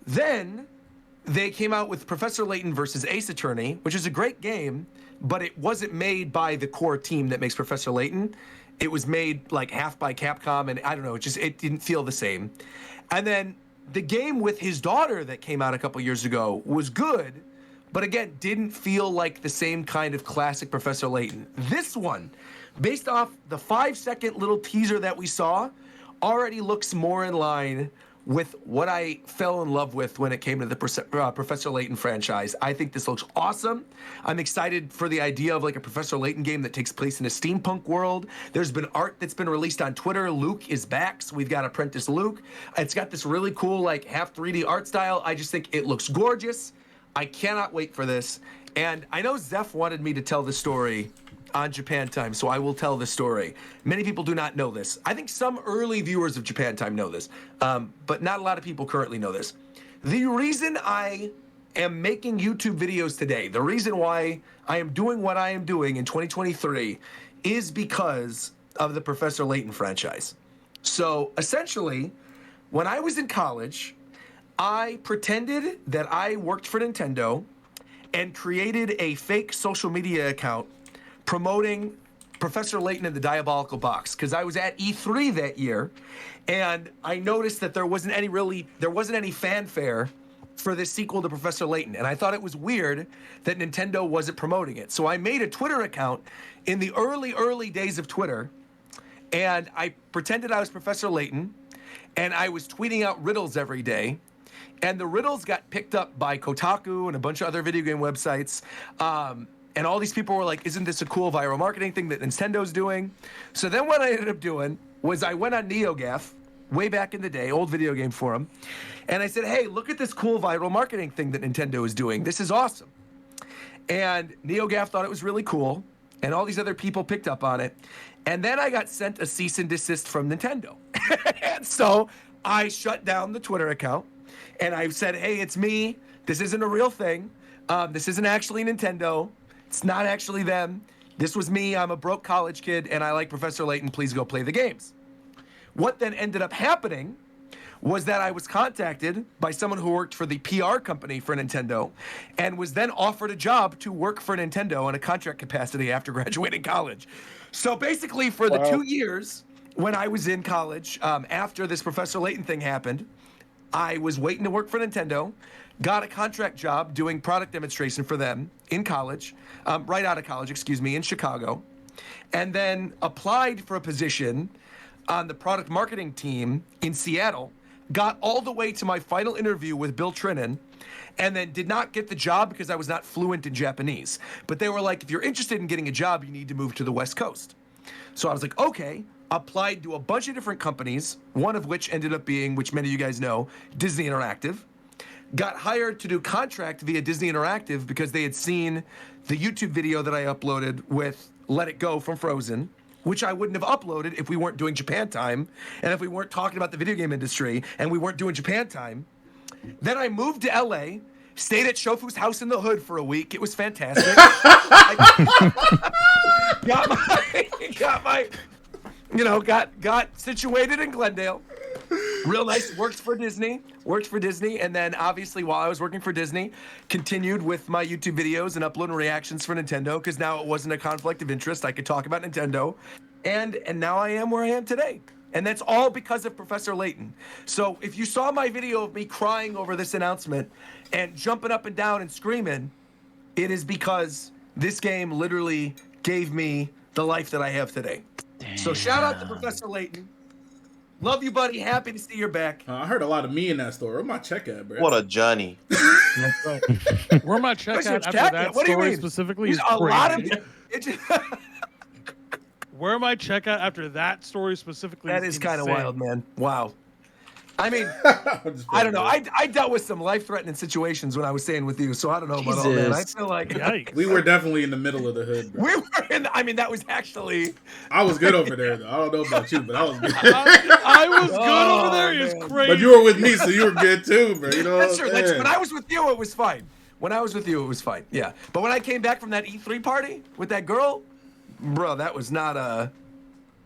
Then they came out with Professor Layton versus Ace Attorney, which is a great game, but it wasn't made by the core team that makes Professor Layton. It was made like half by Capcom, and I don't know, it didn't feel the same. And then the game with his daughter that came out a couple years ago was good, but again, didn't feel like the same kind of classic Professor Layton. This one, based off the 5-second little teaser that we saw, already looks more in line with what I fell in love with when it came to the Professor Layton franchise. I think this looks awesome. I'm excited for the idea of like a Professor Layton game that takes place in a steampunk world. There's been art that's been released on Twitter. Luke is back, so we've got Apprentice Luke. It's got this really cool like half 3D art style. I just think it looks gorgeous. I cannot wait for this. And I know Zeph wanted me to tell the story on Japan Time, so I will tell the story. Many people do not know this. I think some early viewers of Japan Time know this, but not a lot of people currently know this. The reason I am making YouTube videos today, the reason why I am doing what I am doing in 2023 is because of the Professor Layton franchise. So essentially, when I was in college, I pretended that I worked for Nintendo and created a fake social media account promoting Professor Layton and the Diabolical Box, because I was at E3 that year, and I noticed that there wasn't any fanfare for this sequel to Professor Layton, and I thought it was weird that Nintendo wasn't promoting it. So I made a Twitter account in the early days of Twitter, and I pretended I was Professor Layton, and I was tweeting out riddles every day. And the riddles got picked up by Kotaku and a bunch of other video game websites. And all these people were like, isn't this a cool viral marketing thing that Nintendo's doing? So then what I ended up doing was I went on NeoGAF way back in the day, old video game forum. And I said, hey, look at this cool viral marketing thing that Nintendo is doing. This is awesome. And NeoGAF thought it was really cool. And all these other people picked up on it. And then I got sent a cease and desist from Nintendo. And so I shut down the Twitter account. And I said, hey, it's me. This isn't a real thing. This isn't actually Nintendo. It's not actually them. This was me. I'm a broke college kid, and I like Professor Layton. Please go play the games. What then ended up happening was that I was contacted by someone who worked for the PR company for Nintendo and was then offered a job to work for Nintendo in a contract capacity after graduating college. So basically for the 2 years when I was in college, after this Professor Layton thing happened, I was waiting to work for Nintendo, got a contract job doing product demonstration for them in college, right out of college, in Chicago, and then applied for a position on the product marketing team in Seattle, got all the way to my final interview with Bill Trinan, and then did not get the job because I was not fluent in Japanese. But they were like, if you're interested in getting a job, you need to move to the West Coast. So I was like, okay. Applied to a bunch of different companies, one of which ended up being, which many of you guys know, Disney Interactive. got hired to do contract via Disney Interactive because they had seen the YouTube video that I uploaded with Let It Go from Frozen, which I wouldn't have uploaded if we weren't doing Japan time and if we weren't talking about the video game industry and we weren't doing Japan time. Then I moved to LA, stayed at Shofu's house in the hood for a week. It was fantastic. got situated in Glendale. Real nice. Worked for Disney. And then obviously while I was working for Disney, continued with my YouTube videos and uploading reactions for Nintendo because now it wasn't a conflict of interest. I could talk about Nintendo. And now I am where I am today. And that's all because of Professor Layton. So if you saw my video of me crying over this announcement and jumping up and down and screaming, it is because this game literally gave me the life that I have today. Damn. So shout out to Professor Layton. Love you, buddy. Happy to see you're back. I heard a lot of me in that story. Where my check at, bro? What a journey. Where my check at after that story specifically is a crazy. Lot of Where my check at after that story specifically that is kind of wild, man. Wow. I mean, I don't know. I dealt with some life-threatening situations when I was staying with you, so I don't know about all that. I feel like we were definitely in the middle of the hood, bro. We were I mean, that was actually... I was good over there, though. I don't know about you, but I was good. I was good over there. It's crazy. But you were with me, so you were good too, bro. You know That's true. When I was with you, it was fine. Yeah. But when I came back from that E3 party with that girl, bro, that was not a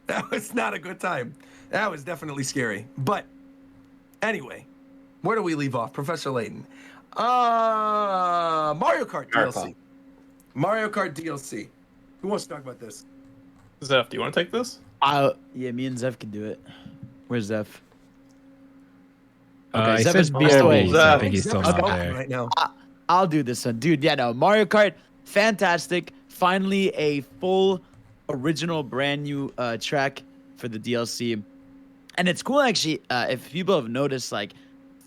good time. That was definitely scary. But anyway, where do we leave off? Professor Layton. Mario Kart DLC. Mario Kart DLC. Who wants to talk about this? Zeph, do you want to take this? Yeah, me and Zeph can do it. Where's Zeph? Okay, Zeph is away. I think he's still not there right now. I'll do this one, dude. Yeah, no, Mario Kart, fantastic. Finally, a full, original, brand new track for the DLC, and it's cool actually. If people have noticed, like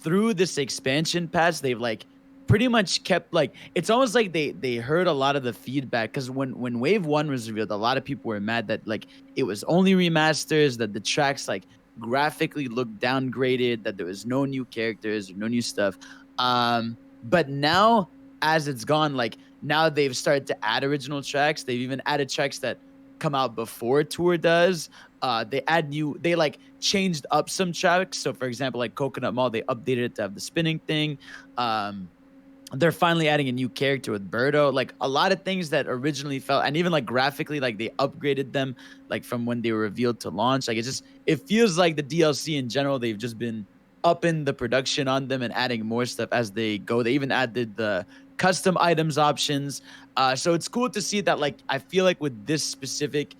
through this expansion pass, they've like pretty much kept like it's almost like they heard a lot of the feedback because when Wave 1 was revealed, a lot of people were mad that like it was only remasters, that the tracks like graphically looked downgraded, that there was no new characters or no new stuff. But now as it's gone, like now they've started to add original tracks. They've even added tracks that come out before Tour does. They like changed up some tracks. So for example, like Coconut Mall, they updated it to have the spinning thing. They're finally adding a new character with Birdo. Like a lot of things that originally felt, and even like graphically, like they upgraded them like from when they were revealed to launch. Like it feels like the DLC in general, they've just been upping the production on them and adding more stuff as they go. They even added the custom items options. So it's cool to see that, like, I feel like with this specific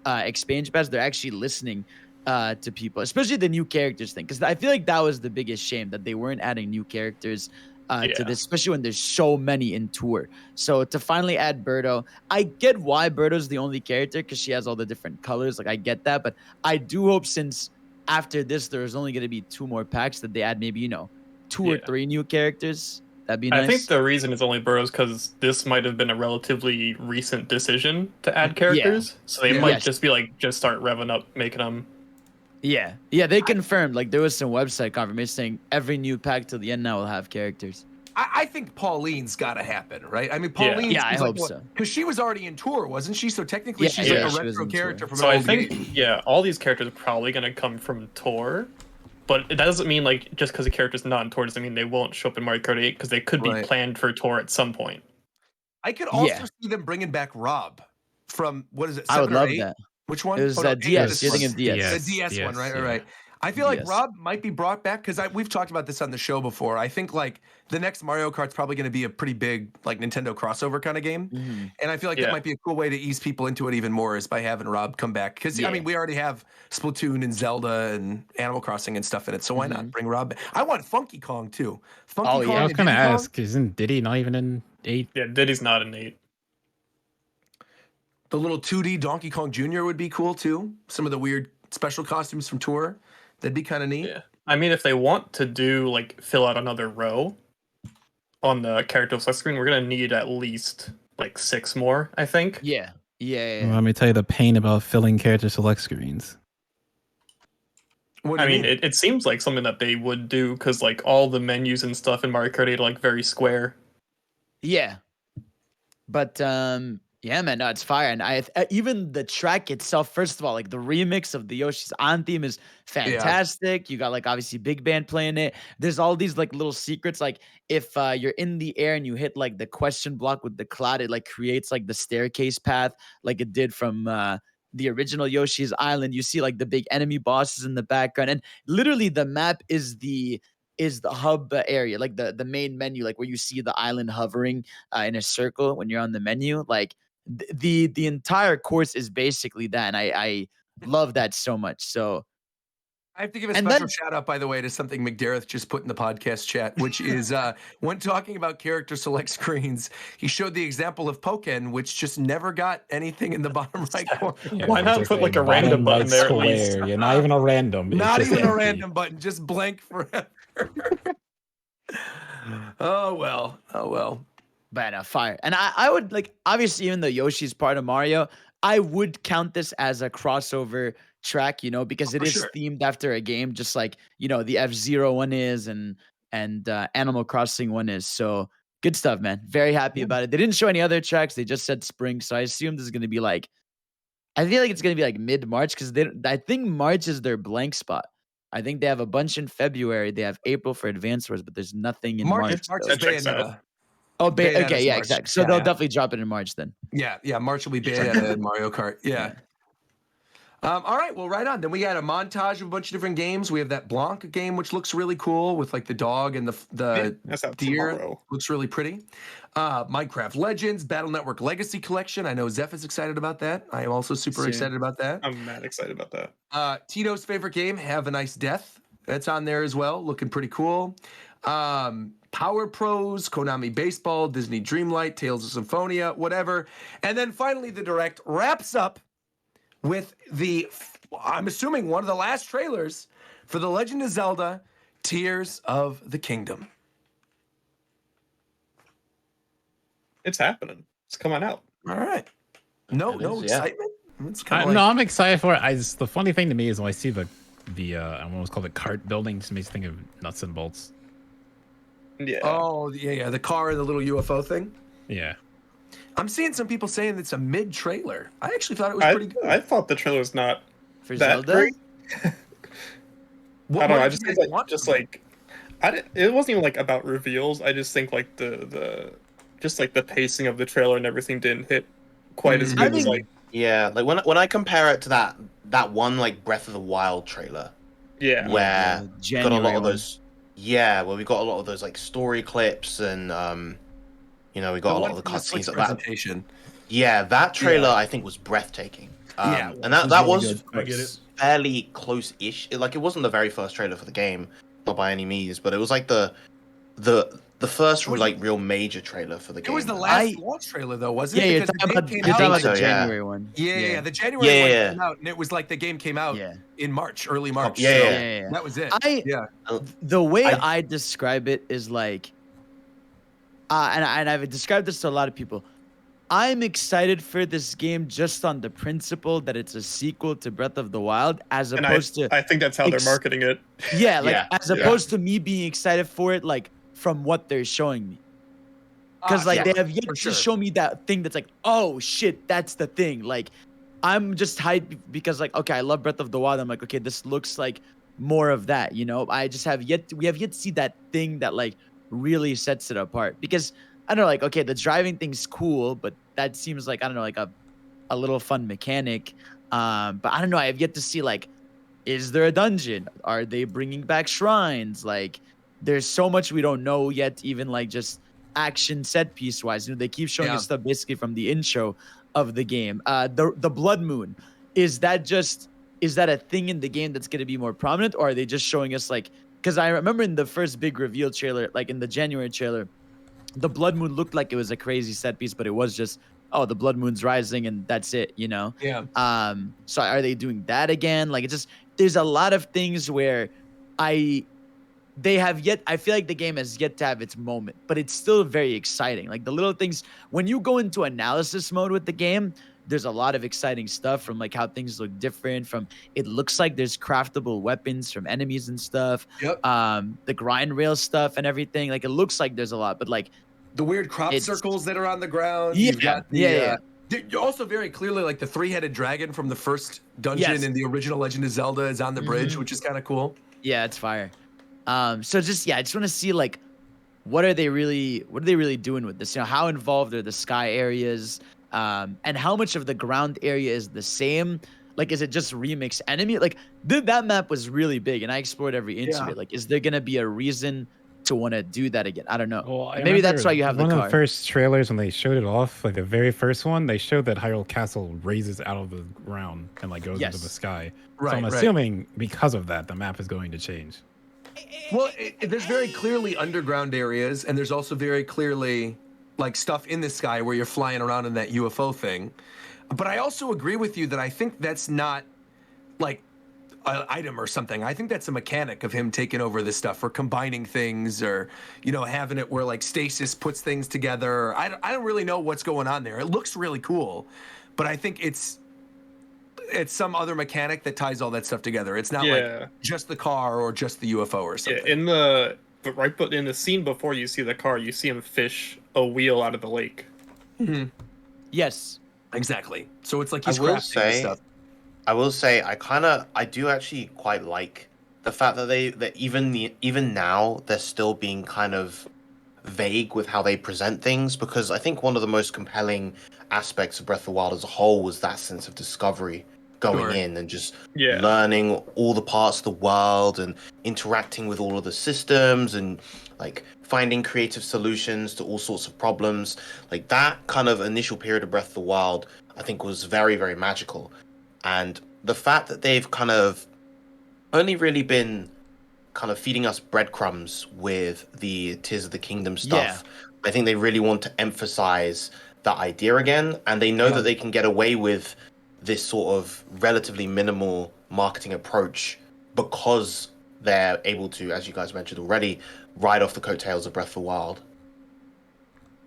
expansion pass, they're actually listening to people, especially the new characters thing. Because I feel like that was the biggest shame, that they weren't adding new characters to this, especially when there's so many in Tour. So to finally add Birdo, I get why Birdo's the only character because she has all the different colors. Like I get that, but I do hope since after this there's only going to be 2 more packs that they add maybe 2 or 3 new characters. That'd be nice. I think the reason it's only Burrows because this might have been a relatively recent decision to add characters, so they might just be like just start revving up making them. Yeah, they confirmed. Like there was some website confirmation saying every new pack till the end now will have characters. I think Pauline's got to happen, right? I mean, Pauline. Yeah, I hope so. Because she was already in Tour, wasn't she? So technically, she's like a retro character from. So I think all these characters are probably gonna come from Tour, but that doesn't mean like just because a character's not in Tour doesn't mean they won't show up in Mario Kart 8 because they could be planned for Tour at some point. I could also see them bringing back Rob from what is it? 7 I would or love 8? that. Which one? It was DS. You're thinking of DS. The DS one, right? All right. I feel like Rob might be brought back because we've talked about this on the show before. I think like the next Mario Kart's probably going to be a pretty big like Nintendo crossover kind of game, and I feel like that might be a cool way to ease people into it even more is by having Rob come back because I mean we already have Splatoon and Zelda and Animal Crossing and stuff in it, so why not bring Rob back? I want Funky Kong too. Funky Kong. I was going to ask, isn't Diddy not even in 8? Yeah, Diddy's not in 8. The little 2D Donkey Kong Jr. would be cool too. Some of the weird special costumes from Tour. That'd be kind of neat. Yeah. I mean, if they want to do, like, fill out another row on the character select screen, we're going to need at least, like, 6 more, I think. Yeah. Well, let me tell you the pain about filling character select screens. What do I you mean, mean? it seems like something that they would do because like all the menus and stuff in Mario Kart 8 are like very square. Yeah. But yeah, man, no, it's fire. And even the track itself, first of all, like the remix of the Yoshi's On theme is Yeah. fantastic. You got like obviously big band playing it. There's all these like little secrets. Like if you're in the air and you hit like the question block with the cloud, it like creates like the staircase path, like it did from the original Yoshi's Island. You see like the big enemy bosses in the background, and literally the map is the hub area, like the main menu, like where you see the island hovering in a circle when you're on the menu. Like the entire course is basically that, and I love that so much. So I have to give a and special then shout out, by the way, to something McDareth just put in the podcast chat, which is when talking about character select screens, he showed the example of Pokken, which just never got anything in the bottom right corner. Yeah, Why not just put like a random bottom button there at least? square. Yeah, not even a random. It's Not just even a empty. random button, just blank forever. Oh well. Oh well. but fire. And I would like obviously even though Yoshi's part of Mario, I would count this as a crossover track, you know, because it For is sure. themed after a game, just like you know the F-Zero one is and Animal Crossing one is. So good stuff, man. Very happy about it. They didn't show any other tracks. They just said spring, so I assume this is gonna be like. I feel like it's gonna be like mid-March because I think March is their blank spot. I think they have a bunch in February. They have April for Advance Wars, but there's nothing in March. March So. is That checks out. Bayonetta. Oh, Bayonetta's okay, yeah, March. exactly. So Yeah, they'll yeah. definitely drop it in March then. Yeah, March will be Bayonetta and Mario Kart. Yeah. All right, well, right on. Then we got a montage of a bunch of different games. We have that Blanc game, which looks really cool with like the dog and the That's out deer. tomorrow. Looks really pretty. Minecraft Legends, Battle Network Legacy Collection. I know Zeph is excited about that. I am also super Soon. excited about that. I'm mad excited about that. Tito's favorite game, Have a Nice Death. That's on there as well. Looking pretty cool. Power Pros, Konami Baseball, Disney Dreamlight, Tales of Symphonia, whatever. And then finally, the Direct wraps up with I'm assuming one of the last trailers for The Legend of Zelda, Tears of the Kingdom. It's happening. It's coming out. All right. No It is, yeah. excitement? It's kind of No, I'm excited for it. The funny thing to me is when I see the I almost call it cart building, it just makes me think of nuts and bolts. Yeah. Oh, yeah, the car and the little UFO thing. Yeah. I'm seeing some people saying it's a mid-trailer. I actually thought it was pretty good. I thought the trailer was not For that Zelda? great. What I don't know. I did just you think guys like want just from it? like it wasn't even like about reveals. I just think like the just like the pacing of the trailer and everything didn't hit quite as Mm. good I as think- like Yeah, like when I compare it to that one like Breath of the Wild trailer yeah. where the we got a lot January of one. those where we got a lot of those like story clips and we got a lot of the one from Switch cutscenes like that. presentation. Yeah, that trailer Yeah. I think was breathtaking. Yeah, and that really was good. I get it. fairly close-ish. Like it wasn't the very first trailer for the game, not by any means, but it was like the first was- like real major trailer for the It game. was the last launch trailer, though, wasn't Yeah, it? you're Because the talking game about, came you're out talking like- about the So, yeah. January one. Yeah, the January one Yeah. came out, and it was like the game came out Yeah. in March, early March. Yeah, so yeah. that was it. I yeah. the way I- I describe it is like, and I've described this to a lot of people. I'm excited for this game just on the principle that it's a sequel to Breath of the Wild, as And opposed to I think that's how they're marketing it. yeah, like Yeah. as Yeah. opposed to me being excited for it, like from what they're showing me. Because like yeah, they have yet for to sure. show me that thing that's like, oh shit, that's the thing. Like, I'm just hyped because like, okay, I love Breath of the Wild. I'm like, okay, this looks like more of that. You know, I just we have yet to see that thing that like really sets it apart. Because I don't know, like, okay, the driving thing's cool, but that seems like I don't know, like a little fun mechanic. But I don't know. I have yet to see like, is there a dungeon? Are they bringing back shrines? Like, there's so much we don't know yet. Even like just action set piece wise, you know, they keep showing us stuff basically from the intro of the game. The Blood Moon, is that a thing in the game that's going to be more prominent, or are they just showing us like? Because I remember in the first big reveal trailer, like in the January trailer, the Blood Moon looked like it was a crazy set piece, but it was just, oh, the Blood Moon's rising and that's it, you know? Yeah. So are they doing that again? Like, it's just, there's a lot of things where I feel like the game has yet to have its moment, but it's still very exciting. Like the little things, when you go into analysis mode with the game, there's a lot of exciting stuff from like how things look different. From it looks like there's craftable weapons from enemies and stuff. Yep. The grind rail stuff and everything. Like it looks like there's a lot, but like the weird crop circles that are on the ground. Yeah, You've got the, yeah. You're also very clearly like the three-headed dragon from the first dungeon in the original Legend of Zelda is on the bridge, which is kind of cool. Yeah, it's fire. So just I just want to see like what are they really doing with this? You know, how involved are the sky areas? And how much of the ground area is the same? Like, is it just remix enemy? Like, that map was really big, and I explored every inch of it. Like, is there gonna be a reason to want to do that again? I don't know. Well, Maybe that's why you have the one car. of the first trailers when they showed it off, like the very first one, they showed that Hyrule Castle raises out of the ground and like goes into the sky. Right, so I'm assuming because of that, the map is going to change. Well, there's very clearly underground areas, and there's also very clearly like stuff in the sky where you're flying around in that UFO thing. But I also agree with you that I think that's not like an item or something. I think that's a mechanic of him taking over this stuff or combining things or, you know, having it where like stasis puts things together. I don't really know what's going on there. It looks really cool, but I think it's some other mechanic that ties all that stuff together. It's not like just the car or just the UFO or something. Yeah, but in the scene before you see the car, you see him fish a wheel out of the lake. Mm-hmm. Yes, exactly. So it's like he's crafting stuff. I will say I do actually quite like the fact that even now they're still being kind of vague with how they present things, because I think one of the most compelling aspects of Breath of the Wild as a whole was that sense of discovery going in and just learning all the parts of the world and interacting with all of the systems and like finding creative solutions to all sorts of problems. Like that kind of initial period of Breath of the Wild, I think was very, very magical. And the fact that they've kind of only really been kind of feeding us breadcrumbs with the Tears of the Kingdom stuff, I think they really want to emphasize that idea again. And they know that they can get away with this sort of relatively minimal marketing approach because they're able to, as you guys mentioned already, ride off the coattails of Breath of the Wild.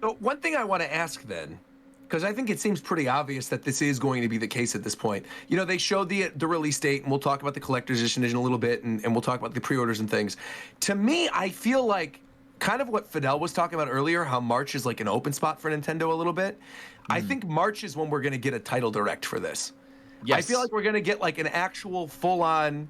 So one thing I want to ask then, because I think it seems pretty obvious that this is going to be the case at this point. You know, they showed the release date, and we'll talk about the collector's edition in a little bit, and we'll talk about the pre-orders and things. To me, I feel like kind of what Fidel was talking about earlier, how March is like an open spot for Nintendo a little bit. I think March is when we're going to get a title direct for this. Yes. I feel like we're going to get like an actual full-on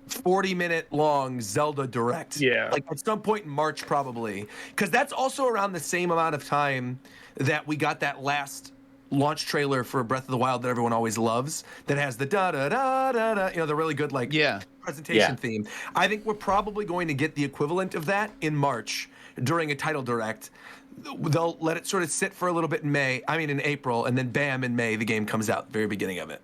40-minute long Zelda direct. Yeah. Like at some point in March probably. Because that's also around the same amount of time that we got that last launch trailer for Breath of the Wild that everyone always loves, that has the da-da-da-da-da, you know, the really good like presentation theme. I think we're probably going to get the equivalent of that in March during a title direct. They'll let it sort of sit for a little bit in April, and then bam, in May, the game comes out, very beginning of it.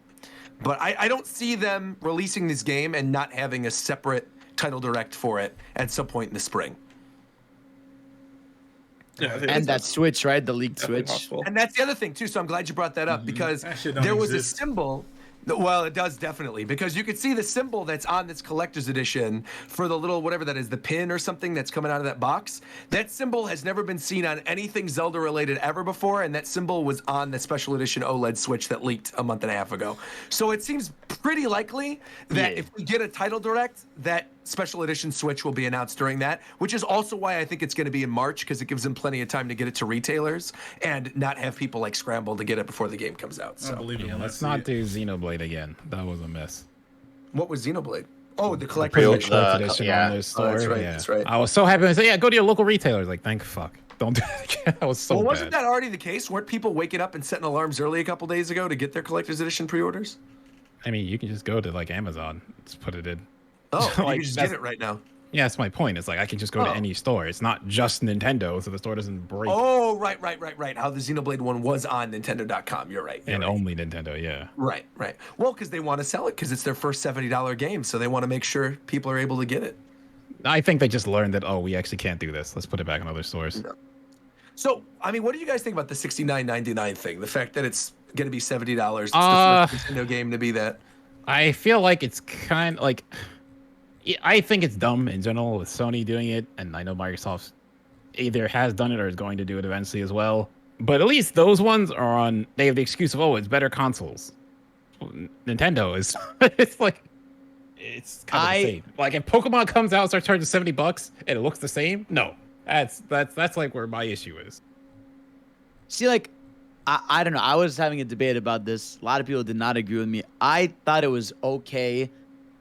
But I don't see them releasing this game and not having a separate title direct for it at some point in the spring. Yeah, and that Switch, right? The leaked Switch. Possible. And that's the other thing, too. So I'm glad you brought that up because there was a symbol. Well, it does definitely, because you could see the symbol that's on this collector's edition for the little, whatever that is, the pin or something that's coming out of that box. That symbol has never been seen on anything Zelda related ever before, and that symbol was on the special edition OLED Switch that leaked a month and a half ago. So it seems pretty likely that if we get a title direct, that special edition Switch will be announced during that, which is also why I think it's going to be in March, because it gives them plenty of time to get it to retailers and not have people like scramble to get it before the game comes out. So let's not do Xenoblade again. That was a miss. What was Xenoblade? Oh, the collector's edition on their store. That's right. That's right. I was so happy. I said, go to your local retailer. Like, thank fuck. Don't do that again. That was so bad. Wasn't that already the case? Weren't people waking up and setting alarms early a couple days ago to get their collector's edition pre-orders? I mean, you can just go to like Amazon, just put it in. Oh, like, you can just get it right now. Yeah, that's my point. It's like I can just go to any store. It's not just Nintendo, so the store doesn't break. Oh, right. How the Xenoblade one was on Nintendo.com. You're right. And only Nintendo, yeah. Right. Well, because they want to sell it because it's their first $70 game, so they want to make sure people are able to get it. I think they just learned that, we actually can't do this. Let's put it back in other stores. No. So, I mean, what do you guys think about the $69.99 thing? The fact that it's going to be $70. It's the first Nintendo game to be that. I feel like it's kind of like... I think it's dumb in general with Sony doing it, and I know Microsoft either has done it or is going to do it eventually as well. But at least those ones are on. They have the excuse of it's better consoles. Nintendo is it's like it's kind of the same. Like if Pokemon comes out and starts charging $70 and it looks the same, no, that's like where my issue is. See, like I don't know. I was having a debate about this. A lot of people did not agree with me. I thought it was okay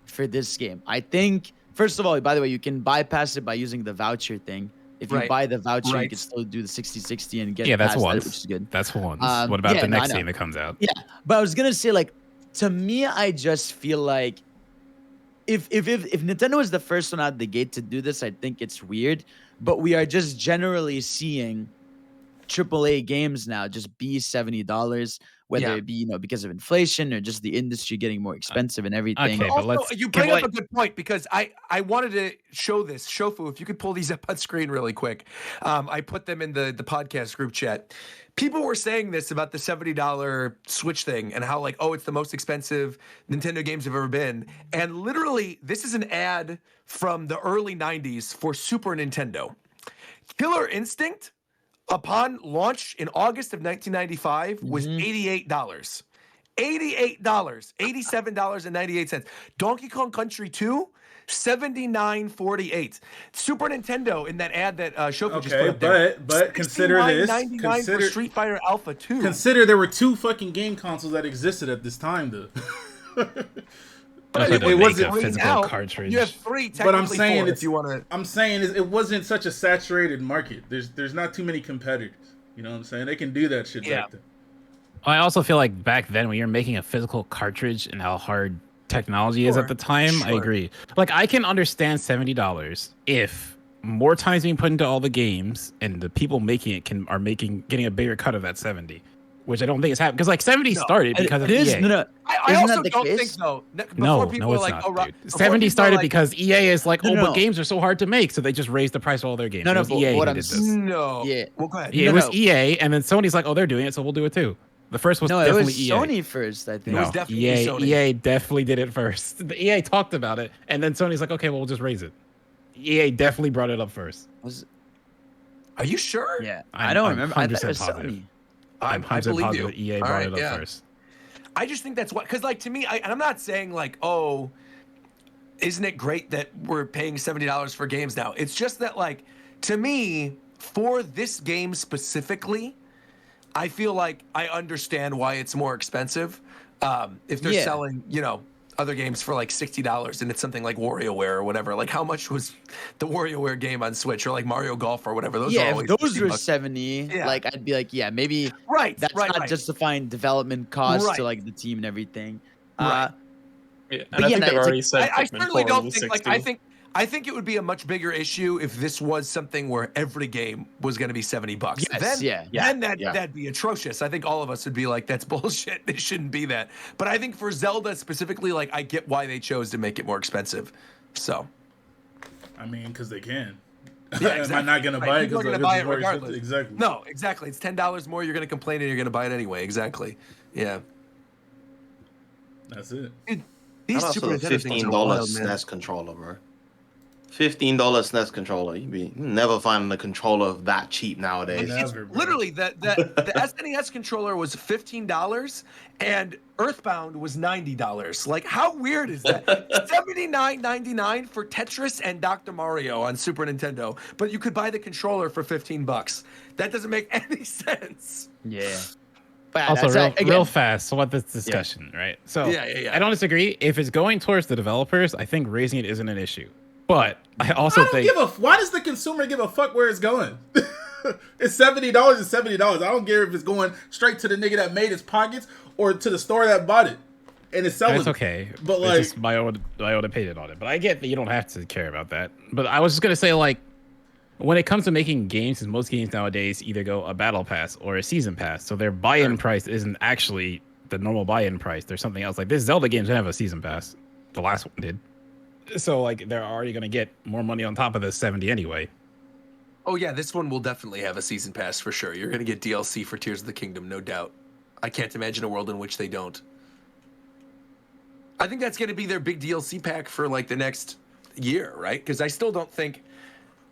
for this game. I think first of all, by the way, you can bypass it by using the voucher thing. If you buy the voucher, you can still do the 60/60 and get that's one, which is good. That's one. What about the next game that comes out? Yeah, but I was gonna say, like, to me, I just feel like if Nintendo is the first one out the gate to do this, I think it's weird. But we are just generally seeing AAA games now just be $70, whether it be because of inflation or just the industry getting more expensive and everything. Okay, but also, you bring up a good point because I wanted to show this. Shofu, if you could pull these up on screen really quick. I put them in the podcast group chat. People were saying this about the $70 Switch thing and how like, it's the most expensive Nintendo games have ever been. And literally, this is an ad from the early 90s for Super Nintendo. Killer Instinct, upon launch in August of 1995, was $88. $88, $87.98. Donkey Kong Country 2, $79.48. Super Nintendo in that ad that Shofu just put up there. But consider this. $69.99 for Street Fighter Alpha 2. Consider there were 2 fucking game consoles that existed at this time, though. It wasn't a physical cartridge. You have 3 technically. But I'm saying if you want to. I'm saying it wasn't such a saturated market. There's not too many competitors. You know what I'm saying? They can do that shit back then. I also feel like back then when you're making a physical cartridge and how hard technology is at the time, I agree. Like I can understand $70 if more time is being put into all the games and the people making it are getting a bigger cut of that 70. Which I don't think is happening because like 70 started because of EA. I also don't think so. No, it's not. Dude. 70 started because EA is like, but games are so hard to make, so they just raised the price of all their games. It was EA who did this. No. Yeah. Well, go ahead. Yeah, it was EA, and then Sony's like, they're doing it, so we'll do it too. The first was definitely EA. It was Sony first, I think. It was definitely Sony. EA definitely did it first. The EA talked about it, and then Sony's like, okay, well, we'll just raise it. EA definitely brought it up first. Are you sure? Yeah, I don't remember. I thought it was positive. Sony. I believe you. EA brought it up first. I just think that's what, because like to me, and I'm not saying like, isn't it great that we're paying $70 for games now? It's just that like, to me, for this game specifically, I feel like I understand why it's more expensive. If they're selling, other games for like $60 and it's something like WarioWare or whatever. Like how much was the WarioWare game on Switch or like Mario Golf or whatever? Those are always if those were $70, like I'd be like, maybe that's not justifying development costs to like the team and everything. And I think they've already said I certainly don't think like I think it would be a much bigger issue if this was something where every game was going to be $70. Then that'd be atrocious. I think all of us would be like, that's bullshit. It shouldn't be that. But I think for Zelda specifically, like I get why they chose to make it more expensive. So, I mean, because they can. Yeah, exactly. Am I not going to buy it because they're going to buy it regardless? Exactly. No, exactly. It's $10 more. You're going to complain and you're going to buy it anyway. Exactly. Yeah. That's it. These also the $15 SNES controller, bro. $15 SNES controller. You never find a controller that cheap nowadays. Literally, the SNES controller was $15 and Earthbound was $90. Like, how weird is that? $79.99 for Tetris and Dr. Mario on Super Nintendo, but you could buy the controller for $15. That doesn't make any sense. Yeah. But also, real fast, so what this discussion, right? So, I don't disagree. If it's going towards the developers, I think raising it isn't an issue. But I also think why does the consumer give a fuck where it's going? It's $70. It's $70. I don't care if it's going straight to the nigga that made his pockets or to the store that bought it, and it's selling. It's okay, but it's just my own opinion on it. But I get that you don't have to care about that. But I was just gonna say, like, when it comes to making games, because most games nowadays either go a battle pass or a season pass, so their buy-in price isn't actually the normal buy-in price. There's something else. Like this Zelda game didn't have a season pass. The last one did. So like they're already gonna get more money on top of the 70 anyway. Oh yeah, this one will definitely have a season pass for sure. You're gonna get DLC for Tears of the Kingdom, no doubt. I can't imagine a world in which they don't. I think that's gonna be their big DLC pack for like the next year, right? Because I still don't think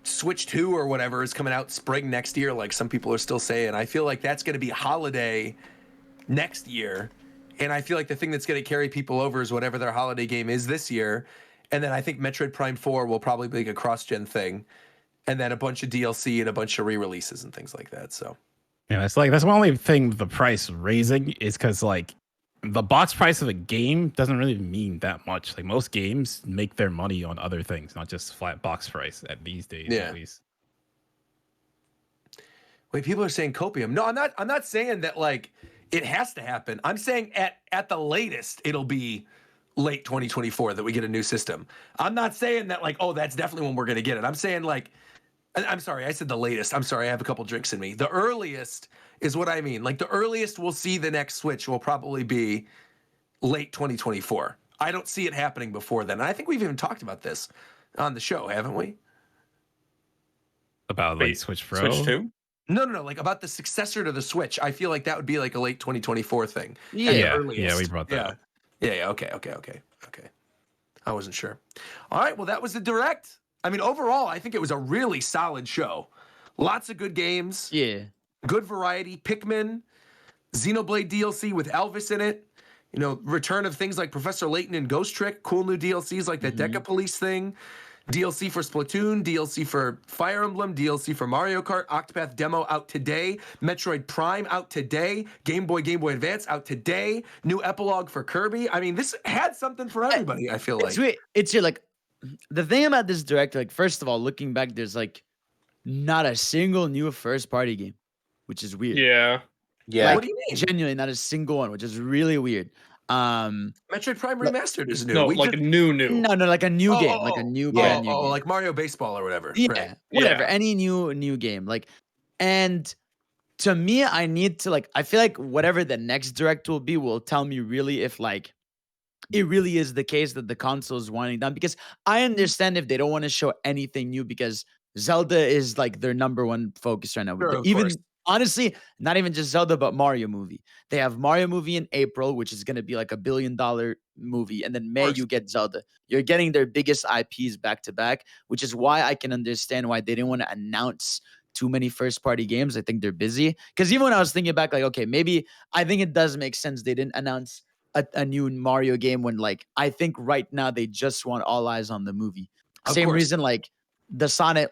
Switch 2 or whatever is coming out spring next year, like some people are still saying. I feel like that's going to be holiday next year. And I feel like the thing that's going to carry people over is whatever their holiday game is this year. And then I think Metroid Prime 4 will probably be like a cross-gen thing. And then a bunch of DLC and a bunch of re-releases and things like that. So, yeah, it's like that's the only thing with the price raising is because like the box price of a game doesn't really mean that much. Like most games make their money on other things, not just flat box price at these days, at least. Wait, people are saying copium. No, I'm not saying that like it has to happen. I'm saying at the latest it'll be late 2024 that we get a new system. I'm not saying that like, oh, that's definitely when we're gonna get it. I'm saying like, I'm sorry, I said the latest. I'm sorry, I have a couple drinks in me. The earliest is what I mean. Like the earliest we'll see the next Switch will probably be late 2024. I don't see it happening before then. And I think we've even talked about this on the show, haven't we? About like Switch Pro? Switch 2? No, like about the successor to the Switch. I feel like that would be like a late 2024 thing. Yeah, we brought that up. Yeah, okay. I wasn't sure. All right, well, that was the Direct. I mean, overall, I think it was a really solid show. Lots of good games. Yeah. Good variety. Pikmin, Xenoblade DLC with Elvis in it. You know, return of things like Professor Layton and Ghost Trick. Cool new DLCs like that Deca Police thing. DLC for Splatoon, DLC for Fire Emblem, DLC for Mario Kart, Octopath demo out today, Metroid Prime out today, Game Boy Advance out today, new epilogue for Kirby. I mean, this had something for everybody, I feel like. It's like, the thing about this Direct, like, first of all, looking back, there's like not a single new first-party game, which is weird. Yeah. Like, what do you mean? Genuinely, not a single one, which is really weird. Metroid Prime Remastered is new. No, like new. No, like a new game, like a new brand new game. Like Mario Baseball or whatever. Yeah, right. whatever. Any new game, like, and to me, I need to like. I feel like whatever the next Direct will be will tell me really if like it really is the case that the console is winding down. Because I understand if they don't want to show anything new because Zelda is like their number one focus right now. Sure, Even honestly, not even just Zelda, but Mario movie. They have Mario movie in April, which is going to be like $1 billion movie. And then May, you get Zelda. You're getting their biggest IPs back to back, which is why I can understand why they didn't want to announce too many first party games. I think they're busy. Because even when I was thinking back, like, okay, maybe I think it does make sense they didn't announce a new Mario game when, like, I think right now they just want all eyes on the movie. Same reason, like, the Sonic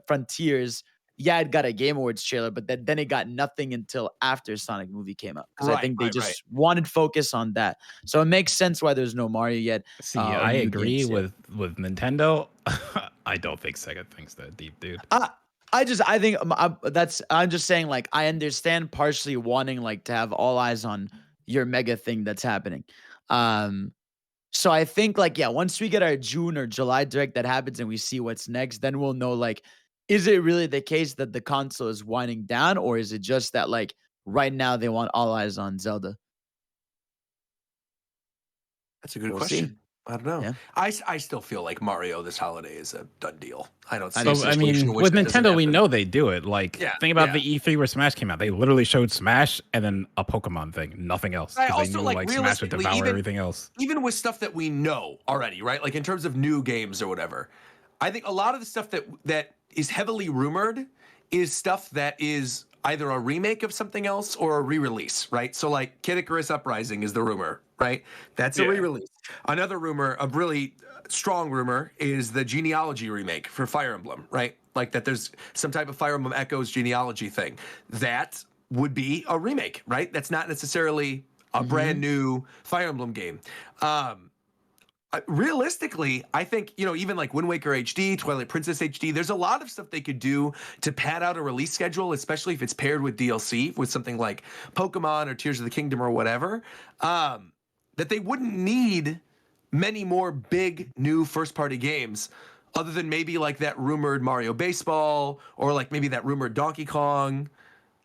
Frontiers, yeah, it got a Game Awards trailer, but then it got nothing until after Sonic movie came out. Because I think they just wanted focus on that. So it makes sense why there's no Mario yet. See, I agree with Nintendo. I don't think Sega thinks that deep, dude. I'm just saying, like, I understand partially wanting like to have all eyes on your mega thing that's happening. So I think like, yeah, once we get our June or July Direct that happens and we see what's next, then we'll know, like, is it really the case that the console is winding down, or is it just that like right now they want all eyes on Zelda? That's a good question. I don't know. Yeah. I still feel like Mario this holiday is a done deal. I don't see. I mean, with Nintendo, we know they do it. Like, think about the E3 where Smash came out. They literally showed Smash and then a Pokemon thing, nothing else. Because they knew like Smash would devour everything else. Even with stuff that we know already, right? Like in terms of new games or whatever, I think a lot of the stuff that is heavily rumored is stuff that is either a remake of something else or a re-release, right? So like Kid Icarus Uprising is the rumor, right? That's a re-release. Another rumor, a really strong rumor, is the Genealogy remake for Fire Emblem, right? Like that there's some type of Fire Emblem Echoes Genealogy thing. That would be a remake, right? That's not necessarily a brand new Fire Emblem game. Realistically, I think, even like Wind Waker HD, Twilight Princess HD, there's a lot of stuff they could do to pad out a release schedule, especially if it's paired with DLC, with something like Pokemon or Tears of the Kingdom or whatever, that they wouldn't need many more big new first-party games other than maybe like that rumored Mario Baseball or like maybe that rumored Donkey Kong.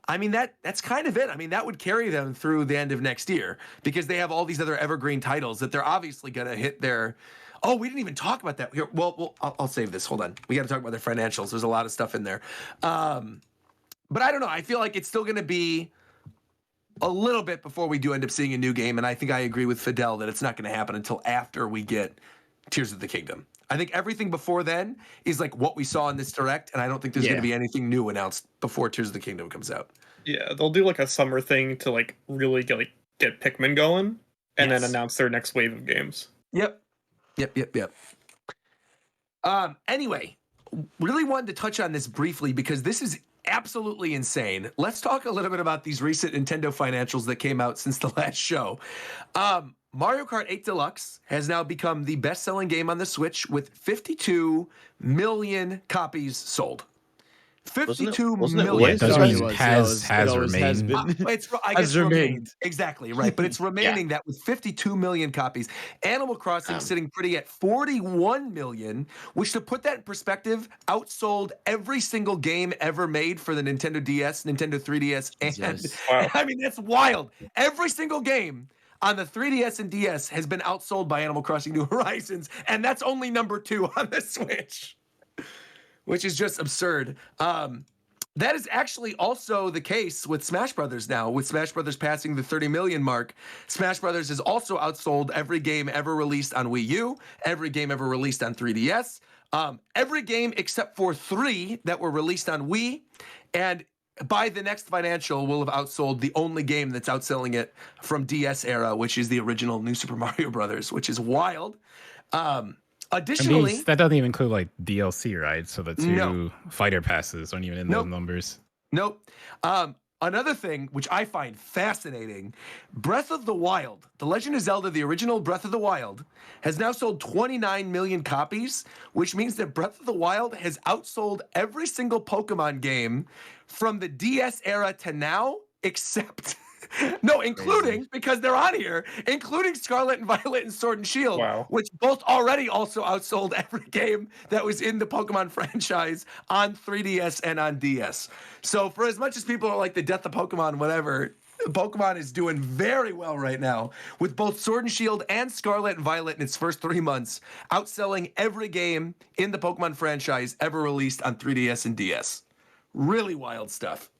I mean, that's kind of it. I mean, that would carry them through the end of next year because they have all these other evergreen titles that they're obviously going to hit their... Oh, we didn't even talk about that. Here, well, I'll save this. Hold on. We got to talk about their financials. There's a lot of stuff in there. But I don't know. I feel like it's still going to be a little bit before we do end up seeing a new game. And I think I agree with Fidel that it's not going to happen until after we get Tears of the Kingdom. I think everything before then is like what we saw in this direct, and I don't think there's going to be anything new announced before Tears of the Kingdom comes out. Yeah, they'll do like a summer thing to like really get Pikmin going, and then announce their next wave of games. Yep. Anyway, really wanted to touch on this briefly because this is absolutely insane. Let's talk a little bit about these recent Nintendo financials that came out since the last show. Mario Kart 8 Deluxe has now become the best-selling game on the Switch with 52 million copies sold. 52 million. Yeah, has remained. I guess remained. Exactly, right. But it's remaining that with 52 million copies. Animal Crossing sitting pretty at 41 million, which to put that in perspective, outsold every single game ever made for the Nintendo DS, Nintendo 3DS, and I mean, that's wild. Every single game on the 3DS and DS has been outsold by Animal Crossing New Horizons, and that's only number 2 on the Switch, which is just absurd. That is actually also the case with Smash Brothers now. With Smash Brothers passing the 30 million mark, Smash Brothers has also outsold every game ever released on Wii U, every game ever released on 3DS, every game except for 3 that were released on Wii, and by the next financial, will have outsold the only game that's outselling it from DS era, which is the original New Super Mario Brothers, which is wild. Additionally, that doesn't even include like DLC, right? So the 2 fighter passes aren't even in those numbers. Nope. Another thing which I find fascinating, Breath of the Wild, The Legend of Zelda, the original Breath of the Wild, has now sold 29 million copies, which means that Breath of the Wild has outsold every single Pokemon game from the DS era to now, except... including, because they're on here, including Scarlet and Violet and Sword and Shield, which both already also outsold every game that was in the Pokemon franchise on 3DS and on DS. So for as much as people are like the death of Pokemon, whatever, Pokemon is doing very well right now with both Sword and Shield and Scarlet and Violet in its first 3 months, outselling every game in the Pokemon franchise ever released on 3DS and DS. Really wild stuff.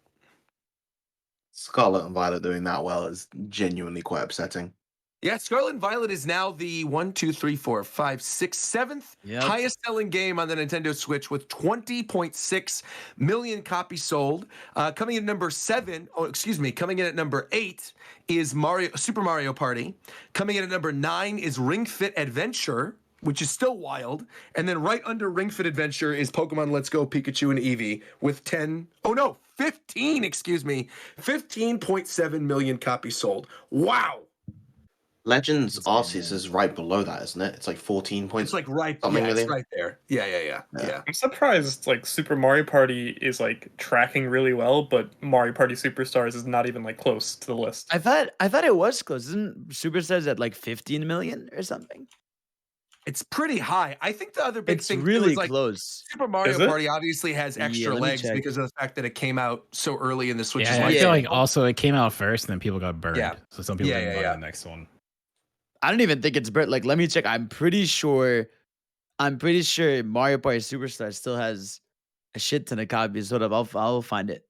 Scarlet and Violet doing that well is genuinely quite upsetting. Yeah, Scarlet and Violet is now the 7th highest selling game on the Nintendo Switch with 20.6 million copies sold. Coming in at number 8 is Super Mario Party. Coming in at number 9 is Ring Fit Adventure, which is still wild. And then right under Ring Fit Adventure is Pokemon Let's Go Pikachu and Eevee with 15.7 million copies sold. Wow. Legends Arceus is right below that, isn't it? It's like 14 points. It's like it's right there. Yeah. I'm surprised like Super Mario Party is like tracking really well, but Mario Party Superstars is not even like close to the list. I thought it was close. Isn't Superstars at like 15 million or something? It's pretty high. I think the other big thing really is like close. Super Mario Party obviously has extra legs because of the fact that it came out so early in the Switch's life. I feel like also it came out first and then people got burned. Yeah. So some people didn't buy the next one. I don't even think it's burnt. Like, let me check. I'm pretty sure Mario Party Superstar still has a shit ton of copies. Hold up, I'll find it.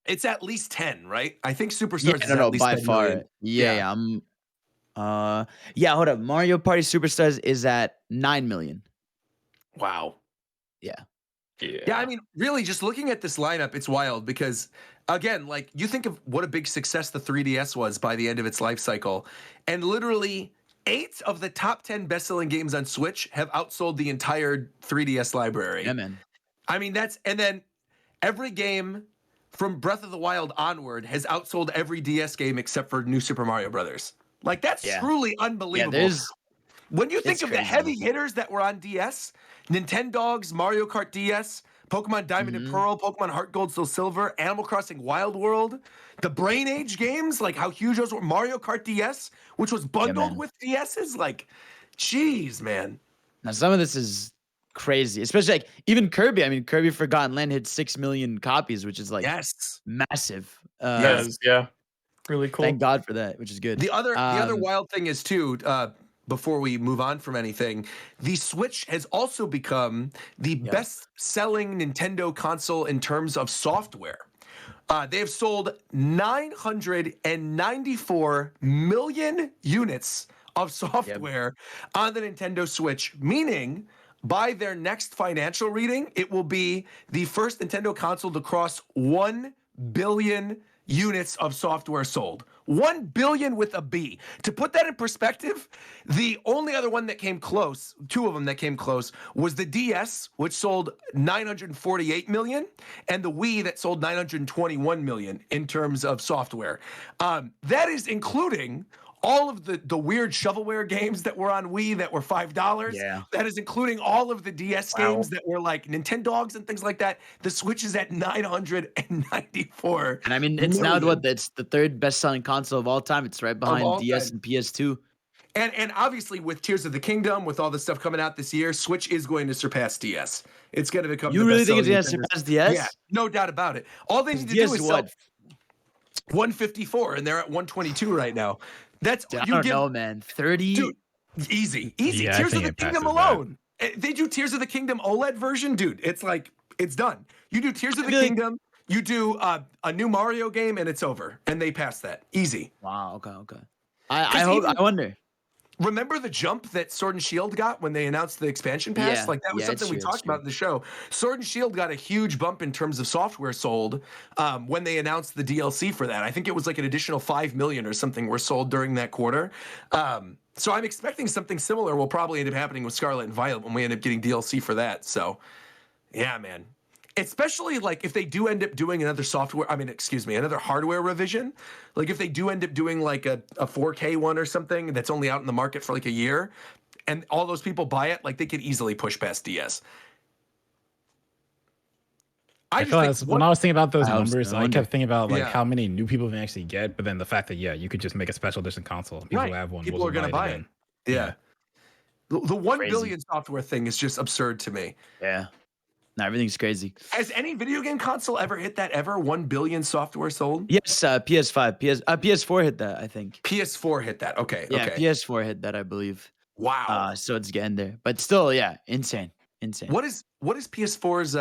It's at least 10, right? I think Superstars is no, at least by 10 far. million. Yeah, hold up. Mario Party Superstars is at 9 million. Wow. Yeah. Yeah, I mean, really, just looking at this lineup, it's wild because, again, like, you think of what a big success the 3DS was by the end of its life cycle, and literally 8 of the top 10 best-selling games on Switch have outsold the entire 3DS library. Yeah, man. I mean, and then every game from Breath of the Wild onward has outsold every DS game except for New Super Mario Brothers. Like, that's truly unbelievable. Yeah, when you think of the heavy hitters that were on DS, Nintendogs, Mario Kart DS, Pokemon Diamond and Pearl, Pokemon Heart Gold, Soul Silver, Animal Crossing Wild World, the Brain Age games, like how huge those were, Mario Kart DS, which was bundled with DSs, like, jeez, man. Now, some of this is crazy, especially like even Kirby. I mean, Kirby Forgotten Land hit 6 million copies, which is like massive. Yeah. Really cool. Thank God for that, which is good. The other wild thing is too, before we move on from anything, the Switch has also become the best-selling Nintendo console in terms of software. They have sold 994 million units of software on the Nintendo Switch, meaning by their next financial reading, it will be the first Nintendo console to cross 1 billion units of software sold. 1 billion with a B. To put that in perspective, the only other one that came close, two of them that came close, was the DS, which sold 948 million, and the Wii that sold 921 million in terms of software. That is including all of the weird shovelware games that were on Wii that were $5. Yeah. That is including all of the DS games that were like Nintendogs and things like that. The Switch is at 994. And I mean, it's now it's the third best-selling console of all time. It's right behind DS and PS2. And obviously with Tears of the Kingdom, with all the stuff coming out this year, Switch is going to surpass DS. It's going to become. You really think it's going to surpass DS? Yeah, no doubt about it. All they need to do is sell 154, and they're at 122 right now. That's Dude, I don't know, man. 30, dude, easy. Yeah, Tears of the Kingdom alone. They do Tears of the Kingdom OLED version, dude. It's like it's done. You do Tears of the Kingdom, you do a new Mario game, and it's over. And they pass that easy. Wow. Okay. I wonder. Remember the jump that Sword and Shield got when they announced the expansion pass? Yeah, Like that was something we talked about in the show. Sword and Shield got a huge bump in terms of software sold when they announced the DLC for that. I think it was like an additional 5 million or something were sold during that quarter. So I'm expecting something similar will probably end up happening with Scarlet and Violet when we end up getting DLC for that. So yeah, man. Especially like if they do end up doing another hardware revision. Like if they do end up doing like a 4K one or something that's only out in the market for like a year and all those people buy it, like they could easily push past DS. When I was thinking about those numbers, I kept thinking about like how many new people can actually get, but then the fact that you could just make a special edition console. People who have one, people are going to buy it. Yeah. The 1 billion software thing is just absurd to me. Yeah. No, everything's crazy. Has any video game console ever hit that ever? 1 billion software sold? Yes, PS5. PS4 hit that, I think. PS4 hit that. Okay. Yeah, okay. PS4 hit that, I believe. Wow. So it's getting there. But still, yeah, insane. What is PS4's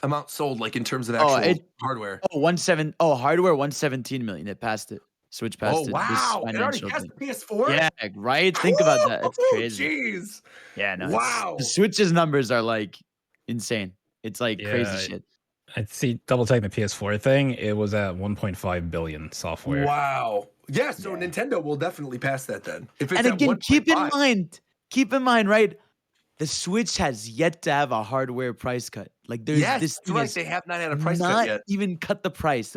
amount sold like in terms of actual hardware? Hardware 117 million. It passed it. Switch passed it. Oh wow! It already passed the PS4. Yeah, right. Think about that. It's crazy. Jeez. Yeah, no. Wow. The Switch's numbers are like insane. It's like crazy shit. I'd see double checking the PS4 thing. It was at 1.5 billion software. Wow. Yeah. So Nintendo will definitely pass that then. If it's and again, at 1.5. keep in mind, right? The Switch has yet to have a hardware price cut. Like there's this thing right. They have not had a price cut not yet. even cut the price,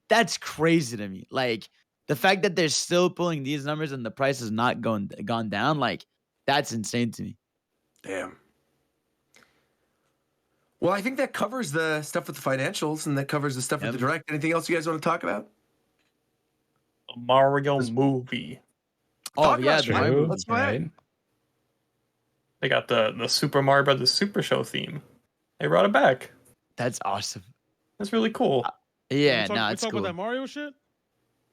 that's crazy to me. Like the fact that they're still pulling these numbers and the price has not gone down, like that's insane to me. Damn. Well, I think that covers the stuff with the financials and that covers the stuff with the direct. Anything else you guys want to talk about? A Mario movie. Oh yeah, let's go ahead. They got the Super Mario Brothers Super Show theme. They brought it back. That's awesome. That's really cool. Yeah, it's cool. About that Mario shit?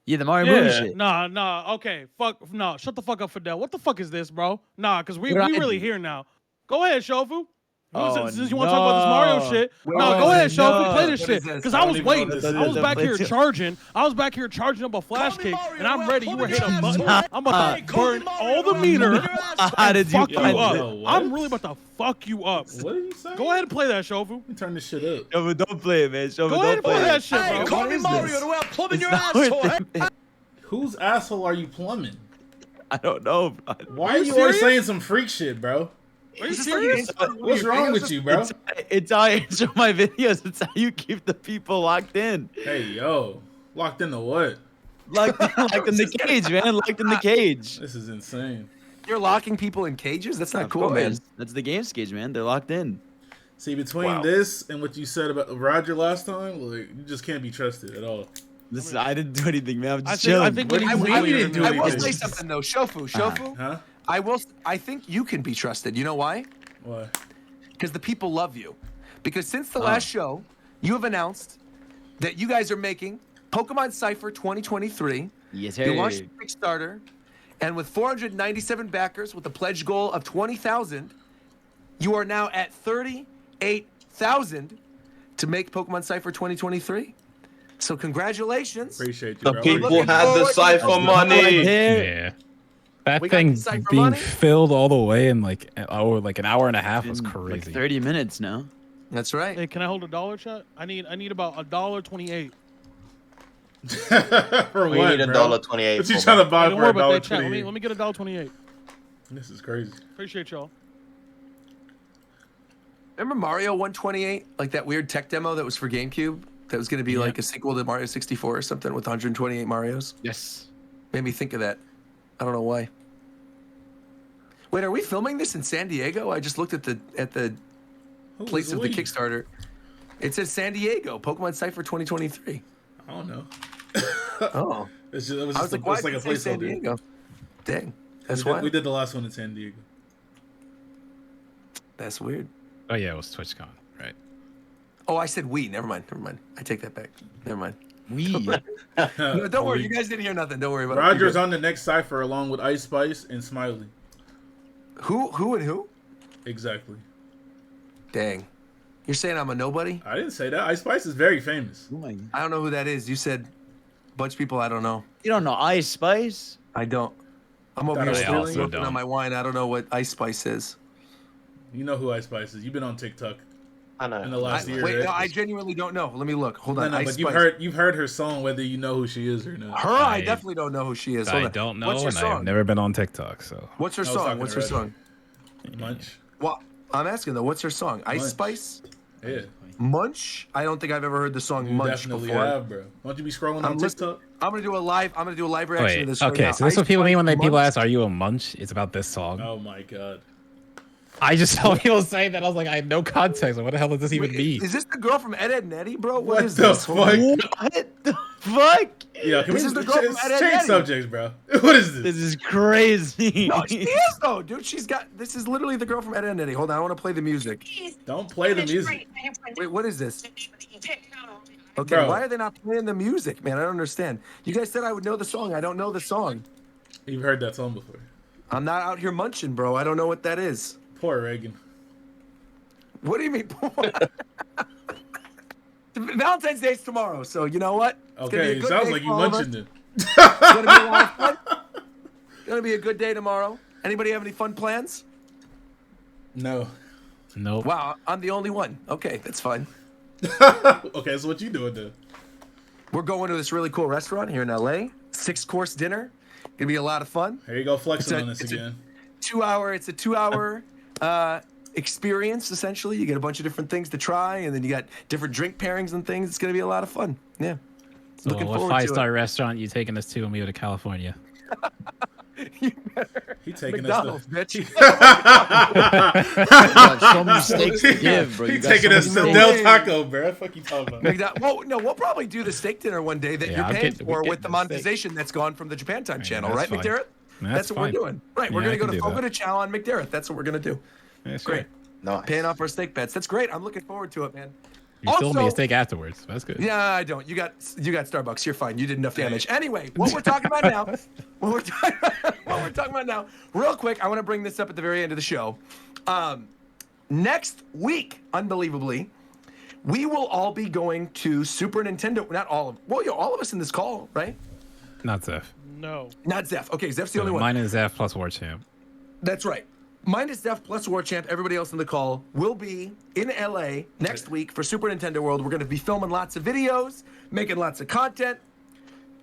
Yeah, the Mario movie shit. Nah, okay. Shut the fuck up, Fidel. What the fuck is this, bro? Nah, because we really here now. Go ahead, Shofu. Since you want to talk about this Mario shit, go ahead, Shofu, play this shit. Because I was waiting. I was back here charging. I was back here charging up a flash kick, and I'm ready. You were hitting a button. I'm about to burn all the meter. How did you fuck you up? I'm really about to fuck you up. What are you saying? Go ahead and play that, Shofu. Turn this shit up. Shofu, don't play it, man. Shofu, go ahead and play that shit, bro. Hey, call me Mario. The way I'm plumbing your asshole. Whose asshole are you plumbing? I don't know, bro. Why are you always saying some freak shit, bro? Are you serious? What's wrong with you, bro? It's how I intro my videos. It's how you keep the people locked in. Hey, yo. Locked into what? Locked in the cage, man. Locked in the cage. This is insane. You're locking people in cages? That's not cool, man. That's the game's cage, man. They're locked in. See, between this and what you said about Roger last time, like you just can't be trusted at all. Listen, I didn't do anything, man. I'm just chilling. I think I will say something though, Shofu. Huh? I think you can be trusted. You know why? Why? Because the people love you. Because since the last show, you have announced that you guys are making Pokemon Cypher 2023. Yes, sir. You launched Kickstarter, and with 497 backers with a pledge goal of 20,000, you are now at 38,000 to make Pokemon Cypher 2023. So congratulations. Appreciate you, The bro. people had the Cypher money. Yeah. That We got thing Cypher being money? filled all the way in like an hour and a half was Like crazy. 30 minutes now. That's right. Hey, can I hold $1, chat? I need about $1.28. For We what, need bro? $1.28. What you trying to buy Don't for worry about that, chat. $1.28? Let me get $1.28. This is crazy. Appreciate y'all. Remember Mario 128? Like that weird tech demo that was for GameCube? That was going to be like a sequel to Mario 64 or something with 128 Marios? Yes. Made me think of that. I don't know why. Wait, are we filming this in San Diego? I just looked at the place of the Kickstarter. It says San Diego, Pokemon Cypher 2023. I don't know. Oh. It was just, I was like, why like a did it say San placeholder. Diego? Dang. That's we why. we did the last one in San Diego. That's weird. Oh yeah, it was TwitchCon, right? Oh, I said we. Never mind. I take that back. Never mind. We. No, don't worry. You guys didn't hear nothing. Don't worry about it. Roger's on the next cipher along with Ice Spice and Smiley. Who and who? Exactly. Dang. You're saying I'm a nobody? I didn't say that. Ice Spice is very famous. Oh my God. I don't know who that is. You said a bunch of people I don't know. You don't know Ice Spice? I don't. I'm over Thought here I still also smoking don't. on my wine. I don't know what Ice Spice is. You know who Ice Spice is. You've been on TikTok I know. in the last year. Wait, right? no, I genuinely don't know. Let me look. Hold on. No, Ice but Spice. you've heard her song, whether you know who she is or not. Her, I I- definitely don't know who she is. Hold I on. don't know, What's her and song? I've never been on TikTok, so. What's her I was song? talking What's to her Reggie. song? Munch. Well, I'm asking though. What's her song? Ice Munch. Spice? Yeah. Munch? I don't think I've ever heard the song You Munch definitely before. have, bro. Why don't you be scrolling I'm on listening. TikTok? I'm gonna do a live reaction Wait, to this right okay, now. so this is Ice what people mean when Spice, people Munch? ask, "Are you a munch?" It's about this song. Oh my god. I just saw people say that. I was like, I had no context. What the hell does this even mean? Is this the girl from Ed, Edd n Eddy, bro? What is the this? fuck? What the fuck? Yeah, can This we is the girl from Ed, Edd n change Eddy. subjects, bro? What is this? This is crazy. No, she is though, dude. This is literally the girl from Ed, Edd n Eddy. Hold on, I want to play the music. Don't play the music. Wait, what is this? Okay, Bro. why are they not playing the music, man? I don't understand. You guys said I would know the song. I don't know the song. You've heard that song before. I'm not out here munching, bro. I don't know what that is. Poor Reagan. What do you mean? Valentine's Day's tomorrow, so you know what? It's gonna be a Okay, it good sounds day like for you all of us. munching then. It's gonna be a lot of fun. It's gonna be a good day tomorrow. Anybody have any fun plans? No. Nope. Wow, I'm the only one. Okay, that's fine. Okay, so what you doing then? We're going to this really cool restaurant here in LA. 6-course dinner. Gonna be a lot of fun. Here you go flexing It's a- on this it's a- again. It's a 2-hour experience essentially. You get a bunch of different things to try, and then you got different drink pairings and things. It's gonna be a lot of fun. Yeah. So Looking what forward to it. 5-star restaurant you taking us to when we go to California? You better. He taking McDonald's, us bitch. You got so many steaks to give, bro. He You got taking so us many to steaks. Del Taco, bro. What the fuck you talking about? Well, no, we'll probably do the steak dinner one day that Yeah, you're I'll paying get- for we with get the the steak. monetization that's gone from the Japan Time channel, that's right, fine. McDarrett? That's what fine. we're doing. Right, we're Yeah, I gonna go can to do Fogo that. de Chao on McDarrett. That's what we're gonna do. That's Great. Nice. Paying off our steak bets. That's great. I'm looking forward to it, man. You still Also- made a steak afterwards. That's good. Yeah, I don't. You got Starbucks. You're fine. You did enough damage. Anyway, what we're talking about now, what we're talking about now, real quick, I want to bring this up at the very end of the show. Next week, unbelievably, we will all be going to Super Nintendo. Not all of, well, all of us in this call, right? Not Zeph. No. Not Zeph. Okay, Zeph's the only one. Mine is Zeph plus War Champ. That's right. Mine is Zeph plus War Champ. Everybody else in the call will be in LA next week for Super Nintendo World. We're going to be filming lots of videos, making lots of content,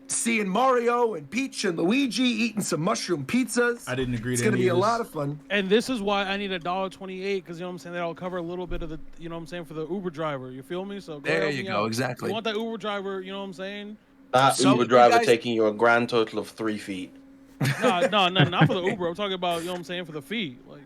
seeing Mario and Peach and Luigi eating some mushroom pizzas. I didn't agree It's to going to any be a of this. lot of fun. And this is why I need $1.28 because you know what I'm saying. That'll cover a little bit of the, you know what I'm saying, for the Uber driver. You feel me? So go There help you me go, out. exactly. You want that Uber driver? You know what I'm saying? That So Uber you driver guys- taking you a grand total of 3 feet. No, not for the Uber. I'm talking about, you know what I'm saying, for the fee. Like,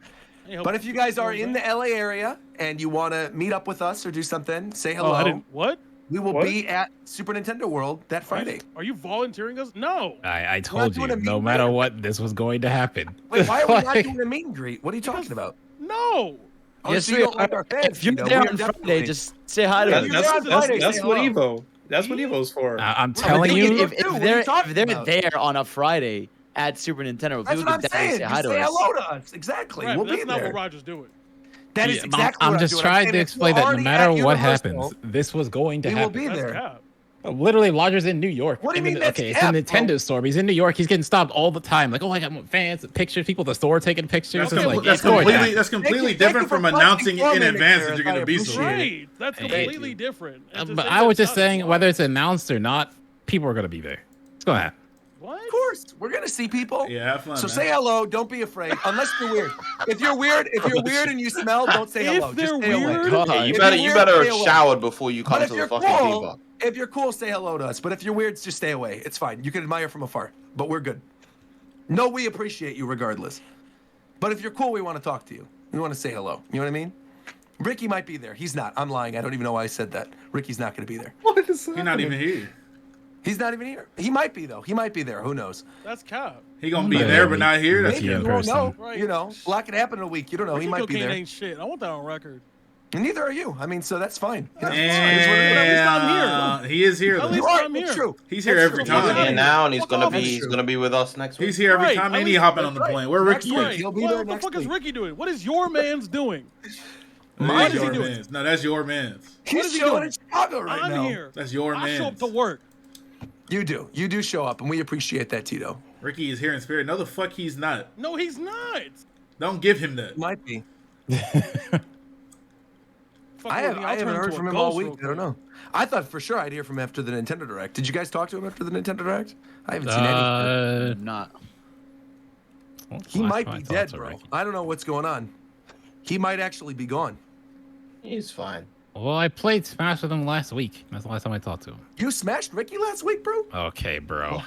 ain't help- But if you guys are know what in I'm the LA area and you want to meet up with us or do something, say hello. Oh, I didn't. What? We will What? be at Super Nintendo World that Friday. Are you volunteering us? No. I told you, doing a meet no and matter greet. what, this was going to happen. Wait, why are we not Like- doing a meet and greet? What are you talking about? No. Oh, Yes, so you we don't like are. our fans, If you're Tito. there We are on Friday, definitely- just say hi to Yeah, us. you're there on Friday, say what hello. Evo. That's what Evo's for. I'm But telling we you, can- if, Dude, what are you they're talking if they're about? there on a Friday at Super Nintendo, That's people what I'm could definitely saying. say hi Just to say us. hello to us. Exactly. Right, We'll but that's be not there. what Roger's doing. That is Yeah, exactly I'm what just doing. trying saying to if explain we're that no already matter at what Universal, happens, this was going to we will happen. be That's there. cap. Literally, Roger's in New York. What do you mean that's okay, cap, it's a Nintendo bro? store, but he's in New York. He's getting stopped all the time. Like, oh, I got fans, pictures, people at the store taking pictures. That's completely different from announcing in advance that you're going to be so. Right, that's completely different. But I was just saying, whether it's announced or not, people are going to be there. It's going to happen. What? Of course, we're gonna see people. Yeah, have fun. So man. say hello. Don't be afraid, unless you're weird. If you're weird and you smell, don't say hello. Just stay away. Yeah, you better have showered before you come to the fucking Diva. If you're cool, say hello to us. But if you're weird, just stay away. It's fine. You can admire from afar, but we're good. No, we appreciate you regardless. But if you're cool, we want to talk to you. We want to say hello. You know what I mean? Ricky might be there. He's not. I'm lying. I don't even know why I said that. Ricky's not going to be there. What is that? He's not even here. He's not even here. He might be though. He might be there. Who knows? That's cap. He gonna be there but not here. That's you don't know. You know, a lot can happen in a week. You don't know. Ricky he might be there. Ain't shit. I want that on record. And neither are you. I mean, so that's fine. At least I'm here. He is here. At least I'm here. True. He's here every time. He's here now, and he's gonna be with us next week. He's here every time. And he hopping on the plane. Where Ricky is? He'll be there What the next fuck is week. Ricky doing? What is your man's doing? What is he doing? No, that's your man's. He's chilling in Chicago right I'm now. here. That's your I show up man's. to work. You do. You do show up, and we appreciate that, Tito. Ricky is here in spirit. No, the fuck he's not. No, he's not. Don't give him that. Might be. Fuck I with me, I'll haven't turn heard into from a him all ghost week. real I don't know. I thought for sure I'd hear from him after the Nintendo Direct. Did you guys talk to him after the Nintendo Direct? I haven't seen anything. Not. He might be dead, bro. I don't know what's going on. He might actually be gone. He's fine. Well, I played Smash with him last week. That's the last time I talked to him. You smashed Ricky last week, bro? Okay, bro.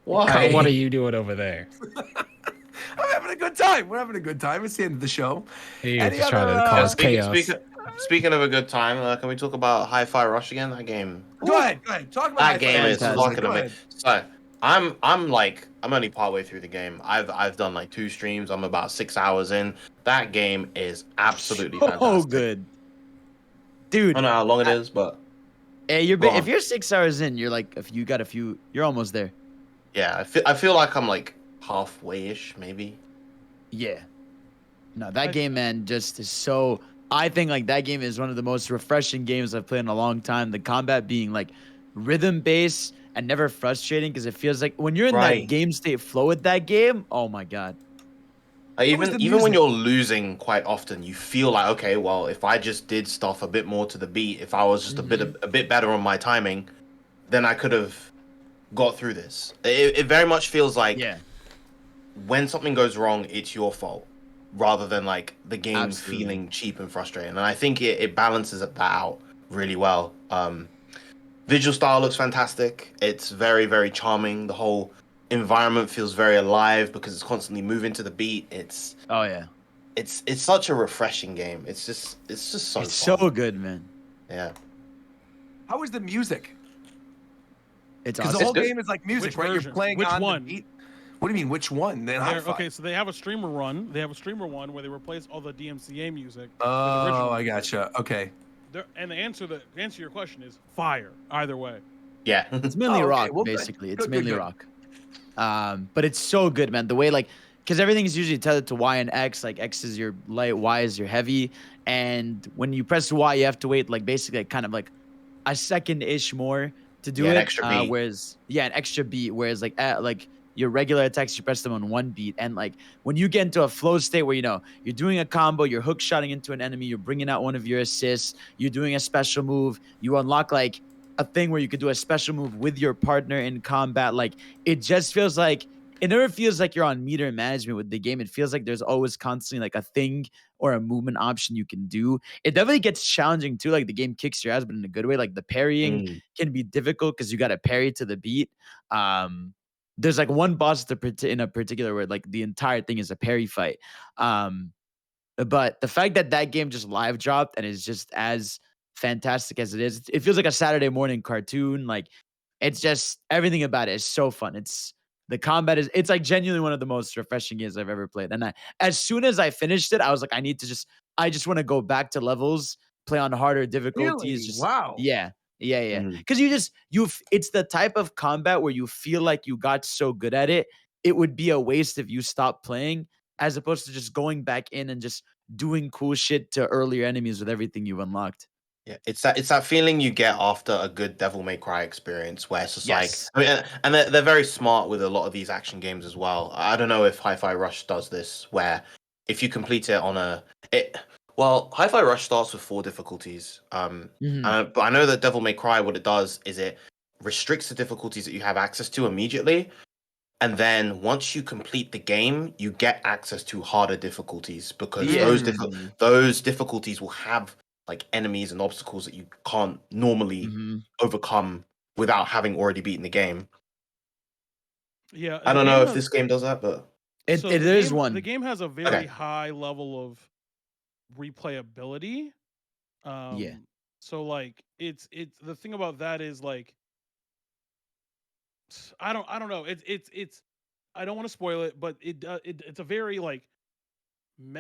Why? What are you doing over there? I'm having a good time. We're having a good time. It's the end of the show. He's Any just trying to other, cause chaos. Speaking of a good time, can we talk about Hi-Fi Rush again? That game. Go ahead. Talk about That game is Hi-Fi fucking Rush. amazing. So I'm only partway through the game. I've done like 2 streams. I'm about 6 hours in. That game is absolutely fantastic. Oh, good, dude. I don't know how long it is, but hey, if you're 6 hours in, you're like, if you got a few, you're almost there. yeah, I feel like I'm like halfway-ish, maybe. Yeah. No, that game, man, just is so. I think like that game is one of the most refreshing games I've played in a long time. The combat being like rhythm based and never frustrating because it feels like when you're in that game state flow with that game. Oh my god. Even when you're losing quite often, you feel like, okay, well, if I just did stuff a bit more to the beat, if I was just a bit better on my timing, then I could have got through this. It very much feels like when something goes wrong, it's your fault, rather than like the game feeling cheap and frustrating. And I think it balances that out really well. Visual style looks fantastic. It's very, very charming. The whole environment feels very alive because it's constantly moving to the beat. It's such a refreshing game. It's just so It's fun. so good, man. Yeah. How is the music? It's Because awesome. the whole game is like music, Which right? version? You're playing Which on one? the beat. What do you mean, which one? Then Okay, so they have a streamer run. They have a streamer one where they replace all the DMCA music. Oh, with original I music. gotcha. Okay. And the answer to your question is fire. Either way. Yeah. It's mainly Oh, okay. rock, Well, good. basically. It's Good, mainly good. rock. But it's so good, man. The way, like, because everything is usually tethered to Y and X. Like, X is your light, Y is your heavy. And when you press Y, you have to wait, like, basically, like, kind of like a second-ish more to do it. An extra beat. An extra beat. Whereas, like your regular attacks, you press them on 1 beat. And, like, when you get into a flow state where, you're doing a combo, you're hook shotting into an enemy, you're bringing out one of your assists, you're doing a special move, you unlock, like, a thing where you could do a special move with your partner in combat. Like, it just feels like it never feels like you're on meter management with the game. It feels like there's always constantly like a thing or a movement option you can do. It definitely gets challenging too. Like, the game kicks your ass, but in a good way. Like, the parrying can be difficult because you got to parry to the beat. There's like one boss in a particular where like the entire thing is a parry fight. But the fact that that game just live dropped and is just as fantastic as it is, it feels like a Saturday morning cartoon. Like, it's just everything about it is so fun. The combat it's like genuinely one of the most refreshing games I've ever played. And as soon as I finished it, I was like, I just want to go back to levels, play on harder difficulties. Really? Just Wow. Yeah. Because it's the type of combat where you feel like you got so good at it, it would be a waste if you stopped playing, as opposed to just going back in and just doing cool shit to earlier enemies with everything you've unlocked. Yeah, it's that feeling you get after a good Devil May Cry experience, where it's just like, Yes. I mean, and they're very smart with a lot of these action games as well. I don't know if Hi-Fi Rush does this, where if you complete it on well, Hi-Fi Rush starts with 4 difficulties. But I know that Devil May Cry, what it does is it restricts the difficulties that you have access to immediately, and then once you complete the game, you get access to harder difficulties because those difficulties will have like enemies and obstacles that you can't normally overcome without having already beaten the game. Yeah, I don't know if this game does that, but it is one. The game has a very high level of replayability. So like it's the thing about that is like I don't know. It's I don't want to spoil it, but it's a very like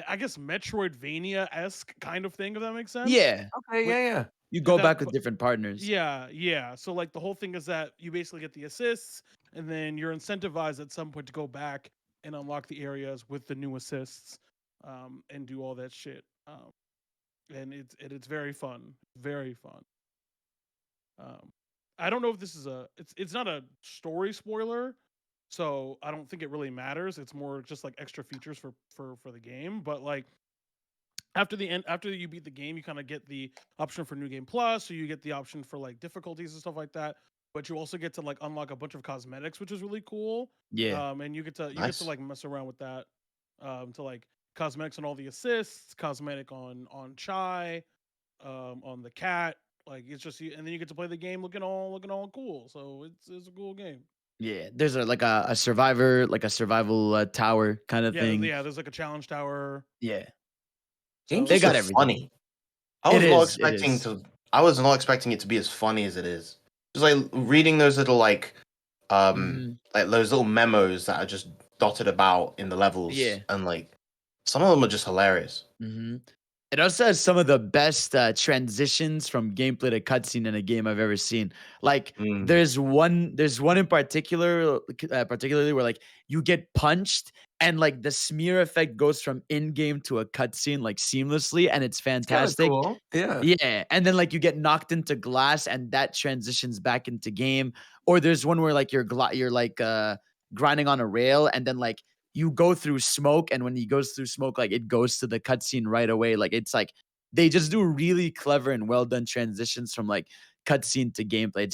I guess Metroidvania-esque kind of thing, if that makes sense. Yeah. Okay, yeah. You go back with different partners. Yeah. So like the whole thing is that you basically get the assists, and then you're incentivized at some point to go back and unlock the areas with the new assists, and do all that shit. And it's very fun, very fun. I don't know if this is it's not a story spoiler, so I don't think it really matters. It's more just like extra features for the game. But like after you beat the game, you kind of get the option for new game plus, so you get the option for like difficulties and stuff like that. But you also get to like unlock a bunch of cosmetics, which is really cool. Yeah. And you get to like mess around with that, to like cosmetics on all the assists, cosmetic on Chai, on the cat. Like it's just and then you get to play the game looking all cool. So it's a cool game. Yeah, there's like a survivor, like a survival tower kind of thing. Yeah, there's like a challenge tower. Yeah. Games they are got so everything. funny. I was not expecting it to be as funny as it is. Just like reading those little like those little memos that are just dotted about in the levels. Yeah. And like some of them are just hilarious. It also has some of the best transitions from gameplay to cutscene in a game I've ever seen. Like there's one in particularly where like you get punched and like the smear effect goes from in-game to a cutscene like seamlessly, and it's fantastic. Cool. Yeah. Yeah. And then like you get knocked into glass and that transitions back into game. Or there's one where like you're like grinding on a rail, and then like you go through smoke, and when he goes through smoke, like it goes to the cutscene right away. Like it's like they just do really clever and well done transitions from like cutscene to gameplay.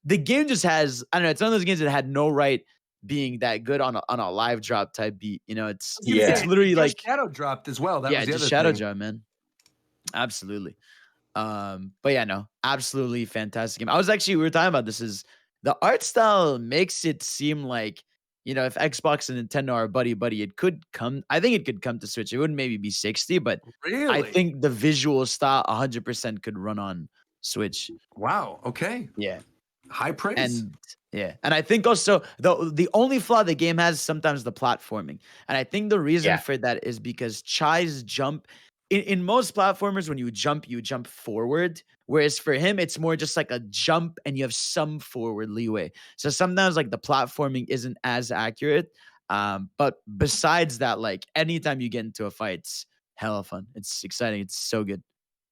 The game just has, I don't know, it's one of those games that had no right being that good on a live drop type beat. You know, it's literally like shadow dropped as well. That was the other shadow thing. drop, man. Absolutely. But yeah, no, absolutely fantastic game. We were talking about this, is the art style makes it seem like, you know, if Xbox and Nintendo are buddy, I think it could come to Switch. It wouldn't maybe be 60, but really? I think the visual style 100% could run on Switch. Wow. Okay. Yeah. High praise. And yeah. And I think also the only flaw the game has is sometimes the platforming. And I think the reason for that is because Chai's jump, in most platformers, when you jump forward. Whereas for him, it's more just like a jump and you have some forward leeway. So sometimes like the platforming isn't as accurate. But besides that, like anytime you get into a fight, it's hella fun. It's exciting. It's so good.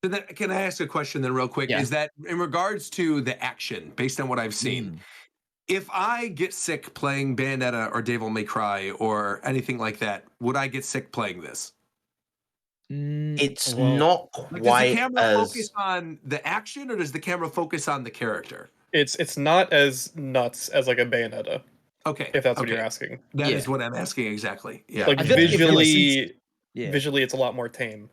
So then, can I ask a question then real quick? Yeah. Is that in regards to the action, based on what I've seen, if I get sick playing Bayonetta or Devil May Cry or anything like that, would I get sick playing this? It's not Like, quite does the camera as focus on the action, or does the camera focus on the character? It's not as nuts as like a Bayonetta. Okay. If that's what you're asking. That is what I'm asking exactly. Yeah. Like visually it's a lot more tame.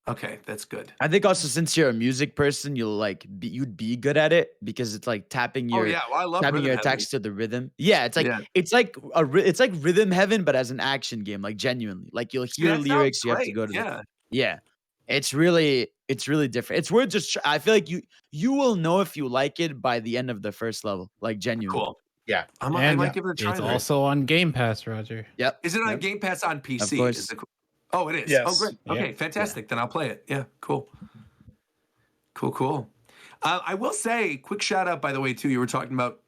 Okay, that's good. I think also since you're a music person, you'd be good at it because it's like tapping your I love tapping your rhythm attacks to the rhythm. Yeah, it's like rhythm heaven, but as an action game, like genuinely. Like you'll hear lyrics, you have to go to yeah. It's really different. It's worth just. I feel like you will know if you like it by the end of the first level. Like genuinely. Cool. Yeah, I might give it a try. It's also on Game Pass, Roger. Yep. Is it on Game Pass on PC? Of course. Oh, it is. Yes. Oh, great. Okay, fantastic. Then I'll play it. Yeah, cool. Cool. I will say, quick shout out, by the way, too. You were talking about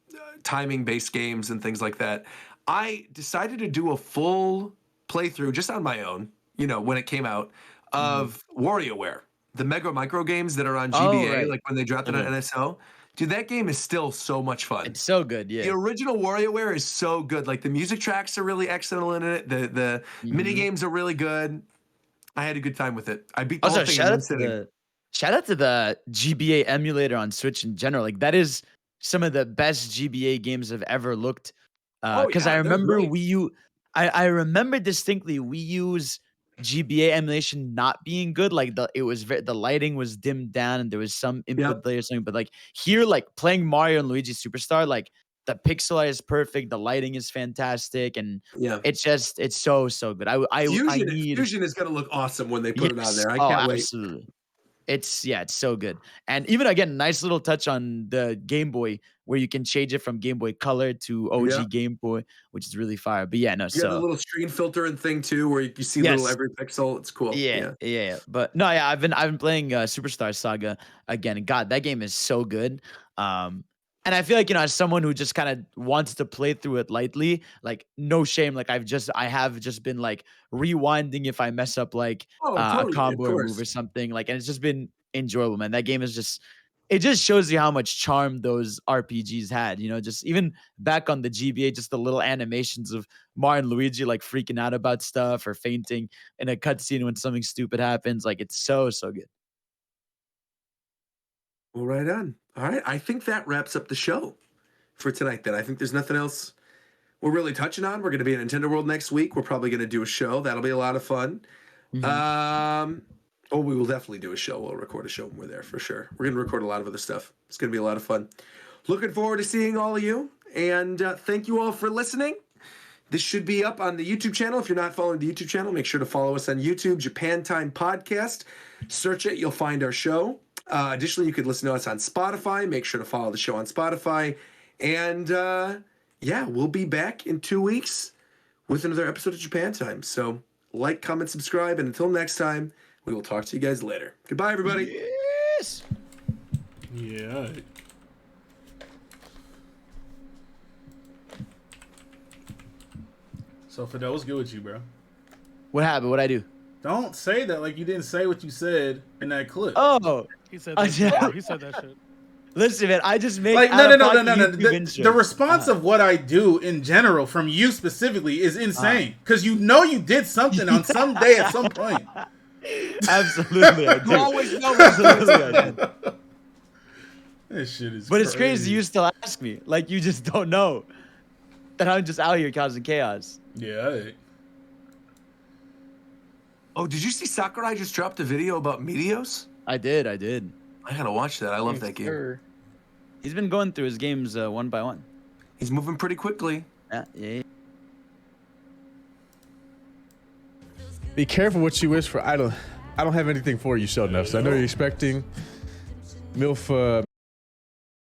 timing-based games and things like that. I decided to do a full playthrough just on my own, you know, when it came out, of WarioWare, the Mega Micro games that are on Oh, GBA, right. like when they dropped it on NSO. Dude, that game is still so much fun. It's so good, The yeah. original WarioWare is so good. Like the music tracks are really excellent in it. The mini games are really good. I had a good time with it. I beat the Also, whole thing in one sitting. shout out to the GBA emulator on Switch in general. Like that is some of the best GBA games I've ever looked. Because I remember I remember distinctly Wii U's GBA emulation not being good. Like the lighting was dimmed down and there was some input delay or something. But like here, like playing Mario and Luigi Superstar, like the pixel art is perfect, the lighting is fantastic, and it's so good. Fusion is gonna look awesome when they put it on there. I can't wait. Absolutely. It's so good. And even again, nice little touch on the Game Boy where you can change it from Game Boy Color to OG Game Boy, which is really fire. But yeah, no, You have the little screen filter and thing too, where you see little every pixel. It's cool. Yeah. But no, yeah, I've been playing Superstar Saga again. And God, that game is so good. And I feel like, as someone who just kind of wants to play through it lightly, like no shame. Like I have just been like rewinding if I mess up like a combo or move or something. Like, and it's just been enjoyable, man. That game is it just shows you how much charm those RPGs had, just even back on the GBA, just the little animations of Mario and Luigi like freaking out about stuff or fainting in a cutscene when something stupid happens. Like it's so good. Well, right on. All right. I think that wraps up the show for tonight then. I think there's nothing else we're really touching on. We're going to be at Nintendo World next week. We're probably going to do a show. That'll be a lot of fun. We will definitely do a show. We'll record a show when we're there for sure. We're going to record a lot of other stuff. It's going to be a lot of fun. Looking forward to seeing all of you. And thank you all for listening. This should be up on the YouTube channel. If you're not following the YouTube channel, make sure to follow us on YouTube, Japan Time Podcast. Search it. You'll find our show. Additionally, you could listen to us on Spotify. Make sure to follow the show on Spotify. And we'll be back in 2 weeks with another episode of Japan Time. So like, comment, subscribe. And until next time, we will talk to you guys later. Goodbye, everybody. Yes. Yeah. So Fidel, what's good with you, bro? What happened? What'd I do? Don't say that like you didn't say what you said in that clip. Oh, he said that shit. He said that shit. Listen, man, I just make like no. The response of what I do in general from you specifically is insane because you did something on some day at some point. Absolutely, I do. You always know. Absolutely, I do. This shit is. But it's crazy you still ask me. Like you just don't know that I'm just out here causing chaos. Yeah. Oh, did you see Sakurai just dropped a video about Meteos? I did. I gotta watch that. I love that game. He's been going through his games one by one. He's moving pretty quickly. Yeah. Be careful what you wish for. I don't have anything for you, Sheldon. So I know you're expecting MILF